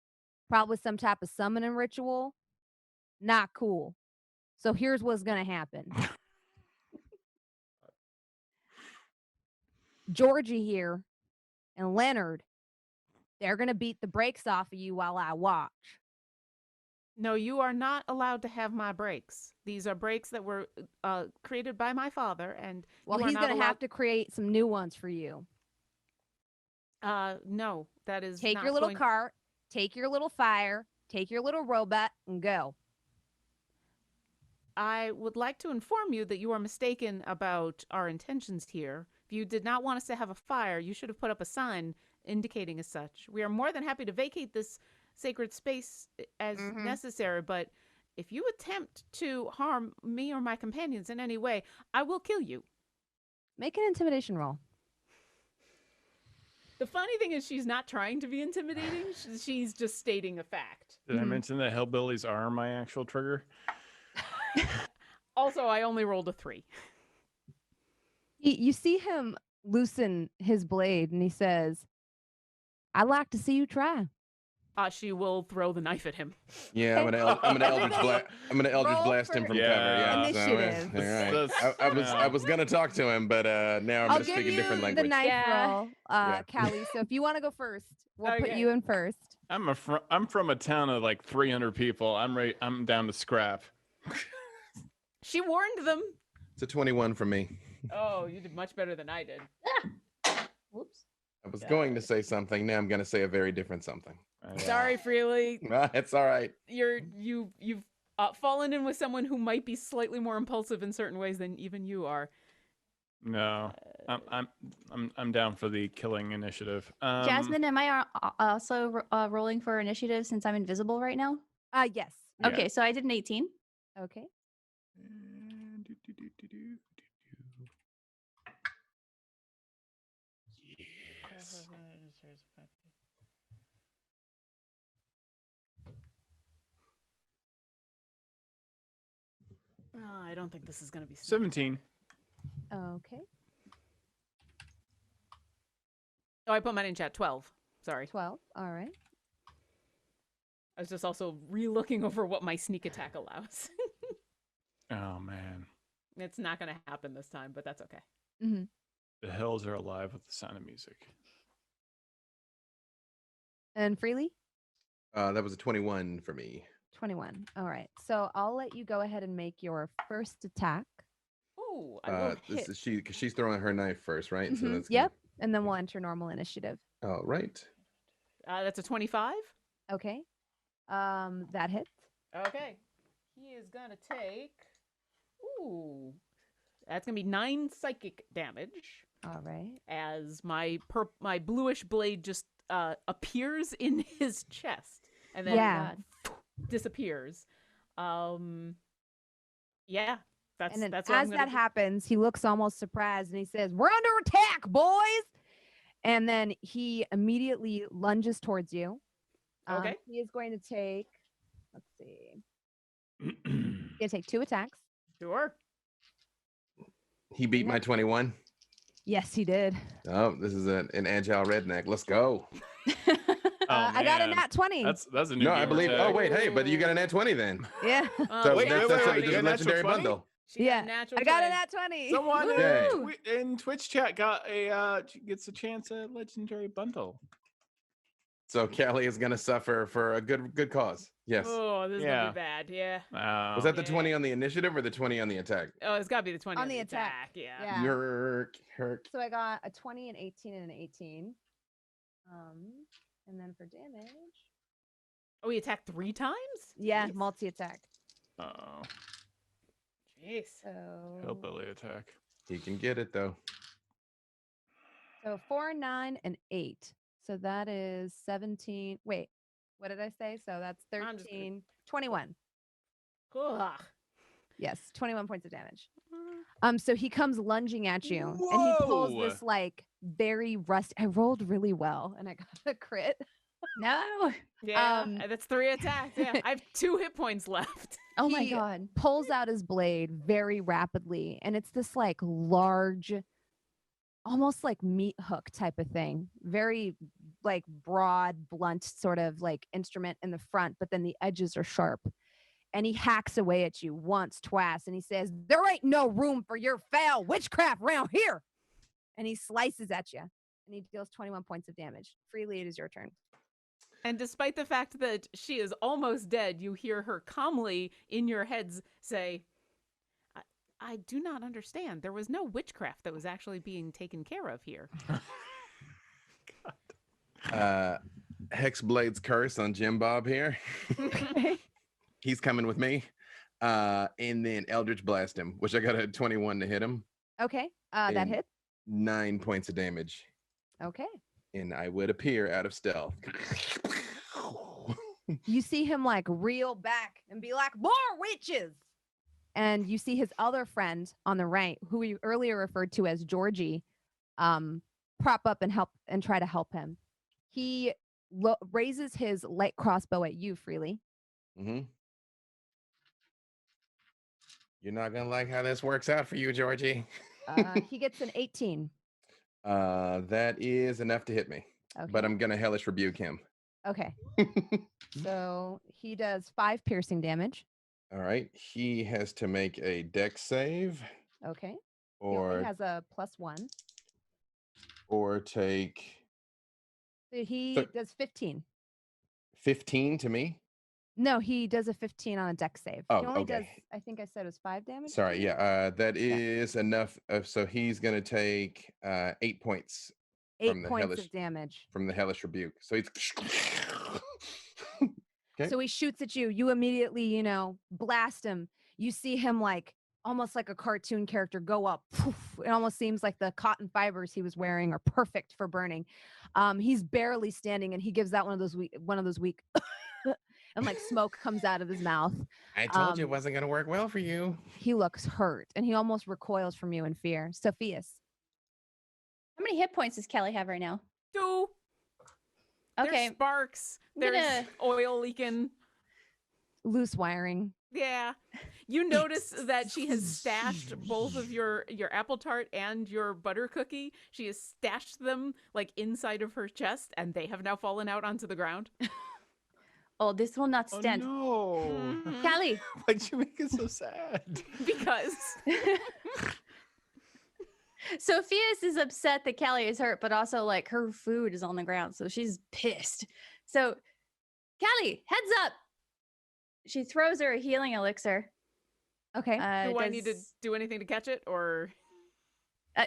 A: Probably some type of summoning ritual. Not cool. So here's what's going to happen. Georgie here and Leonard, they're going to beat the brakes off of you while I watch.
B: No, you are not allowed to have my breaks. These are breaks that were created by my father, and
A: Well,
B: you are
A: he's
B: not
A: going to have
B: allowed-
A: to create some new ones for you.
B: No, that is
A: Take
B: not
A: your little
B: going-
A: cart, take your little fire, take your little robot, and go.
B: I would like to inform you that you are mistaken about our intentions here. If you did not want us to have a fire, you should have put up a sign indicating as such. We are more than happy to vacate this sacred space as necessary, but if you attempt to harm me or my companions in any way, I will kill you.
A: Make an intimidation roll.
B: The funny thing is she's not trying to be intimidating. She's just stating a fact.
E: Did I mention that hellbillies are my actual trigger?
B: Also, I only rolled a 3.
A: You see him loosen his blade and he says, "I'd like to see you try."
B: She will throw the knife at him.
D: Yeah, I'm gonna Eldritch
A: Roll
D: blast him
A: for
D: from cover. Yeah,
A: initiative.
D: all right.
E: That's-
D: I was gonna talk to him, but now I'm
A: I'll
D: gonna
A: give
D: speak a
A: you
D: different
A: the
D: language.
A: knife
C: Yeah.
A: roll,
D: Yeah.
A: Callie. So if you want to go first, we'll put
B: Okay.
A: you in first.
E: I'm from a town of like 300 people. I'm down to scrap.
B: She warned them.
D: It's a 21 for me.
B: Oh, you did much better than I did.
C: Whoops.
D: I was going to say something. Now I'm gonna say a very different something.
B: Sorry, Freely.
D: It's all right.
B: You've fallen in with someone who might be slightly more impulsive in certain ways than even you are.
E: No, I'm down for the killing initiative.
C: Jasmine, am I also rolling for initiative since I'm invisible right now?
A: Yes.
E: Yeah.
C: Okay, so I did an 18.
A: Okay.
D: Yes.
B: Oh, I don't think this is going to be
E: 17.
A: Okay.
B: Oh, I put mine in chat. 12. Sorry.
A: 12. All right.
B: I was just also re-looking over what my sneak attack allows.
E: Oh man,
B: It's not going to happen this time, but that's okay.
A: Mm-hmm.
E: the hills are alive with the sound of music.
A: And Freely?
D: That was a 21 for me.
A: 21. All right. So I'll let you go ahead and make your first attack.
B: Ooh, I will
D: This
B: hit.
D: is because she's throwing her knife first, right? So
A: Mhm.
D: that's
A: Yep. And then we'll enter normal initiative.
D: All right.
B: That's a 25.
A: Okay. That hits.
B: Okay. He is going to take... Ooh. That's going to be 9 psychic damage.
A: All right.
B: As my bluish blade just appears in his chest and then
A: Yeah.
B: disappears. Yeah, that's
A: And then
B: that's what I'm
A: as
B: gonna
A: that
B: do.
A: happens, he looks almost surprised and he says, "We're under attack, boys!" And then he immediately lunges towards you.
B: Okay.
A: He is going to take, let's see, he's going to take 2 attacks.
B: Sure.
D: He beat my 21.
A: Yes, he did.
D: Oh, this is an agile redneck. Let's go.
A: I got a
E: man.
A: nat 20.
E: That's a new
D: No, I
E: gamer
D: believe.
E: tag.
D: Oh wait, hey, but you got a nat 20 then.
A: Yeah.
D: So
E: wait,
D: that's,
E: wait,
D: that's,
E: wait,
D: that's
E: you got
D: a
E: a
D: legendary
E: natural 20?
D: bundle.
B: She got
A: Yeah.
B: a natural
A: I got a
B: 20.
A: nat 20.
E: Someone
D: Yay.
E: in Twitch chat got a gets a chance at legendary bundle.
D: So Callie is gonna suffer for a good cause. Yes.
B: Oh, this is gonna
E: Yeah.
B: be bad. Yeah.
D: Was that the
B: Yeah.
D: 20 on the initiative or the 20 on the attack?
B: Oh, it's got to be the 20
A: On the attack.
B: Yeah.
A: Yeah.
D: Yerk.
A: So I got a 20, an 18, and an 18. And then for damage.
B: Oh, we attacked 3 times?
A: Yeah,
B: Jeez.
A: multi-attack.
E: Oh,
B: Jeez.
A: So
E: hillbilly attack.
D: He can get it though.
A: So 4, 9, and 8. So that is 17. Wait, what did I say? So that's
B: I'm just gonna-
A: 13, 21.
B: Ugh.
A: Yes, 21 points of damage. So he comes lunging at you, and he pulls
E: Whoa.
A: this like very rusty. I rolled really well, and I got a crit.
C: No.
B: Yeah,
A: Um,
B: that's 3 attacks. Yeah, I have 2 hit points left.
C: Oh my
A: He-
C: god.
A: Pulls out his blade very rapidly, and it's this like large, almost like meat hook type of thing. Very like broad, blunt sort of like instrument in the front, but then the edges are sharp. And he hacks away at you once, twice, and he says, "There ain't no room for your foul witchcraft round here." And he slices at you, and he deals 21 points of damage. Freely, it is your turn.
B: And despite the fact that she is almost dead, you hear her calmly in your heads say, I do not understand. There was no witchcraft that was actually being taken care of here.
D: Hexblade's curse on Jim Bob here. He's coming with me. And then Eldritch Blast him, which I got a 21 to hit him.
A: Okay, that
D: And-
A: hits.
D: 9 points of damage.
A: Okay.
D: And I would appear out of stealth.
A: You see him like reel back and be like, "More witches!" And you see his other friend on the right, who you earlier referred to as Georgie, prop up and help and try to help him. He raises his light crossbow at you, Freely.
D: Mm-hmm. You're not gonna like how this works out for you, Georgie.
A: He gets an 18.
D: That is enough to hit me.
A: Okay.
D: But I'm gonna hellish rebuke him.
A: Okay. So he does 5 piercing damage.
D: All right. He has to make a dex save
A: Okay. He only
D: or
A: has a +1.
D: take
A: So he
D: Thir-
A: does 15.
D: 15 to me.
A: No, he does a 15 on a dex save.
D: Oh,
A: he only
D: okay.
A: does, I think I said it was 5 damage.
D: Sorry, yeah. That is enough. So he's gonna take 8 points
A: 8
D: from the
A: points
D: hellish
A: of damage.
D: from the hellish rebuke. So he's Okay.
A: So he shoots at you. You immediately, blast him. You see him like almost like a cartoon character go up. Poof. It almost seems like the cotton fibers he was wearing are perfect for burning. He's barely standing, and he gives out one of those weak, and like smoke comes out of his mouth.
D: I told you it wasn't going to work well for you.
A: He looks hurt and he almost recoils from you in fear. Sophius.
C: How many hit points does Kelly have right now?
B: 2.
C: Okay.
B: There's sparks. There's oil leaking.
A: Loose wiring.
B: Yeah. You notice that she has stashed both of your apple tart and your butter cookie. She has stashed them like inside of her chest, and they have now fallen out onto the ground.
C: Oh, this will not stand.
E: Oh no.
B: Mhm.
C: Callie.
E: Why'd you make it so sad?
B: Because
C: Sophius is upset that Callie is hurt, but also like her food is on the ground, so she's pissed. So, Callie, heads up. She throws her a healing elixir.
A: Okay.
B: do I need to do anything to catch it, or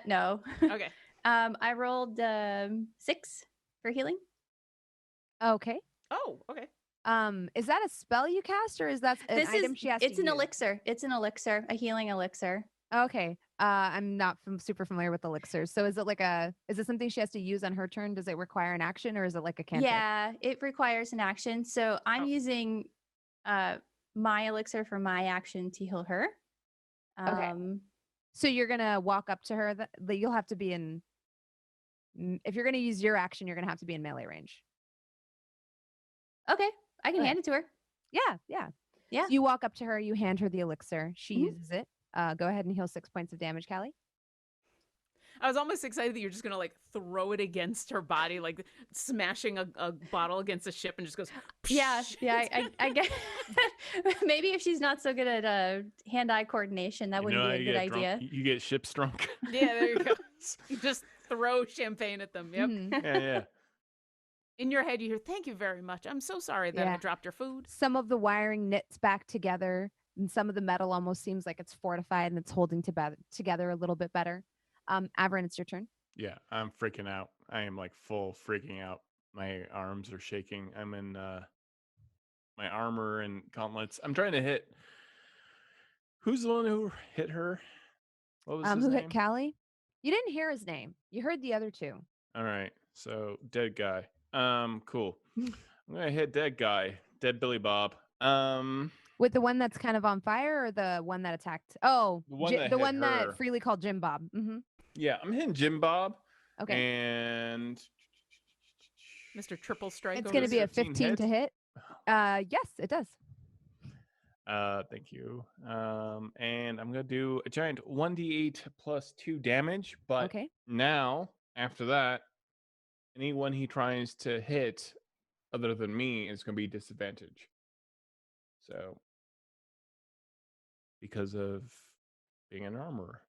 C: no.
B: okay?
C: I rolled 6 for healing.
A: Okay.
B: Oh, okay.
A: Is that a spell you cast or is that an item she has to
C: It's an
A: use?
C: elixir. It's an elixir, a healing elixir.
A: Okay. I'm not super familiar with elixirs. So is it something she has to use on her turn? Does it require an action or is it like a cantrip?
C: Yeah, it requires an action. So I'm using my elixir for my action to heal her.
A: Okay. So you're gonna walk up to her. That you'll have to be in. If you're gonna use your action, you're gonna have to be in melee range.
C: Okay, I can
A: Okay.
C: hand it to her.
A: Yeah.
C: Yeah.
A: So you walk up to her. You hand her the elixir. She
C: Mhm.
A: uses it. Go ahead and heal 6 points of damage, Callie.
B: I was almost excited that you're just gonna like throw it against her body, like smashing a bottle against a ship, and just goes.
C: Yeah. I guess maybe if she's not so good at hand-eye coordination, that wouldn't be a good idea.
E: You get ship's drunk.
B: Yeah, there you go. You just throw champagne at them. Yep.
A: Mhm.
E: Yeah.
B: In your head, you hear, "Thank you very much. I'm so sorry that I
A: Yeah.
B: dropped your food."
A: Some of the wiring knits back together, and some of the metal almost seems like it's fortified and it's holding together a little bit better. Avren, it's your turn.
E: Yeah, I'm freaking out. I am like full freaking out. My arms are shaking. I'm in my armor and gauntlets. I'm trying to hit. Who's the one who hit her? What was his
A: Who
E: name?
A: hit Callie? You didn't hear his name. You heard the other two.
E: All right, so dead guy. Cool. I'm gonna hit dead guy. Dead Billy Bob.
A: With the one that's kind of on fire or the one that attacked? Oh,
E: The one
A: the
E: that hit
A: one
E: her.
A: that freely called Jim Bob. Mm-hmm.
E: Yeah, I'm hitting Jim Bob.
A: Okay.
E: And
B: Mr. Triple Strike.
A: It's
B: over
A: going to be
B: there.
A: a
E: 15
A: 15 to hit. Yes, it does.
E: Thank you. And I'm gonna do a giant 1d8 plus 2 damage. But
A: Okay.
E: now, after that, anyone he tries to hit other than me is gonna be disadvantage. So, because of being an armorer,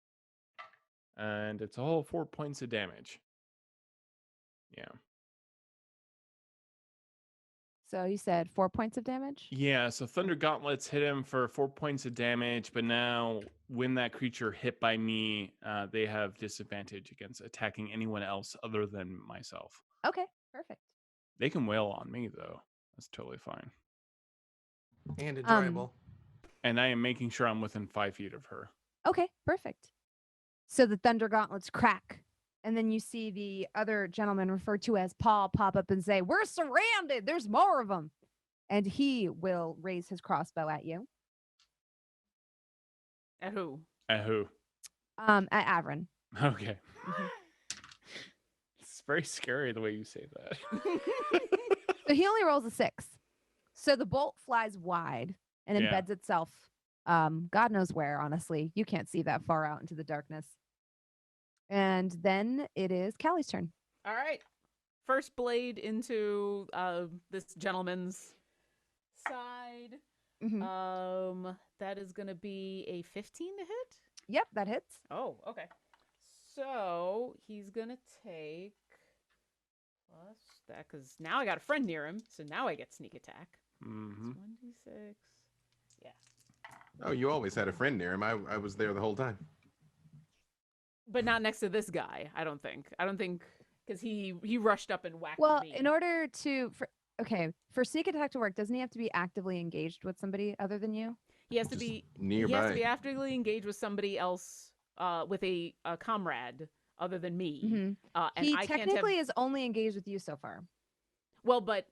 E: and it's a whole 4 points of damage. Yeah.
A: So you said 4 points of damage?
E: Yeah, so Thunder Gauntlets hit him for 4 points of damage, but now when that creature hit by me, they have disadvantage against attacking anyone else other than myself.
A: Okay, perfect.
E: They can wail on me, though. That's totally fine.
D: And enjoyable.
E: And I am making sure I'm within 5 feet of her.
A: Okay, perfect. So the thunder gauntlets crack. And then you see the other gentleman referred to as Paul pop up and say, "We're surrounded. There's more of them." And he will raise his crossbow at you.
B: At who?
E: At who?
A: At Avren.
E: Okay. It's very scary the way you say that.
A: So he only rolls a 6. So the bolt flies wide and
E: Yeah.
A: embeds itself. God knows where, honestly. You can't see that far out into the darkness. And then it is Callie's turn.
B: All right. First blade into this gentleman's side.
A: Mhm.
B: That is going to be a 15 to hit.
A: Yep, that hits.
B: Oh, okay. So he's going to take plus that because now I got a friend near him. So now I get sneak attack.
E: Mm-hmm.
B: 1d6. Yeah.
D: Oh, you always had a friend near him. I was there the whole time.
B: But not next to this guy, I don't think. Because he rushed up and whacked
A: Well,
B: me.
A: in order to for sneak attack to work, doesn't he have to be actively engaged with somebody other than you?
B: He has to
D: Just
B: be
D: nearby.
B: He has to be actively engaged with somebody else, with a comrade other than me.
A: Mhm.
B: And
A: He
B: I
A: technically is only engaged with you so far.
B: Well, but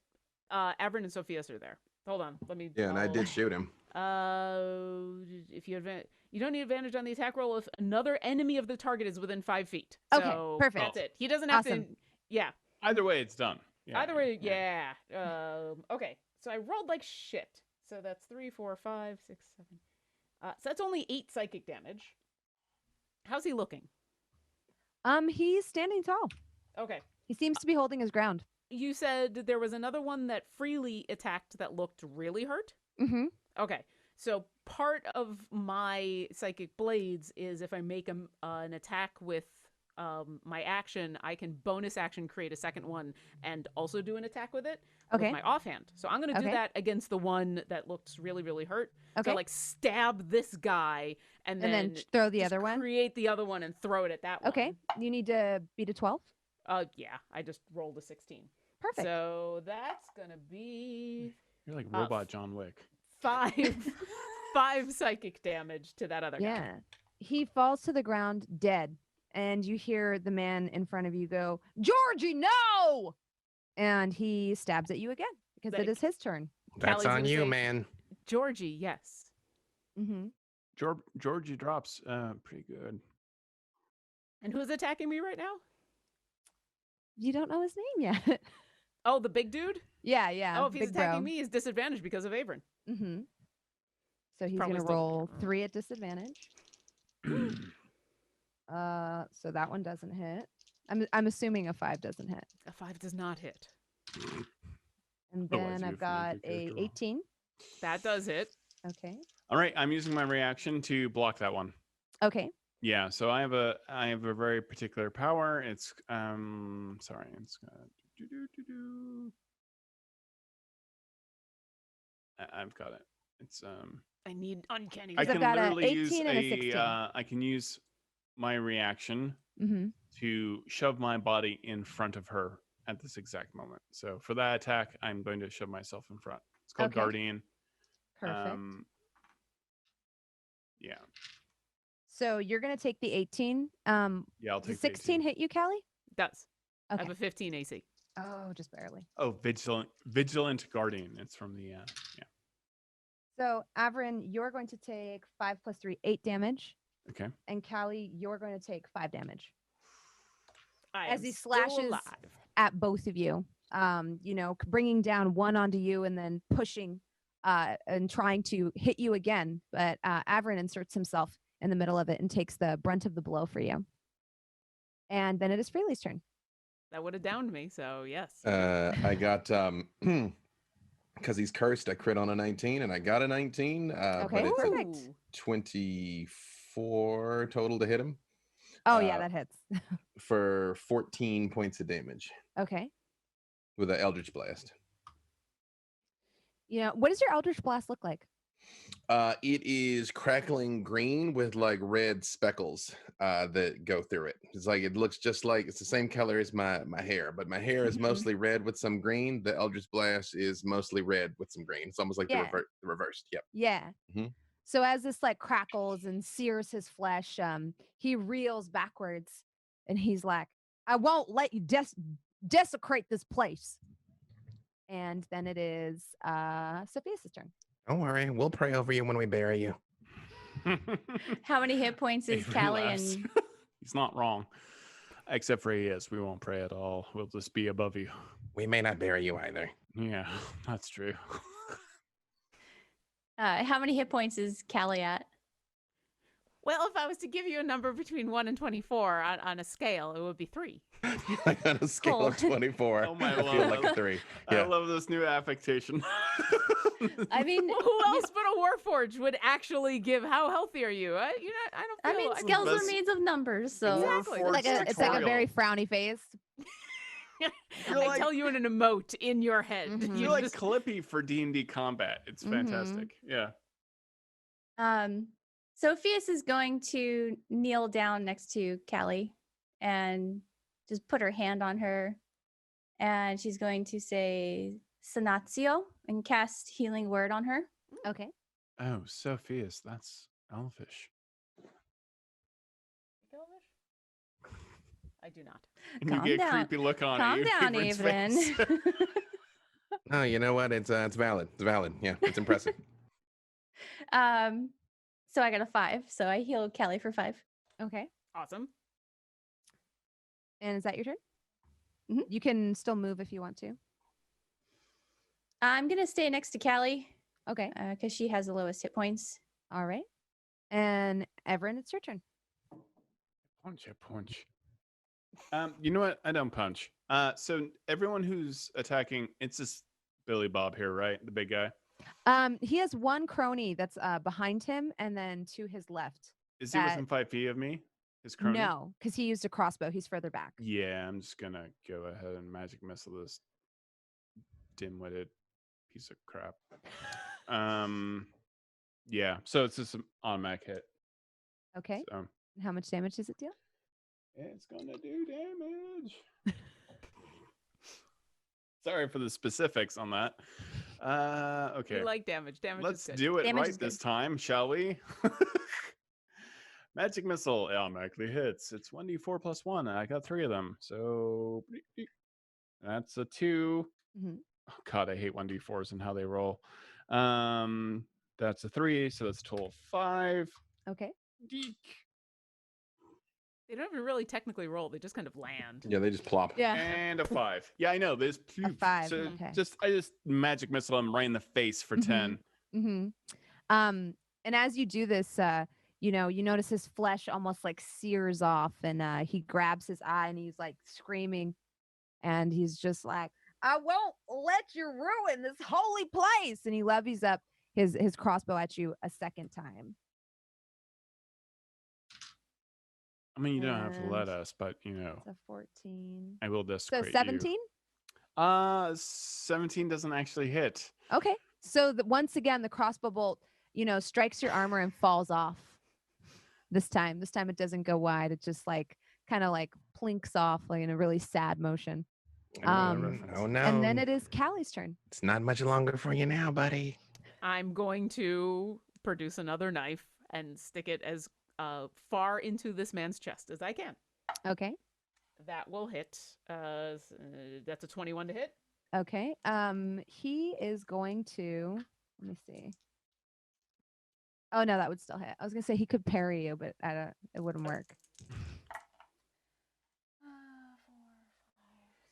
B: Avren and Sofieus are there. Hold on. Let me.
D: Yeah, and I did shoot him.
B: If you you don't need advantage on the attack roll if another enemy of the target is within 5 feet.
A: Okay,
B: So
A: perfect.
B: That's it. He doesn't have
A: Awesome.
B: to. Yeah.
E: Either way, it's done. Yeah,
B: Either way, yeah. Okay. So I rolled like shit. So that's 3, 4, 5, 6, 7. So that's only 8 psychic damage. How's he looking?
A: He's standing tall.
B: Okay.
A: He seems to be holding his ground.
B: You said there was another one that freely attacked that looked really hurt?
A: Mm-hmm.
B: Okay. So part of my psychic blades is if I make an attack with my action, I can bonus action create a second one and also do an attack with it with my offhand. So I'm going to do that against the one that looks really, really hurt.
A: Okay.
B: So like stab this guy and then
A: throw the other one.
B: Create the other one and throw it at that one.
A: Okay. You need to beat a 12.
B: Yeah. I just rolled a 16.
A: Perfect.
B: So that's going to be...
E: You're like robot John Wick.
B: 5 psychic damage to that other guy.
A: Yeah. He falls to the ground dead. And you hear the man in front of you go, "Georgie, no!" And he stabs at you again because it is his turn.
D: That's
B: Callie's
D: on
B: gonna
D: you,
B: say,
D: man.
B: Georgie, yes.
A: Mm-hmm.
E: Georgie drops pretty good.
B: And who's attacking me right now?
A: You don't know his name yet.
B: Oh, the big dude?
A: Yeah.
B: Oh, if he's
A: big
B: attacking
A: bro.
B: me, he's disadvantaged because of Avren.
A: Mm-hmm. So he's
B: Probably
A: going to
B: still-
A: roll 3 at disadvantage. So that one doesn't hit. I'm assuming a 5 doesn't hit.
B: A 5 does not hit.
A: And
E: Otherwise
A: then
E: you
A: I've
E: have to
A: got
E: make your
A: a
E: character roll.
A: 18.
B: That does hit.
A: Okay.
E: All right, I'm using my reaction to block that one.
A: Okay.
E: Yeah, so I have a very particular power. It's sorry, it's I've got it. It's
B: I need uncanny.
E: I
A: I've
E: can
A: got a
E: literally use
A: 18 and a 16.
E: I can use my reaction
A: Mm-hmm.
E: to shove my body in front of her at this exact moment. So for that attack, I'm going to shove myself in front. It's called
A: Okay.
E: Guardian.
A: Perfect.
E: Yeah.
A: So you're going to take the 18.
E: Yeah, I'll
A: Does
E: take
A: 16
E: the 18.
A: hit you, Callie?
B: Does. I
A: Okay.
B: have a 15 AC.
A: Oh, just barely.
E: Oh, Vigilant Guardian. It's from the yeah.
A: So, Avren, you're going to take 5 plus 3, 8 damage.
E: Okay.
A: And Callie, you're going to take 5 damage.
B: As
A: he slashes at both of you, bringing down one onto you and then pushing and trying to hit you again. But Avren inserts himself in the middle of it and takes the brunt of the blow for you. And then it is Freely's turn.
B: That would have downed me, so yes.
D: I got because he's cursed. I crit on a 19, and I got a 19.
A: Okay,
D: but it's a
A: perfect.
D: 24 total to hit him.
A: Oh, yeah, that hits.
D: For 14 points of damage
A: Okay.
D: with an Eldritch Blast.
A: What does your Eldritch Blast look like?
D: It is crackling green with like red speckles that go through it. It's like it looks just like it's the same color as my hair, but my hair is mostly red with some green. The Eldritch Blast is mostly red with some green. It's almost like the reversed. Yep.
A: Yeah.
D: Mhm.
A: So as this like crackles and sears his flesh, he reels backwards and he's like, "I won't let you desecrate this place." And then it is Sophia's turn.
D: Don't worry, we'll pray over you when we bury you.
C: How many hit points is
E: Avery
C: Callie
E: laughs.
C: and
E: He's not wrong. Except for yes, we won't pray at all. We'll just be above you.
D: We may not bury you either.
E: Yeah, that's true.
C: how many hit points is Callie at?
B: Well, if I was to give you a number between 1 and 24 on a scale, it would be 3.
D: Like on a scale of 24,
E: Oh my
D: I feel
E: lord.
D: like a 3.
E: I
D: Yeah.
E: love this new affectation.
C: I mean,
B: Well, who else but a Warforged would actually give? How healthy are you? I don't feel.
C: scales are
E: best-
C: made of numbers, so
B: Exactly.
A: It's like a very frowny face.
E: You're
B: I
E: like-
B: tell you in an emote in your head.
A: Mhm.
B: You
E: You're like
B: just-
E: Clippy for D&D combat. It's fantastic. Yeah.
C: Sophius is going to kneel down next to Callie and just put her hand on her, and she's going to say Sanatio and cast Healing Word on her.
A: Okay.
E: Oh, Sophius, that's Elvish.
B: I do not.
E: And
C: Calm
E: you get
C: down.
E: a creepy look on
C: Calm
E: you.
C: down,
E: Avren's
C: Avren.
E: face.
D: Oh, you know what? It's valid. It's valid. Yeah, it's impressive.
C: So I got a 5. So I heal Callie for 5.
A: Okay.
B: Awesome.
A: And is that your turn?
C: Mhm.
A: You can still move if you want to.
C: I'm gonna stay next to Callie
A: Okay.
C: because she has the lowest hit points.
A: All right. And Avren, it's your turn.
E: Punch. You know what? I don't punch. So everyone who's attacking, it's this Billy Bob here, right? The big guy.
A: He has one crony that's behind him, and then to his left.
E: Is he within 5 feet of me? His crony?
A: No, because he used a crossbow. He's further back.
E: Yeah, I'm just gonna go ahead and magic missile this dim-witted piece of crap. Yeah. So it's just an automatic hit.
A: Okay.
E: So
A: How much damage does it deal?
E: it's gonna do damage. Sorry for the specifics on that. Okay.
B: We like damage. Damage
E: Let's
B: is good.
E: do it
C: Damage
E: right
C: is
E: this
C: good.
E: time, shall we? Magic missile automatically hits. It's 1d4 plus 1. I got 3 of them. So that's a 2.
A: Mhm.
E: Oh, God, I hate 1d4s and how they roll. That's a 3. So that's a total of 5.
A: Okay.
E: Geek.
B: They don't even really technically roll. They just kind of land.
D: Yeah, they just plop.
A: Yeah.
E: And a 5. Yeah, I know. There's
A: A 5.
E: So
A: Okay.
E: I just magic missile him right in the face for 10.
A: Mm-hmm. And as you do this, you notice his flesh almost like sears off, and he grabs his eye and he's like screaming, and he's just like, "I won't let you ruin this holy place!" And he levies up his crossbow at you a second time.
E: I mean, you don't have to let
A: And
E: us, but
A: It's a 14.
E: I will
A: So
E: desecrate you.
A: 17?
E: 17 doesn't actually hit.
A: Okay. So once again, the crossbow bolt, strikes your armor and falls off. This time it doesn't go wide. It just kind of plinks off like in a really sad motion.
D: Oh no!
A: And then it is Callie's turn.
D: It's not much longer for you now, buddy.
B: I'm going to produce another knife and stick it as far into this man's chest as I can.
A: Okay.
B: That will hit. That's a 21 to hit.
A: Okay. He is going to. Let me see. Oh no, that would still hit. I was gonna say he could parry you, but it wouldn't work.
B: 4, 5, 6, 7, 8, 9, 10.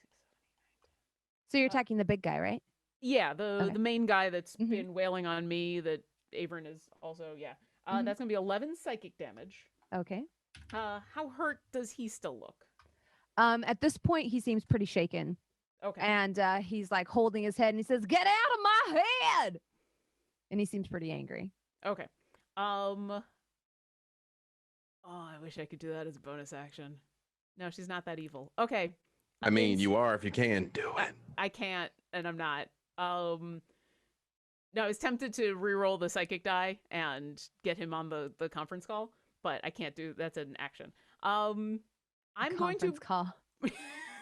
A: So you're attacking the big guy, right?
B: Yeah, the main guy that's
A: Mhm.
B: been wailing on me. That Avren is also. Yeah.
A: Mhm.
B: That's gonna be 11 psychic damage.
A: Okay.
B: How hurt does he still look?
A: At this point, he seems pretty shaken,
B: Okay.
A: and he's like holding his head, and he says, "Get out of my head!" And he seems pretty angry.
B: Okay. Oh, I wish I could do that as a bonus action. No, she's not that evil. Okay.
D: I mean, you are if you can do it.
B: I can't, and I'm not. No, I was tempted to re-roll the psychic die and get him on the conference call, but I can't do that's an action. I'm going to
A: Conference call.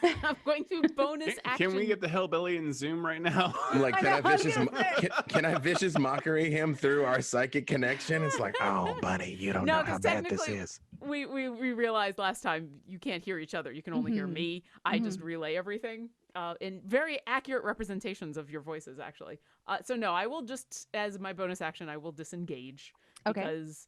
B: I'm going to bonus action.
E: Can we get the hillbilly in Zoom right now?
D: Like,
A: I
D: can I,
A: know, I was
D: vicious,
A: gonna say.
D: can I vicious mockery him through our psychic connection? It's like, oh, buddy, you don't
B: No,
D: know how
B: 'cause
D: bad this
B: technically-
D: is.
B: We realized last time you can't hear each other. You can only hear
A: Mhm.
B: me. I just relay everything in very accurate representations of your voices, actually. So no, I will just, as my bonus action, I will disengage.
A: Okay.
B: Because,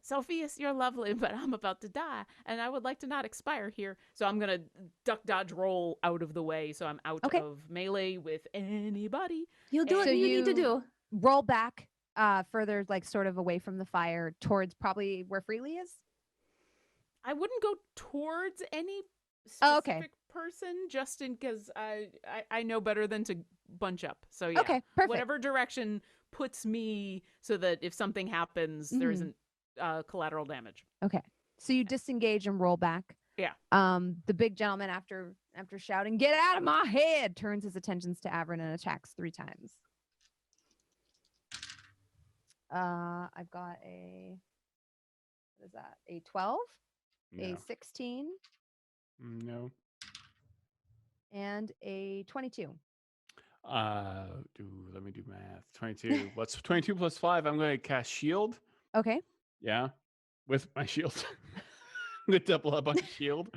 B: Sofieus, you're lovely, but I'm about to die, and I would like to not expire here. So I'm going to duck, dodge, roll out of the way, so I'm out
A: Okay.
B: of melee with anybody.
C: You'll do
A: So
C: what you need to
A: you-
C: do.
A: Roll back further, like sort of away from the fire towards probably where Freely is.
B: I wouldn't go towards any
A: Oh,
B: specific
A: okay.
B: person, just in because I know better than to bunch up. So yeah,
A: Okay, perfect.
B: whatever direction puts me so that if something happens, there
A: Mhm.
B: isn't collateral damage.
A: Okay. So you disengage and roll back.
B: Yeah.
A: The big gentleman, after shouting, "Get out of my head," turns his attentions to Avren and attacks 3 times. I've got what is that? A 12, a
E: No.
A: 16,
E: No.
A: and a 22.
E: Let me do math. 22. What's 22 plus 5? I'm going to cast shield.
A: Okay.
E: Yeah. With my shield. I'm going to double up on shield.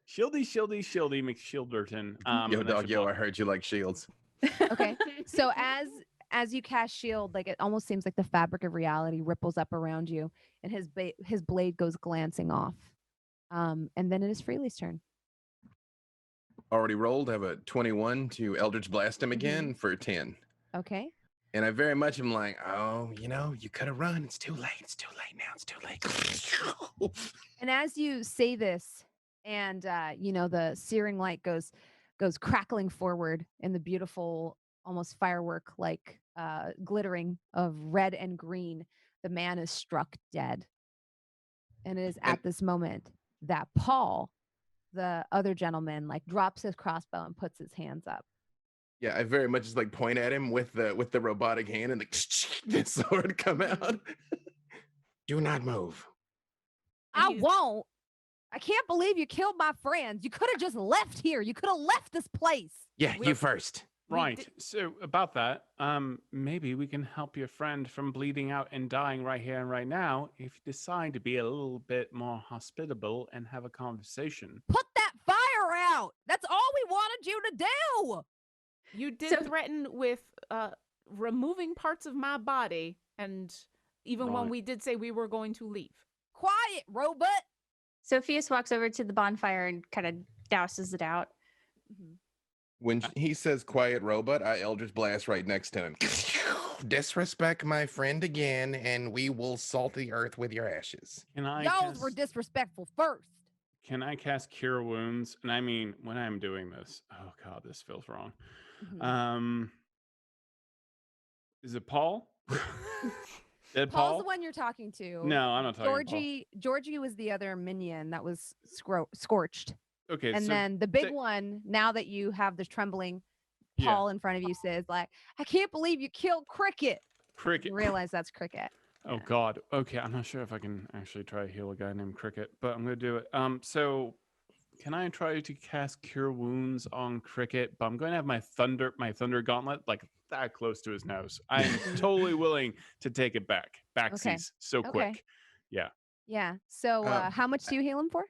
E: Shieldy, McShielderton.
D: Yo, dog, yo, I heard you like shields.
A: Okay. So as you cast shield, like it almost seems like the fabric of reality ripples up around you, and his blade goes glancing off. And then it is Freely's turn.
D: Already rolled. I have a 21 to Eldritch Blast him again for 10.
A: Okay.
D: And I very much am like, oh, you could have run. It's too late. It's too late now. It's too late.
A: And as you say this, and the searing light goes crackling forward in the beautiful, almost firework like glittering of red and green, the man is struck dead. And it is at this moment that Paul, the other gentleman, like drops his crossbow and puts his hands up.
D: Yeah, I very much just like point at him with the robotic hand and the sword come out. Do not move.
A: I won't. I can't believe you killed my friends. You could have just left here. You could have left this place.
D: Yeah, you first.
E: Right. So about that, maybe we can help your friend from bleeding out and dying right here and right now if you decide to be a little bit more hospitable and have a conversation.
A: Put that fire out. That's all we wanted you to do.
B: You did threaten with removing parts of my body, and even when we did say we were going to leave.
A: Quiet, robot.
C: Sofieus walks over to the bonfire and kind of douses it out.
D: When he says quiet robot, I Eldritch Blast right next to him. Disrespect my friend again, and we will salt the earth with your ashes.
A: Y'all were disrespectful first.
E: Can I cast Cure Wounds? And I mean, when I'm doing this, oh God, this feels wrong. Is it Paul? Dead
A: Paul's
E: Paul?
A: the one you're talking to.
E: No, I'm not talking to Paul.
A: Georgie was the other minion that was scorched.
E: Okay,
A: and
E: so
A: then the big one, now that you have this trembling Paul in front of you, says like, I can't believe you killed Cricket. You realize that's Cricket.
E: Oh God. Okay, I'm not sure if I can actually try to heal a guy named Cricket, but I'm gonna do it. So can I try to cast Cure Wounds on Cricket? But I'm going to have my thunder gauntlet like that close to his nose. I'm totally willing to take it backsies so quick. Yeah.
A: Yeah. So how much do you heal him for?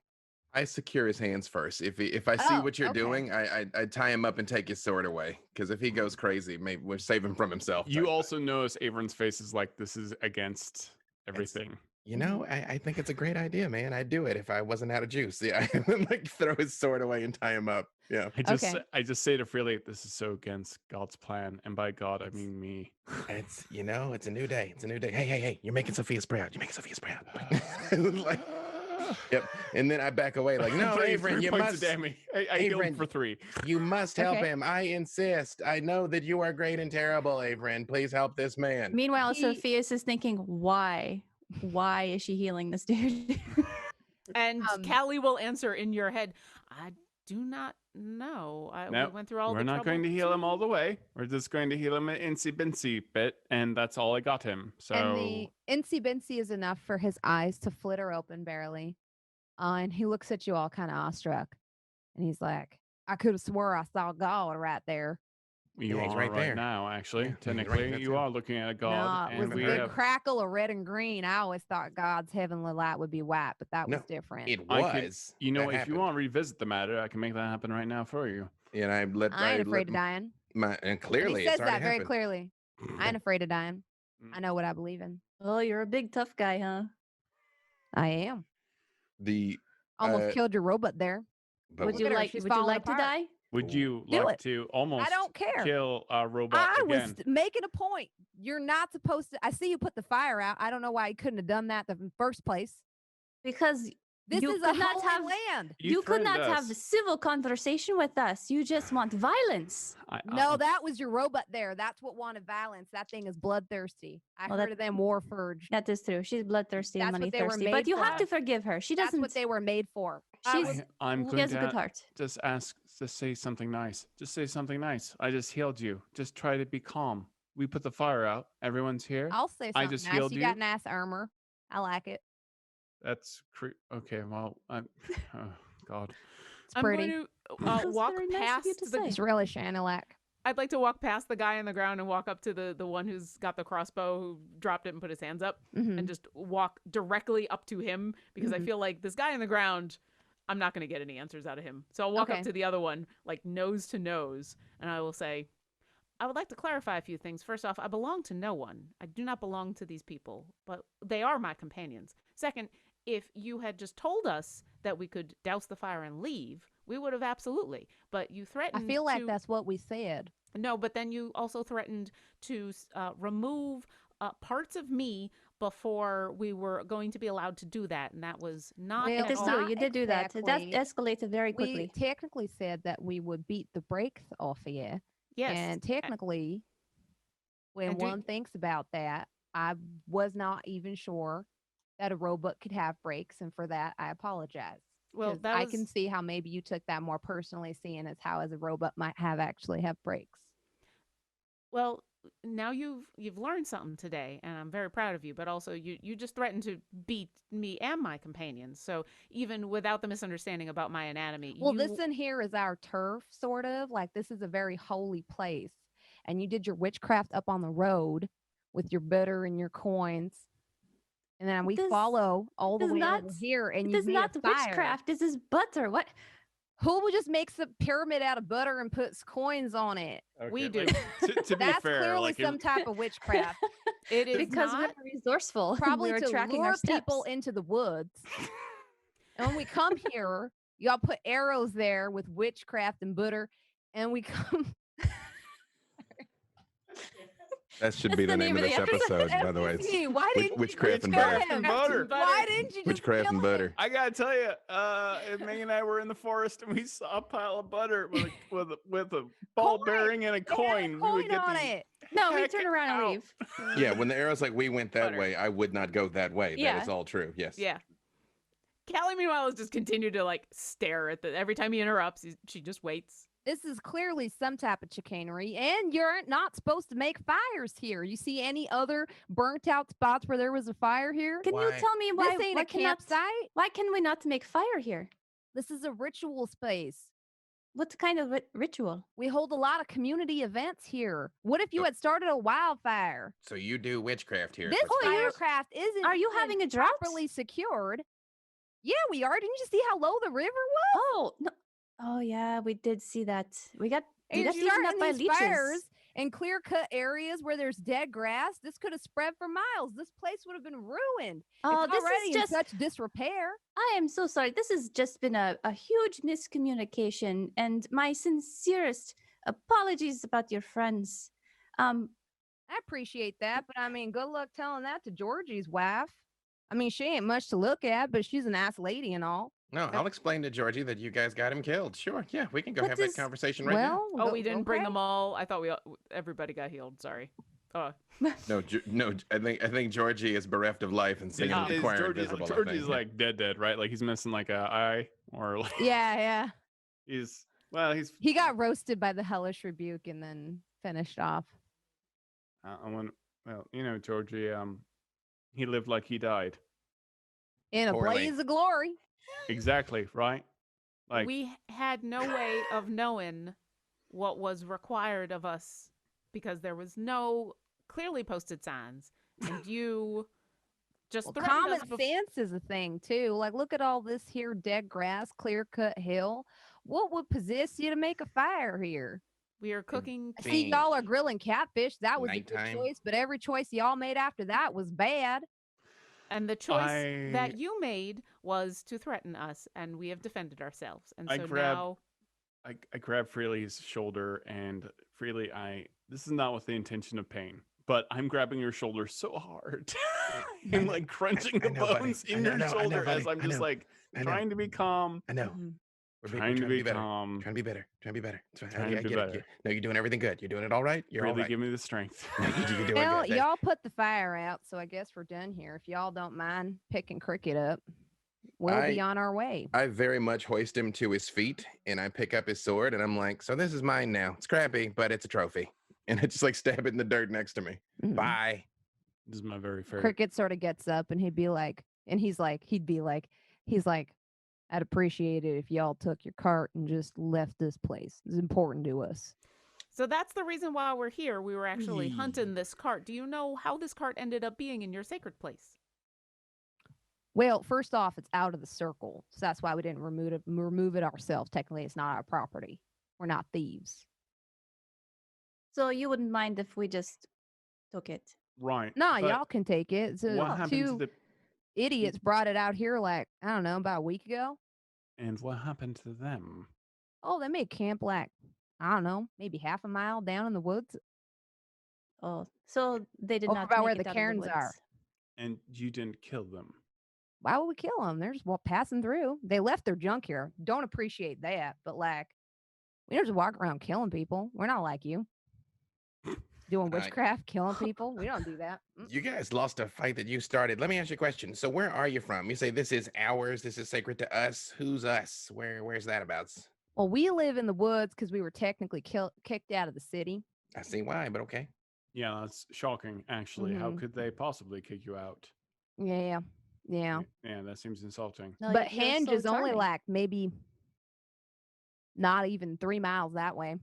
D: I secure his hands first. If I see what you're doing, I tie him up and take his sword away. Because if he goes crazy, maybe we'll save him from himself.
E: You also notice Avren's face is like, this is against everything.
D: I think it's a great idea, man. I'd do it if I wasn't out of juice. Yeah, like throw his sword away and tie him up. Yeah.
E: I just say to Freely, this is so against God's plan, and by God I mean me.
D: It's it's a new day. It's a new day. Hey, you're making Sofieus proud. You're making Sofieus proud. Like, yep. And then I back away like, no, Avren, you must.
E: I healed him for 3.
D: You must help him. I insist. I know that you are great and terrible, Avren. Please help this man.
C: Meanwhile, Sofieus is thinking, why? Why is she healing this dude?
B: And Callie will answer in your head, I do not know. We went through all the trouble.
E: We're not going to heal him all the way. We're just going to heal him an incy-bincy bit, and that's all I got him. So
A: and the incy-bincy is enough for his eyes to flitter open barely. And he looks at you all kind of awestruck. And he's like, I could have swore I saw God right there.
E: You are right there now, actually. Yeah, technically, you are looking at a God.
A: No, it was a big crackle of red and green. I always thought God's heavenly light would be white, but that was different.
D: It was.
E: If you want to revisit the matter, I can make that happen right now for you.
D: And I
A: ain't afraid of dying.
D: And clearly,
A: he says that very clearly. I ain't afraid of dying. I know what I believe in.
C: Oh, you're a big tough guy, huh?
A: I am.
D: Almost
A: killed your robot there.
C: Would you like to die?
E: Would you like to almost
A: I don't care.
E: Kill a robot
A: I
E: again?
A: was making a point. You're not supposed to. I see you put the fire out. I don't know why you couldn't have done that in the first place.
C: Because
A: this is a holy land.
C: You could not have a civil conversation with us. You just want violence.
A: No, that was your robot there. That's what wanted violence. That thing is bloodthirsty. I heard of them Warforged.
C: That is true. She's bloodthirsty and money thirsty. But you have to forgive her. She doesn't.
A: That's what they were made for.
E: I'm going
C: to a good heart.
E: Just say something nice. Just say something nice. I just healed you. Just try to be calm. We put the fire out. Everyone's here.
A: I'll say something
E: I just
A: nice.
E: healed
A: You got nice armor. I like it.
E: That's okay. Well, oh God,
A: it's pretty.
B: I'm going to walk past
A: It's really Shanilak.
B: I'd like to walk past the guy on the ground and walk up to the one who's got the crossbow, who dropped it and put his hands up, and just walk directly up to him, because I feel like this guy on the ground, I'm not going to get any answers out of him. So I'll walk up to the other one, like nose to nose, and I will say, I would like to clarify a few things. First off, I belong to no one. I do not belong to these people, but they are my companions. Second, if you had just told us that we could douse the fire and leave, we would have absolutely. But you
A: I
B: threatened
A: feel like
B: to...
A: that's what we said.
B: No, but then you also threatened to remove parts of me before we were going to be allowed to do that, and that was not
A: Well,
B: at
C: It is
B: all.
C: true.
A: not
C: You did do that. That
A: exactly.
C: escalated very
A: We
C: quickly.
A: technically said that we would beat the brakes off of you.
B: Yes.
A: And technically, when
B: And
A: one thinks about that, I was not even sure that a robot could have brakes. And for that, I apologize.
B: Well,
A: 'Cause
B: that
A: I
B: was...
A: can see how maybe you took that more personally, seeing as how as a robot might have actually have brakes.
B: Well, now you've learned something today, and I'm very proud of you. But also, you just threatened to beat me and my companions. So even without the misunderstanding about my anatomy,
A: Well, this in here is our turf, sort of. Like, this is a very holy place. And you did your witchcraft up on the road with your butter and your coins. And then we
C: This
A: follow all the
C: does
A: way
C: not-
A: over here, and
C: It
A: you
C: is
A: made
C: not
A: a fire.
C: witchcraft. This is butter. What?
A: Who just makes a pyramid out of butter and puts coins on it?
B: We do.
E: like, to be
A: That's
E: fair,
A: clearly
E: like
A: some type of witchcraft.
B: It is
C: Because
B: not.
C: we're resourceful.
A: Probably
C: we're
A: to
C: tracking
A: lure
C: our steps.
A: people into the woods. And when we come here, y'all put arrows there with witchcraft and butter, and we come.
D: That should
C: That's
D: be
C: the
D: the name of
C: name
D: this
C: of the
D: episode, by the way. It's
A: NPC, why didn't
D: witchcraft and
A: you
D: butter.
A: kill him?
E: Butter.
A: Why didn't you just
D: Witchcraft
A: kill
D: and
A: him?
D: butter.
E: I gotta tell you, Megan and I were in the forest and we saw a pile of butter with a ball
A: Coin!
E: bearing and a
A: It had a
E: coin. We would
A: coin
E: get
A: on
E: the
A: it.
C: No, we
E: heck
C: turn around and
E: out.
C: leave.
D: Yeah, when the arrow's like, we went that
B: Butter.
D: way, I would not go that way.
C: Yeah.
D: That is all true. Yes.
B: Yeah. Callie, meanwhile, has just continued to like stare at the. Every time he interrupts, she just waits.
A: This is clearly some type of chicanery, and you're not supposed to make fires here. You see any other burnt out spots where there was a fire here?
C: Can you
D: Why?
C: tell me why?
A: This ain't
C: why
A: a
C: cannot-
A: campsite.
C: Why can we not make fire here?
A: This is a ritual space.
C: What kind of ritual?
A: We hold a lot of community events here. What if you
D: So-
A: had started a wildfire?
D: So you do witchcraft here.
A: This
D: is what's going on.
A: firecraft isn't
C: Are you
A: even
C: having a drought?
A: properly secured. Yeah, we are. Didn't you see how low the river was?
C: Oh no! Oh yeah, we did see that. We got
A: And you're
C: eaten up
A: starting
C: by
A: these
C: leeches.
A: fires and clear-cut areas where there's dead grass. This could have spread for miles. This place would have been ruined.
C: Oh,
A: It's
C: this
A: already
C: is
A: in
C: just.
A: such disrepair.
C: I am so sorry. This has just been a huge miscommunication, and my sincerest apologies about your friends.
A: I appreciate that, but I mean, good luck telling that to Georgie's wife. I mean, she ain't much to look at, but she's a nice lady and all.
D: No, I'll explain to Georgie that you guys got him killed. Sure. Yeah, we can go
C: What
D: have that
C: is-
D: conversation right now.
A: Well,
B: Oh, we didn't bring
A: okay.
B: them all. I thought everybody got healed. Sorry.
D: No, no. I think Georgie is bereft of life and singing
B: Yeah.
D: the
E: Is
D: choir
E: Georgie's,
D: invisible. I
E: Georgie's
D: think.
E: like dead, right? Like he's missing like a eye or like
A: Yeah.
E: he's
A: He got roasted by the hellish rebuke and then finished off.
E: Georgie, he lived like he died.
A: In a
D: Poorly.
A: blaze of glory.
E: Exactly, right? Like
B: We had no way of knowing what was required of us because there was no clearly posted signs, and you just
A: Well,
B: threatened
A: common
B: us bef-
A: sense is a thing too. Like, look at all this here dead grass, clear cut hill. What would possess you to make a fire here?
B: We are cooking.
A: I see
D: Dang.
A: y'all are grilling catfish. That was a
D: Nighttime.
A: good choice, but every choice y'all made after that was bad.
B: And the choice
E: I-
B: that you made was to threaten us, and we have defended ourselves. And
E: I
B: so
E: grab-
B: now,
E: I grab Freely's shoulder and Freely, this is not with the intention of pain, but I'm grabbing your shoulder so hard and like crunching
D: I
E: the
D: know, buddy.
E: bones
D: I
E: in
D: know,
E: your
D: I know,
E: shoulder as
D: buddy.
E: I'm
D: I
E: just
D: know.
E: like
D: I know.
E: trying to be calm.
D: I know.
A: Mhm.
D: We're
E: Trying to be
D: better.
E: calm.
D: Trying to be better. Trying to be better. It's fine.
E: Trying to
D: I
E: be
D: get it.
E: better.
D: No, you're doing everything good. You're doing it all right. You're all
E: Really
D: right.
E: give me the strength.
D: No, you're doing
A: Well,
D: good.
A: y'all put the fire out, so I guess we're done here. If y'all don't mind picking Cricket up, we'll be on our way.
D: I very much hoist him to his feet, and I pick up his sword, and I'm like, "So this is mine now. It's crappy, but it's a trophy." And I just like stab it in the dirt next to me.
A: Mhm.
D: Bye.
E: This is my very favorite.
A: Cricket sort of gets up and he'd be like, I'd appreciate it if y'all took your cart and just left this place. It's important to us.
B: so that's the reason why we're here. We were actually
E: Yee.
B: hunting this cart. Do you know how this cart ended up being in your sacred place?
A: Well, first off, it's out of the circle, so that's why we didn't remove it ourselves. Technically, it's not our property. We're not thieves.
C: So you wouldn't mind if we just took it?
E: Right.
A: No,
E: but
A: y'all can take it. So
E: what happened to
A: two
E: the
A: idiots brought it out here like, I don't know, about a week ago.
E: and what happened to them?
A: Oh, they made camp like, I don't know, maybe half a mile down in the woods.
C: Oh, so they did
A: Over
C: not
A: about
C: make
A: where
C: it
A: the
C: out of
A: cairns are.
C: woods.
E: And you didn't kill them.
A: Why would we kill them? They're just passing through. They left their junk here. Don't appreciate that, but like, we don't just walk around killing people. We're not like you. Doing witchcraft, killing people. We don't do that.
D: You guys lost a fight that you started. Let me ask you a question. So where are you from? You say this is ours. This is sacred to us. Who's us? Where's that about?
A: Well, we live in the woods because we were technically kicked out of the city.
D: I see why, but okay.
E: Yeah, that's shocking, actually. How could they possibly kick you out?
A: Yeah.
E: Yeah, that seems insulting.
C: No,
A: But
C: you're
A: Henge
C: so
A: is only
C: charming.
A: like maybe not even 3 miles that way.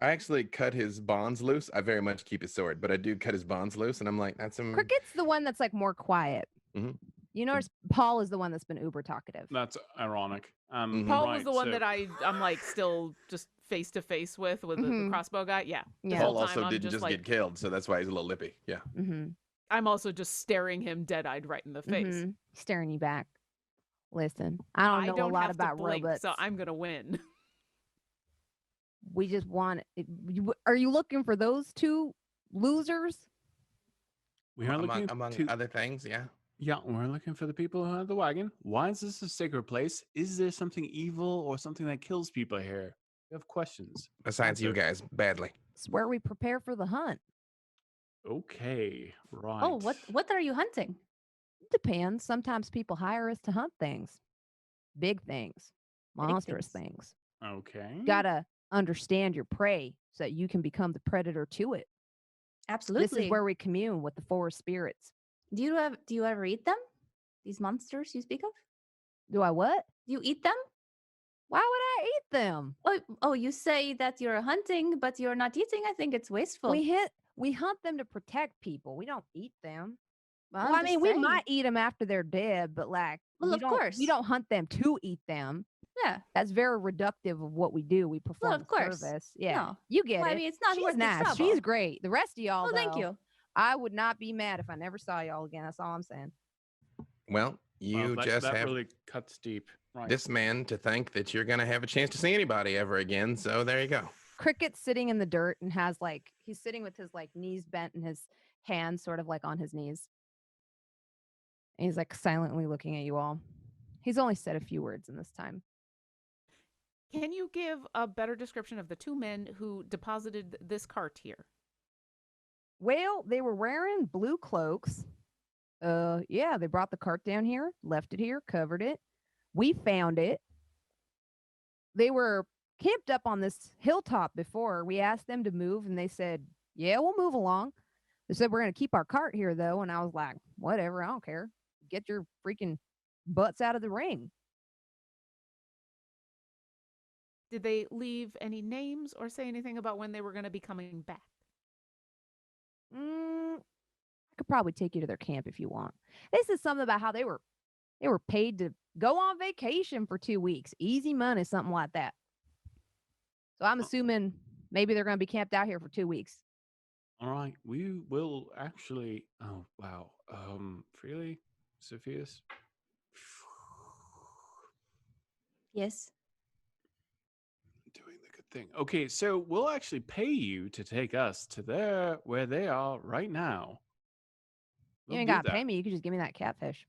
D: I actually cut his bonds loose. I very much keep his sword, but I do cut his bonds loose, and I'm like, that's some.
A: Cricket's the one that's like more quiet.
D: Mhm.
A: You notice Paul is the one that's been uber talkative.
E: That's ironic.
B: Paul was the one that I'm like still just face to face with the crossbow guy. Yeah.
A: Yeah.
D: Paul also didn't just get killed, so that's why he's a little lippy. Yeah.
B: I'm also just staring him dead-eyed right in the face.
A: Staring you back. Listen, I don't know a lot
B: have to
A: about
B: blink,
A: robots.
B: so I'm gonna win.
A: We just want it. Are you looking for those two losers?
E: We are looking
D: among other things, yeah.
E: Yeah, we're looking for the people who have the wagon. Why is this a sacred place? Is there something evil or something that kills people here? We have questions.
D: Besides you guys, badly.
A: It's where we prepare for the hunt.
E: Okay, right.
C: Oh, what are you hunting?
A: Depends. Sometimes people hire us to hunt things. Big things. Monstrous things.
E: Okay.
A: Gotta understand your prey so that you can become the predator to it.
C: Absolutely.
A: This is where we commune with the forest spirits.
C: Do you ever eat them? These monsters you speak of?
A: Do I what?
C: Do you eat them?
A: Why would I eat them?
C: Oh, you say that you're hunting, but you're not eating. I think it's wasteful.
A: We hunt them to protect people. We don't eat them.
C: Well,
A: I mean, we might eat them after they're dead, but like,
C: of course,
A: we don't hunt them to eat them.
C: Yeah,
A: that's very reductive of what we do. We perform
C: of course.
A: Service. Yeah,
C: no.
A: You get it.
C: I mean, it's not
A: She's
C: worth
A: nice.
C: the trouble.
A: She's great. The rest of y'all,
C: well, thank you.
A: I would not be mad if I never saw y'all again. That's all I'm saying.
D: Well,
E: that really cuts deep. Right.
D: This man to think that you're gonna have a chance to see anybody ever again. So there you go.
A: Cricket's sitting in the dirt and has he's sitting with his knees bent and his hands sort of like on his knees. And he's like silently looking at you all. He's only said a few words in this time.
B: Can you give a better description of the two men who deposited this cart here?
A: Well, they were wearing blue cloaks. Yeah, they brought the cart down here, left it here, covered it. We found it. They were camped up on this hilltop before. We asked them to move, and they said, yeah, we'll move along. They said, we're going to keep our cart here, though. And I was like, whatever, I don't care. Get your freaking butts out of the ring.
B: Did they leave any names or say anything about when they were going to be coming back?
A: I could probably take you to their camp if you want. This is something about how they were paid to go on vacation for 2 weeks. Easy money, something like that. So I'm assuming maybe they're going to be camped out here for 2 weeks.
E: All right. We will actually... Oh, wow. Freely? Sofieus?
C: Yes.
E: Doing the good thing. Okay, so we'll actually pay you to take us to where they are right now.
A: You ain't got to pay me. You can just give me that catfish.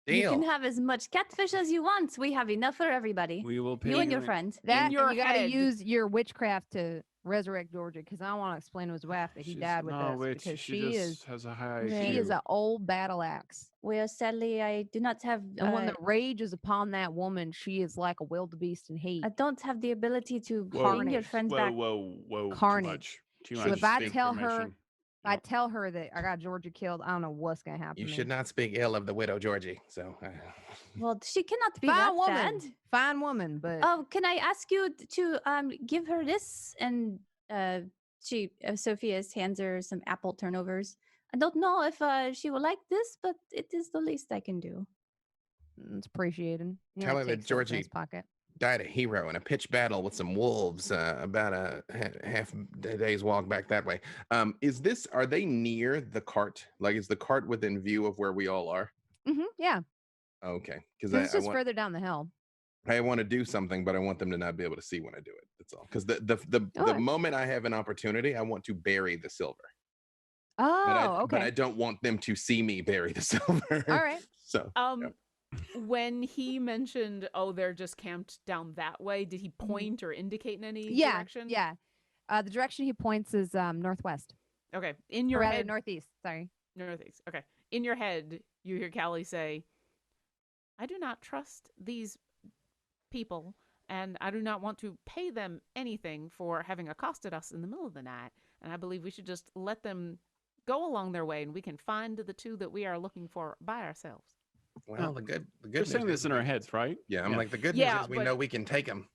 D: Deal.
C: You can have as much catfish as you want. We have enough for everybody.
E: We will pay
C: you and your friend.
A: That
B: your
A: you got to
B: head.
A: use your witchcraft to resurrect Georgia, because I don't want to explain to his wife that he died with us, because she
E: has a high
A: she is an old battle axe.
C: Well, sadly, I do not have.
A: And when the rage is upon that woman, she is like a wildebeest in heat.
C: I don't have the ability to
A: Whoa.
C: bring your friends back.
E: Whoa.
A: Carnage.
E: Too
A: So
E: much
A: if I tell
E: information.
A: I tell her that I got Georgia killed, I don't know what's gonna happen.
D: You
A: to me.
D: should not speak ill of the widow Georgie. So,
C: Well, she cannot be
A: Fine
C: that
A: woman,
C: bad.
A: fine woman, but
C: Oh, can I ask you to give her this? And Sophia's hands her some apple turnovers. I don't know if she will like this, but it is the least I can do.
A: it's appreciated. You
D: Tell
A: know,
D: her that
A: takes something in
D: Georgie-
A: his pocket.
D: died a hero in a pitched battle with some wolves about a half day's walk back that way. Are they near the cart? Like, is the cart within view of where we all are?
A: Yeah.
D: Okay, because
A: It's just further down the hill.
D: I want to do something, but I want them to not be able to see when I do it. That's all. Because the moment I have an opportunity, I want to bury the silver.
A: Oh,
D: But
A: okay.
D: I don't want them to see me bury the silver.
A: All right.
D: So
B: when he mentioned, they're just camped down that way, did he point or indicate in any direction?
A: Yeah. The direction he points is northwest.
B: Okay. In your head,
A: northeast. Sorry.
B: Northeast. Okay. In your head, you hear Callie say, "I do not trust these people, and I do not want to pay them anything for having accosted us in the middle of the night. And I believe we should just let them go along their way, and we can find the two that we are looking for by ourselves."
D: Well, the good
E: We're saying
D: news
E: this in our heads, right?
D: Yeah, I'm like, the good news is we
B: but-
D: know we can take them.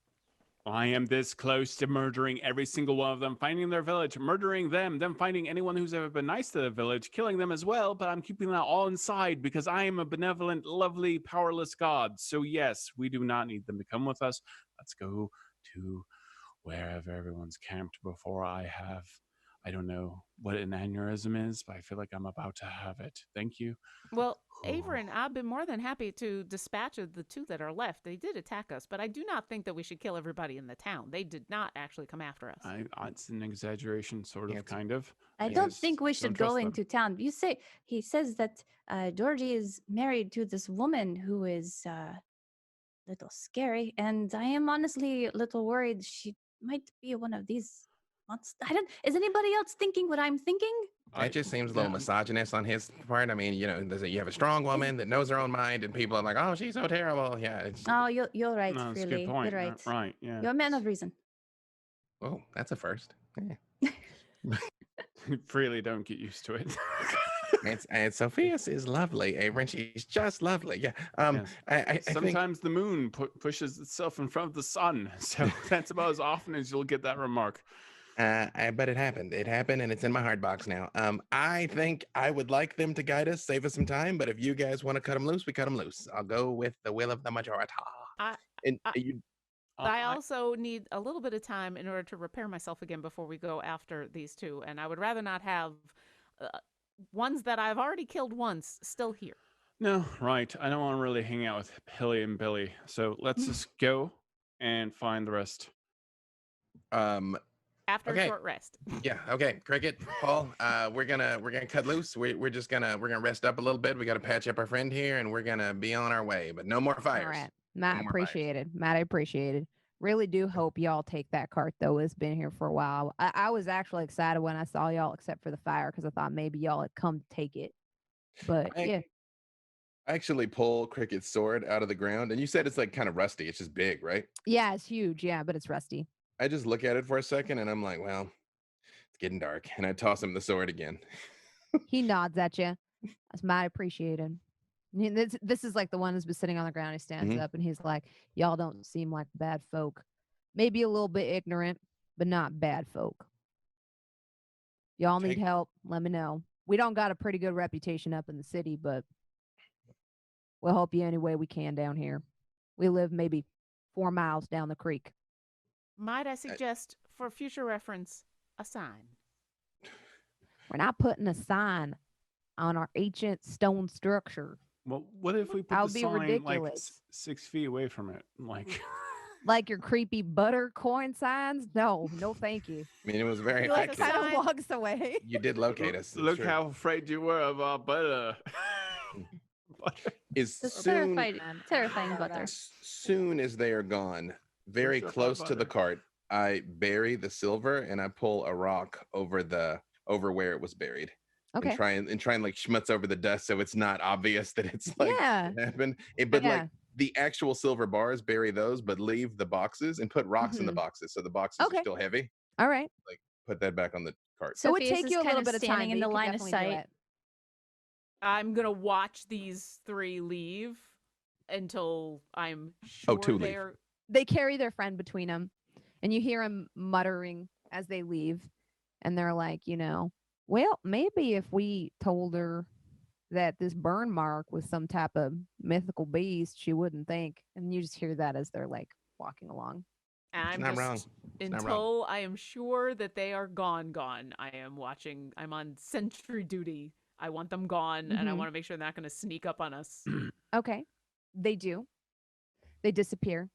E: I am this close to murdering every single one of them, finding their village, murdering them, then finding anyone who's ever been nice to the village, killing them as well, but I'm keeping that all inside because I am a benevolent, lovely, powerless god. So yes, we do not need them to come with us. Let's go to wherever everyone's camped before I don't know what an aneurysm is, but I feel like I'm about to have it. Thank you.
B: Well, Avren, I've been more than happy to dispatch of the two that are left. They did attack us, but I do not think that we should kill everybody in the town. They did not actually come after us.
E: It's an exaggeration, sort of, kind of.
C: I don't think we should go into town. He says that Georgie is married to this woman who is a little scary, and I am honestly a little worried she might be one of these monsters. Is anybody else thinking what I'm thinking?
D: It just seems a little misogynist on his part. I mean, you have a strong woman that knows her own mind, and people are like, "Oh, she's so terrible." Yeah.
C: You're right,
E: No, that's a
C: really.
E: good point.
C: You're right.
E: Right, yeah.
C: You're a man of reason.
D: Oh, that's a first. Yeah.
E: Really don't get used to it.
D: and Sofieus is lovely, Avren. She's just lovely. Yeah.
E: Yes.
D: I
E: Sometimes the moon pushes itself in front of the sun, so that's about as often as you'll get that remark.
D: But it happened. It happened, and it's in my hard box now. I think I would like them to guide us, save us some time. But if you guys want to cut them loose, we cut them loose. I'll go with the will of the majority.
B: I also need a little bit of time in order to repair myself again before we go after these two, and I would rather not have ones that I've already killed once still here.
E: No, right. I don't want to really hang out with Hilly and Billy, so let's just go and find the rest.
B: After a short rest.
D: Yeah. Okay. Cricket, Paul. We're gonna cut loose. We're gonna rest up a little bit. We got to patch up our friend here, and we're gonna be on our way. But no more fires.
A: All right. Matt, appreciated. Really do hope y'all take that cart, though. It's been here for a while. I was actually excited when I saw y'all, except for the fire, because I thought maybe y'all had come to take it. But yeah.
D: I actually pull Cricket's sword out of the ground, and you said it's like kind of rusty. It's just big, right?
A: Yeah, it's huge. Yeah, but it's rusty.
D: I just look at it for a second, and I'm like, well, it's getting dark. And I toss him the sword again.
A: He nods at you. That's mighty appreciated. This is like the one who's been sitting on the ground. He stands up, and he's like, y'all don't seem like bad folk. Maybe a little bit ignorant, but not bad folk. Y'all need help, let me know. We don't got a pretty good reputation up in the city, but we'll help you any way we can down here. We live maybe 4 miles down the creek.
B: Might I suggest, for future reference, a sign?
A: We're not putting a sign on our ancient stone structure.
E: Well, what if we put the sign like 6 feet away from it?
A: Like your creepy butter coin signs? No, thank you.
D: I mean, it was very
A: like kind of walks away.
D: You did locate us.
E: Look how afraid you were of our butter.
C: Terrifying butter.
D: Soon as they are gone, very close to the cart, I bury the silver and I pull a rock over where it was buried.
A: Okay.
D: And try and like schmutz over the dust so it's not obvious that it's like it happened. Like the actual silver bars, bury those, but leave the boxes and put rocks in the boxes so the boxes are still heavy.
A: All right.
D: Like put that back on the cart.
A: So it would take you a little bit of time
C: in the line of sight.
B: I'm gonna watch these 3 leave until I'm sure
A: they carry their friend between them, and you hear them muttering as they leave, and they're like, well, maybe if we told her that this burn mark was some type of mythical beast, she wouldn't think. And you just hear that as they're like walking along.
B: And I'm
D: not
B: just
D: wrong. It's not wrong.
B: until I am sure that they are gone. I am watching. I'm on sentry duty. I want them gone, and I
A: Mhm.
B: want to make sure they're not going to sneak up on us.
A: Okay, they do. They disappear,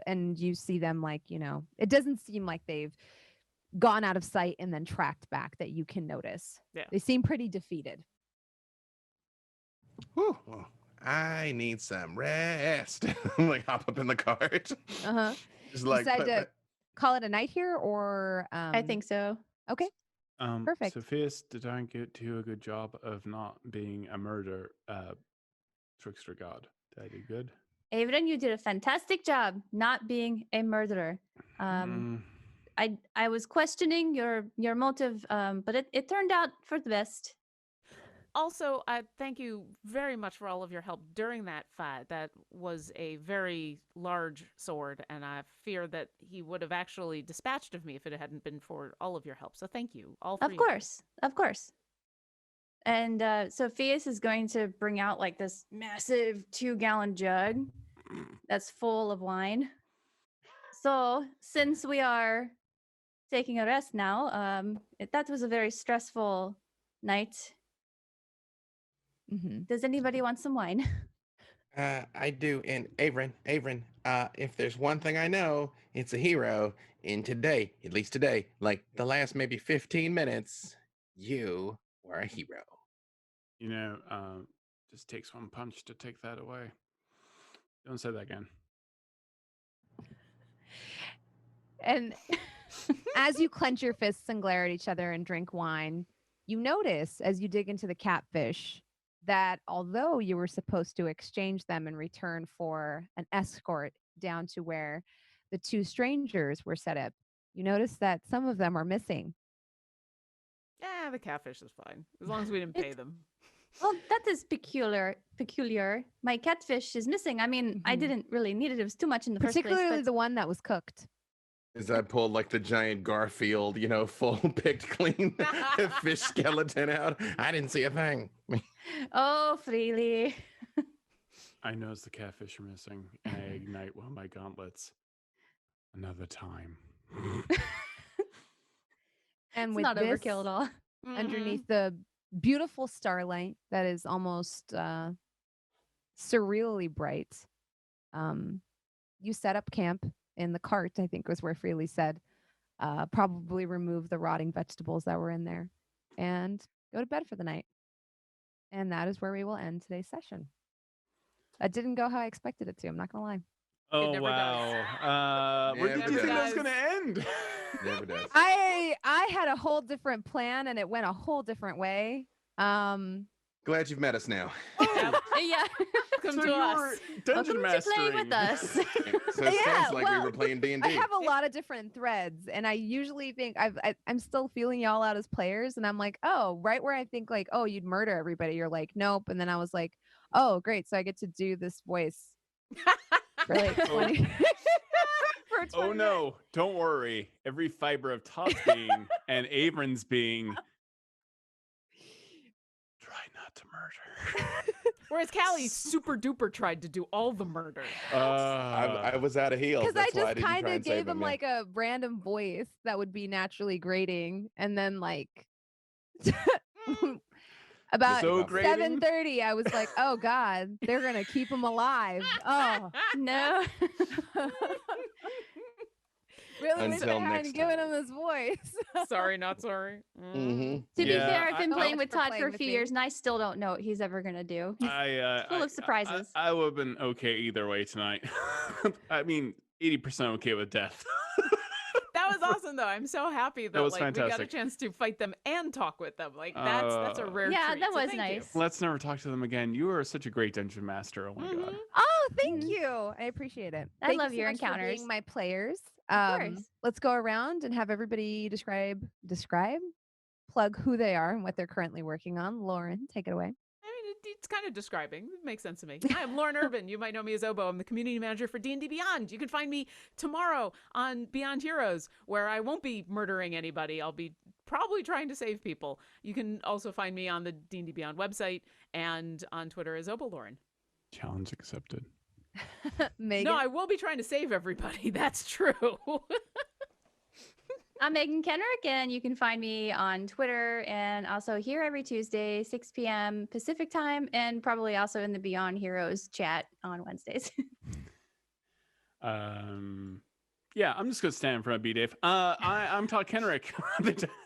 A: and you see them like it doesn't seem like they've gone out of sight and then tracked back that you can notice.
B: Yeah.
A: They seem pretty defeated.
D: Whew. Well, I need some rest. I'm like hop up in the cart.
A: Uh-huh.
D: Just like
A: Decide
D: put
A: to
D: my-
A: call it a night here, or
C: I think so.
A: okay. Perfect.
E: Sophius, did I do a good job of not being a murder trickster god? Did I do good?
C: Avren, you did a fantastic job not being a murderer. I was questioning your motive, but it turned out for the best.
B: Also, I thank you very much for all of your help during that fight. That was a very large sword, and I fear that he would have actually dispatched of me if it hadn't been for all of your help. So thank you, all three.
C: Of course. And Sophius is going to bring out like this massive 2-gallon jug that's full of wine. So since we are taking a rest now, that was a very stressful night.
A: Mm-hmm.
C: Does anybody want some wine?
D: I do. And Avren, if there's one thing I know, it's a hero. In today, at least today, like the last maybe 15 minutes, you were a hero.
E: Just takes one punch to take that away. Don't say that again.
A: And as you clench your fists and glare at each other and drink wine, you notice as you dig into the catfish that although you were supposed to exchange them in return for an escort down to where the two strangers were set up, you notice that some of them are missing.
B: Yeah, the catfish is fine as long as we didn't pay them.
C: Well, that is peculiar. My catfish is missing. I mean, I
A: Mhm.
C: didn't really need it. It was too much in the first
A: Particularly
C: place.
A: the one that was cooked.
D: As I pulled like the giant Garfield, full picked clean fish skeleton out. I didn't see a thing.
C: Oh, freely.
E: I notice the catfish are missing, and I ignite one of my gauntlets. Another time.
A: And
C: It's
A: with
C: not
A: this,
C: overkill at all.
A: underneath the beautiful starlight that is almost surreally bright, you set up camp in the cart, I think was where Freely said. Probably remove the rotting vegetables that were in there and go to bed for the night. And that is where we will end today's session. That didn't go how I expected it to. I'm not going to lie.
E: Oh,
B: never does.
E: wow. Where did
D: Never
E: you think that was
B: does.
E: going to end?
D: Never does.
A: I had a whole different plan and it went a whole different way.
D: Glad you've met us now.
C: Yeah.
B: Come
E: So
B: to
E: you
B: us.
E: were dungeon
C: Welcome to play
E: mastering.
C: with us.
D: So it
A: Yeah,
D: sounds like we were playing D&D.
A: I have a lot of different threads, and I usually think I'm still feeling y'all out as players, and I'm like, oh, right where I think like, oh, you'd murder everybody, you're like, nope, and then I was like, oh, great, so I get to do this voice for like 20. For 20
E: Oh no, don't worry. Every fiber of Todd's being and Avren's being try not to murder.
B: Whereas Callie super duper tried to do all the murder.
D: I was out of heels.
A: Because I
D: That's why
A: just
D: didn't try
A: kind of
D: and save
A: gave him
D: yeah.
A: like a random voice that would be naturally grating, and then like about
E: So grating?
A: 7:30, I was like, oh god, they're gonna keep him alive. Oh,
C: No.
A: really wish I
D: Until
A: hadn't
D: next
A: given
D: time.
A: him this voice.
B: Sorry, not sorry.
D: Mhm.
C: To be
E: Yeah,
C: fair, I've been
A: I-
C: playing
A: Oh,
C: with
A: for
C: Todd
A: playing
C: for a
A: with
C: few
A: me.
C: years, and I still don't know what he's ever gonna do. Full of surprises.
E: I would have been okay either way tonight. I mean, 80% okay with death.
B: That was awesome, though. I'm so happy that
E: was
B: like we got a
E: fantastic.
B: chance to fight them and talk with them. Like that's a rare
C: Yeah,
B: treat.
C: that
B: so
C: was
B: thank you.
C: nice.
E: Let's never talk to them again. You are such a great dungeon master. Oh my god.
A: Oh, thank
C: Mhm.
A: you. I appreciate it.
C: I
A: Thank you
C: love
A: so
C: your
A: much for
C: encounters.
A: being my players.
C: Of course.
A: Let's go around and have everybody describe, plug who they are and what they're currently working on. Lauren, take it away.
B: I mean, it's kind of describing. It makes sense to me. Hi, I'm Lauren Urban. You might know me as Obo. I'm the community manager for D&D Beyond. You can find me tomorrow on Beyond Heroes, where I won't be murdering anybody. I'll be probably trying to save people. You can also find me on the D&D Beyond website and on Twitter as Obo Lauren.
E: Challenge accepted.
A: Meagan.
B: No, I will be trying to save everybody. That's true.
C: I'm Meagan Kenreck, and you can find me on Twitter and also here every Tuesday, 6 p.m. Pacific time, and probably also in the Beyond Heroes chat on Wednesdays.
E: Yeah, I'm just gonna stand in front of B Dave. I'm Todd Kenreck,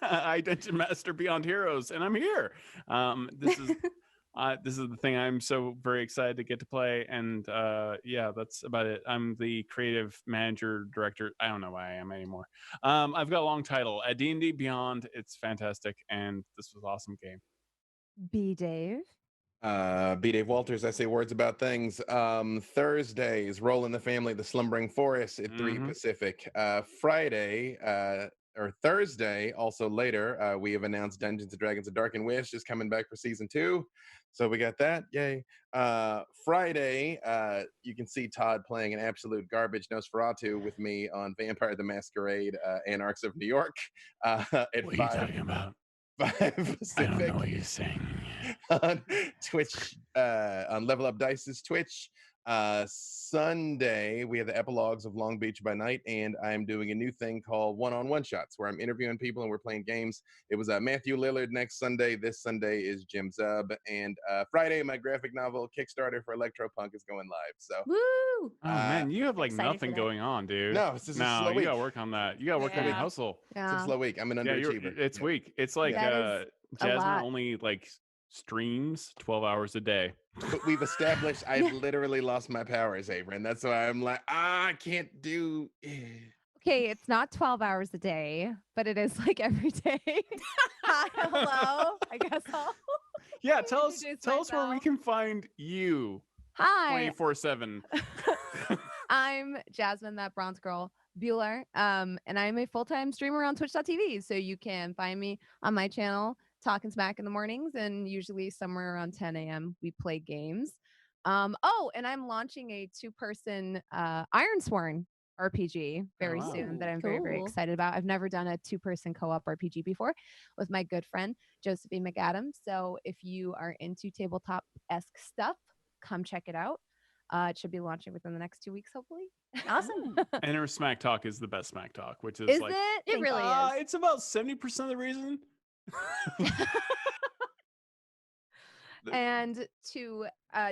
E: I Dungeon Master Beyond Heroes, and I'm here. This is the thing I'm so very excited to get to play, and yeah, that's about it. I'm the creative manager, director. I don't know why I am anymore. I've got a long title at D&D Beyond. It's fantastic, and this was an awesome game.
A: B Dave.
D: B. Dave Walters, I say words about things. Thursdays, Roll in the Family, The Slumbering Forest at 3 Pacific. Friday, or Thursday, also later, we have announced Dungeons & Dragons: A Dark and Wish is coming back for season 2. So we got that. Yay. Friday, you can see Todd playing an absolute garbage Nosferatu with me on Vampire the Masquerade, Anarchs of New York. At
E: What are you talking about?
D: 5 Pacific.
E: I don't know what you're saying.
D: On Twitch, on Level Up Dice's Twitch. Sunday, we have the epilogues of Long Beach by Night, and I'm doing a new thing called One-on-One Shots, where I'm interviewing people and we're playing games. It was Matthew Lillard next Sunday. This Sunday is Jim Zub. And Friday, my graphic novel Kickstarter for Electropunk is going live. So,
C: Woo!
E: Oh man, you have like
C: excited for
E: nothing
C: that.
E: going on, dude.
D: No, it's just a slow
E: you
D: week.
E: gotta work on that. You gotta work on the
B: Yeah.
E: hustle.
D: It's a
A: Yeah.
D: slow week. I'm an
E: Yeah,
D: underachiever.
E: it's
D: Yeah.
E: weak. It's like
A: That is a
E: Jasmine
A: lot.
E: only like streams 12 hours a day.
D: But we've established I've literally lost my powers, Avren. That's why I'm like, I can't do.
A: Okay, it's not 12 hours a day, but it is like every day. Hi, hello. I guess I'll.
E: Yeah, tell us
A: introduce
E: where we
A: myself.
E: can find you
A: Hi,
E: 24/7.
A: I'm Jasmine, that bronze girl, Bhullar, and I'm a full-time streamer on Twitch.tv. So you can find me on my channel, talking smack in the mornings, and usually somewhere around 10 a.m. we play games. Oh, and I'm launching a 2-person Ironsworn RPG very
E: wow.
A: soon that I'm very, very
C: Cool.
A: excited about. I've never done a 2-person co-op RPG before with my good friend Josephine McAdams. So if you are into tabletop-esque stuff, come check it out. It should be launching within the next 2 weeks, hopefully.
C: Awesome.
E: And her smack talk is the best smack talk, which is,
A: Is
E: like
A: it?
C: It
A: Thank
C: really
A: you.
C: is.
E: it's about 70% of the reason.
A: And to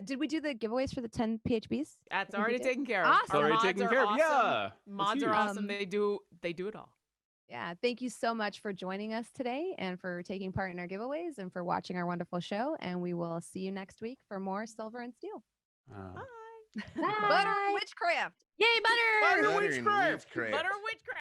A: did we do the giveaways for the 10 PHBs?
B: That's
A: I think we
B: already
A: did.
B: taken care of.
A: Awesome.
E: It's already
B: Mods
E: taken
B: are
E: care of.
B: awesome.
E: Yeah.
B: Mods
E: huge.
B: are awesome.
A: Um,
B: They do it all.
A: Yeah, thank you so much for joining us today and for taking part in our giveaways and for watching our wonderful show. And we will see you next week for more Silver and Steel.
B: Bye.
A: Butter
C: Bye.
A: Witchcraft.
C: Yay, butter!
D: Butter and
E: witchcraft.
D: witchcraft.
B: Butter witchcraft.